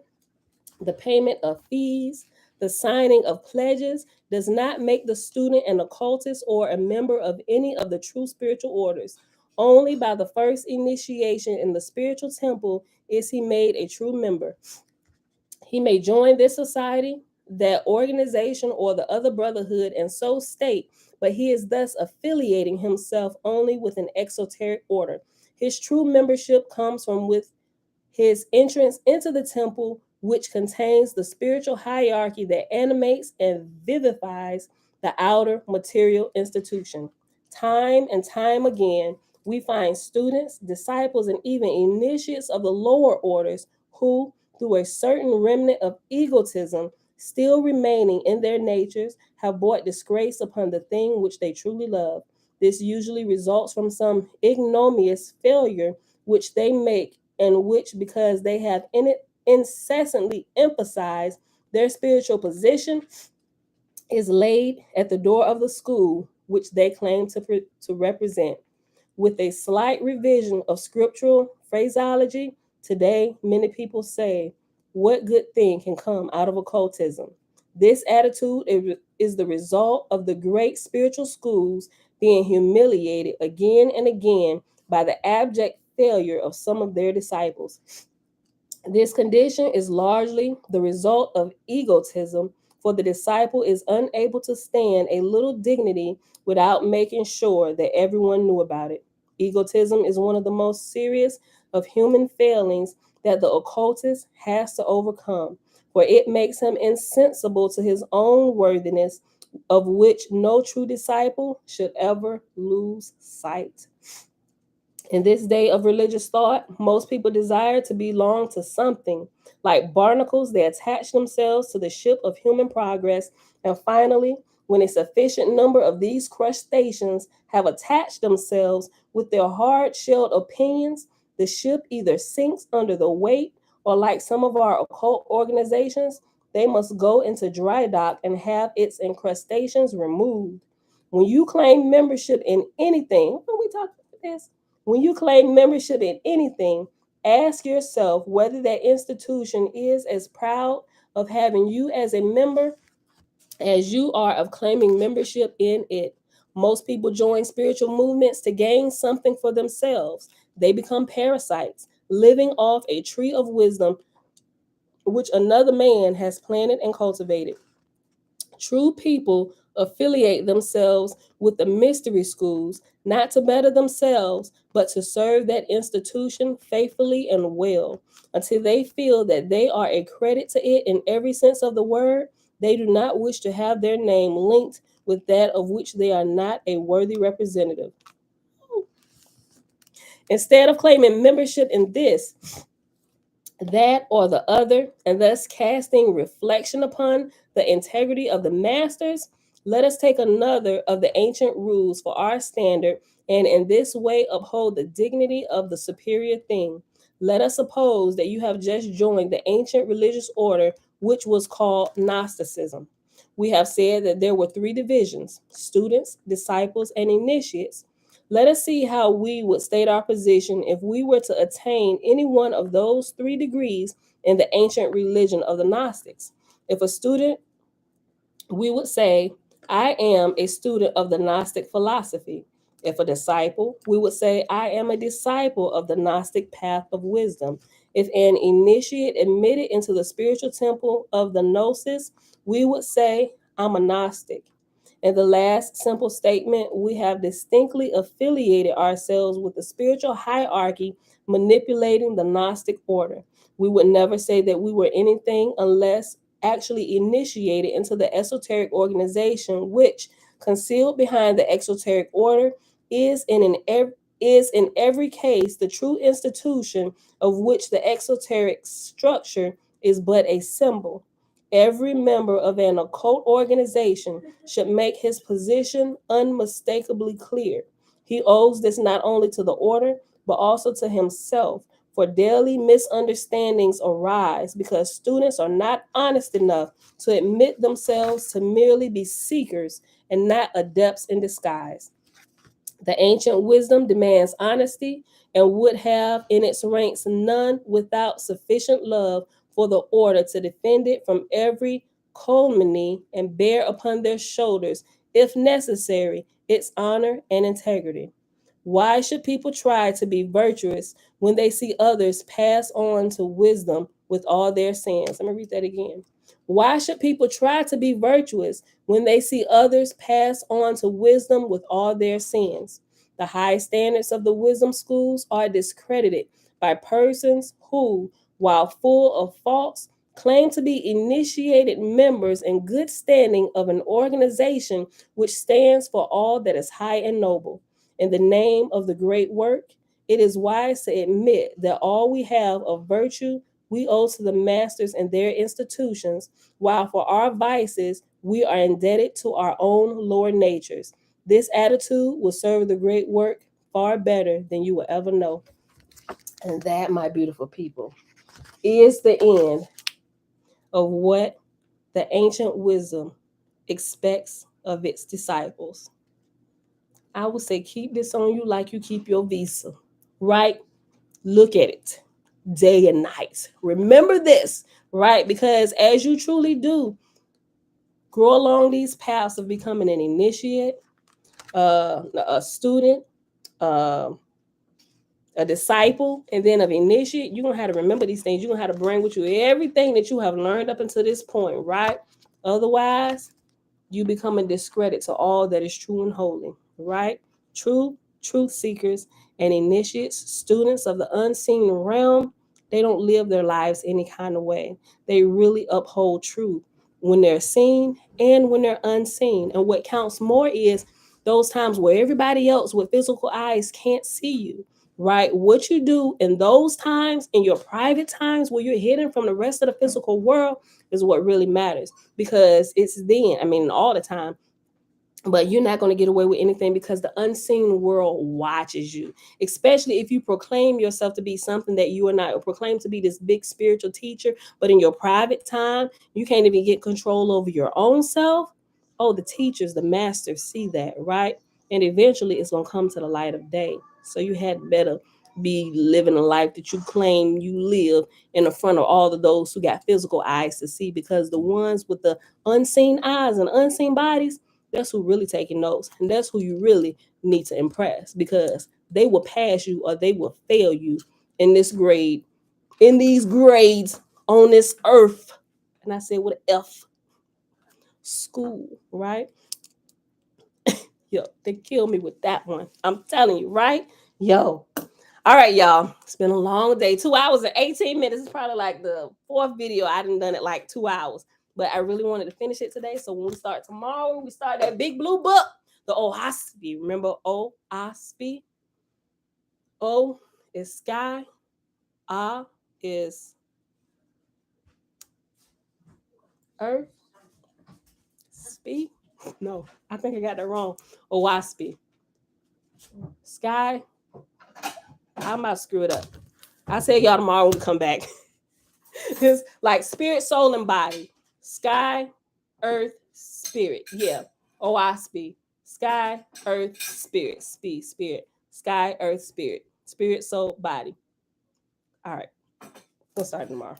the payment of fees, the signing of pledges does not make the student an occultist or a member of any of the true spiritual orders. Only by the first initiation in the spiritual temple is he made a true member. He may join this society, that organization, or the other brotherhood and so state, but he is thus affiliating himself only with an exoteric order. His true membership comes from with his entrance into the temple, which contains the spiritual hierarchy that animates and vivifies the outer material institution. Time and time again, we find students, disciples, and even initiates of the lower orders who, through a certain remnant of egotism still remaining in their natures, have brought disgrace upon the thing which they truly love. This usually results from some ignominious failure which they make, and which, because they have in it incessantly emphasized their spiritual position, is laid at the door of the school which they claim to represent. With a slight revision of scriptural phraseology, today many people say, "What good thing can come out of occultism?" This attitude is the result of the great spiritual schools being humiliated again and again by the abject failure of some of their disciples. This condition is largely the result of egotism, for the disciple is unable to stand a little dignity without making sure that everyone knew about it. Egotism is one of the most serious of human failings that the occultist has to overcome, for it makes him insensible to his own worthiness, of which no true disciple should ever lose sight. In this day of religious thought, most people desire to belong to something. Like barnacles, they attach themselves to the ship of human progress. And finally, when a sufficient number of these crustaceans have attached themselves with their hard shelled opinions, the ship either sinks under the weight, or like some of our occult organizations, they must go into dry dock and have its incrustations removed. When you claim membership in anything, what are we talking about this? When you claim membership in anything, ask yourself whether that institution is as proud of having you as a member as you are of claiming membership in it. Most people join spiritual movements to gain something for themselves. They become parasites, living off a tree of wisdom which another man has planted and cultivated. True people affiliate themselves with the mystery schools, not to better themselves, but to serve that institution faithfully and well. Until they feel that they are a credit to it in every sense of the word, they do not wish to have their name linked with that of which they are not a worthy representative. Instead of claiming membership in this, that, or the other, and thus casting reflection upon the integrity of the masters, Let us take another of the ancient rules for our standard, and in this way uphold the dignity of the superior thing. Let us suppose that you have just joined the ancient religious order, which was called Gnosticism. We have said that there were three divisions: students, disciples, and initiates. Let us see how we would state our position if we were to attain any one of those three degrees in the ancient religion of the Gnostics. If a student, we would say, I am a student of the Gnostic philosophy. If a disciple, we would say, I am a disciple of the Gnostic path of wisdom. If an initiate admitted into the spiritual temple of the Gnosis, we would say, I'm a Gnostic. In the last simple statement, we have distinctly affiliated ourselves with the spiritual hierarchy manipulating the Gnostic order. We would never say that we were anything unless actually initiated into the esoteric organization, which, concealed behind the exoteric order, is in every case the true institution of which the exoteric structure is but a symbol. Every member of an occult organization should make his position unmistakably clear. He owes this not only to the order, but also to himself, for daily misunderstandings arise because students are not honest enough to admit themselves to merely be seekers and not adepts in disguise. The ancient wisdom demands honesty and would have in its ranks none without sufficient love for the order to defend it from every calumny and bear upon their shoulders, if necessary, its honor and integrity. Why should people try to be virtuous when they see others pass on to wisdom with all their sins? Let me read that again. Why should people try to be virtuous when they see others pass on to wisdom with all their sins? The high standards of the wisdom schools are discredited by persons who, while full of faults, claim to be initiated members in good standing of an organization which stands for all that is high and noble. In the name of the great work, it is wise to admit that all we have of virtue we owe to the masters and their institutions, while for our vices we are indebted to our own lower natures. This attitude will serve the great work far better than you will ever know. And that, my beautiful people, is the end of what the ancient wisdom expects of its disciples. I would say keep this on you like you keep your visa, right? Look at it day and night. Remember this, right? Because as you truly do grow along these paths of becoming an initiate, a student, uh, a disciple, and then of initiate, you're going to have to remember these things. You're going to have to bring with you everything that you have learned up until this point, right? Otherwise, you become a discredit to all that is true and holy, right? True truth seekers and initiates, students of the unseen realm, they don't live their lives any kind of way. They really uphold truth when they're seen and when they're unseen. And what counts more is those times where everybody else with physical eyes can't see you, right? What you do in those times, in your private times where you're hidden from the rest of the physical world, is what really matters, because it's then, I mean, all the time, but you're not going to get away with anything because the unseen world watches you, especially if you proclaim yourself to be something that you are not, or proclaim to be this big spiritual teacher, but in your private time you can't even get control over your own self. Oh, the teachers, the masters see that, right? And eventually it's going to come to the light of day. So you had better be living a life that you claim you live in the front of all of those who got physical eyes to see, because the ones with the unseen eyes and unseen bodies, that's who really taking notes, and that's who you really need to impress, because they will pass you or they will fail you in this grade, in these grades on this earth. And I said with an F, school, right? Yo, they killed me with that one. I'm telling you, right? Yo. All right, y'all. It's been a long day. 2 hours and 18 minutes. It's probably like the fourth video. I done it like 2 hours. But I really wanted to finish it today. So when we start tomorrow, we start that big blue book, the OHASPI. Remember OHASPI? O is sky. A is earth. Spi No, I think I got that wrong. Owaspy. Sky. I might screw it up. I'll tell y'all tomorrow when we come back. It's like spirit, soul, and body. Sky, earth, spirit. Yeah. Owaspy. Sky, earth, spirit. Spirit. Sky, earth, spirit. Spirit, soul, body. All right. We'll start tomorrow.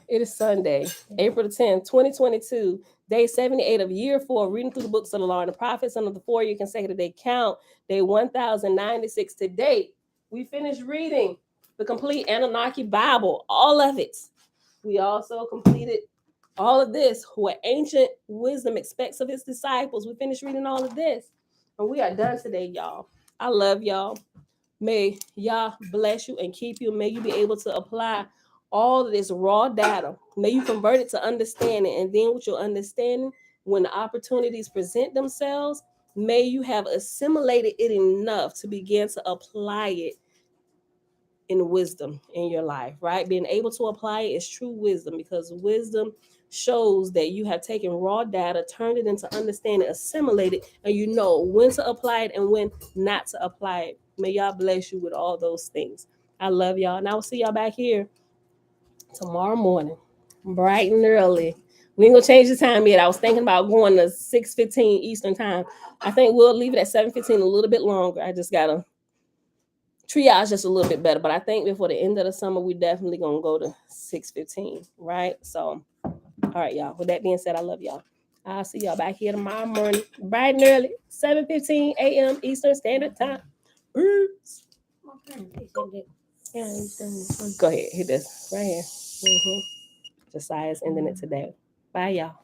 It is Sunday, April the 10th, 2022, day 78 of year 4, reading through the books of the law and the prophets under the 4-year consecutive day count, day 1096 to date. We finished reading the complete Annunaki Bible, all of it. We also completed all of this, what ancient wisdom expects of his disciples. We finished reading all of this, and we are done today, y'all. I love y'all. May Yah bless you and keep you. May you be able to apply all of this raw data. May you convert it to understanding. And then with your understanding, when the opportunities present themselves, may you have assimilated it enough to begin to apply it in wisdom in your life, right? Being able to apply it is true wisdom, because wisdom shows that you have taken raw data, turned it into understanding, assimilated, and you know when to apply it and when not to apply it. May y'all bless you with all those things. I love y'all, and I will see y'all back here tomorrow morning, bright and early. We ain't gonna change the time yet. I was thinking about going to 6:15 Eastern time. I think we'll leave it at 7:15 a little bit longer. I just gotta triage just a little bit better, but I think before the end of the summer, we definitely gonna go to 6:15, right? So, all right, y'all. With that being said, I love y'all. I'll see y'all back here tomorrow morning, bright and early, 7:15 a.m. Eastern Standard Time. Peace. Go ahead, hit this right here. Josiah's ending it today. Bye, y'all.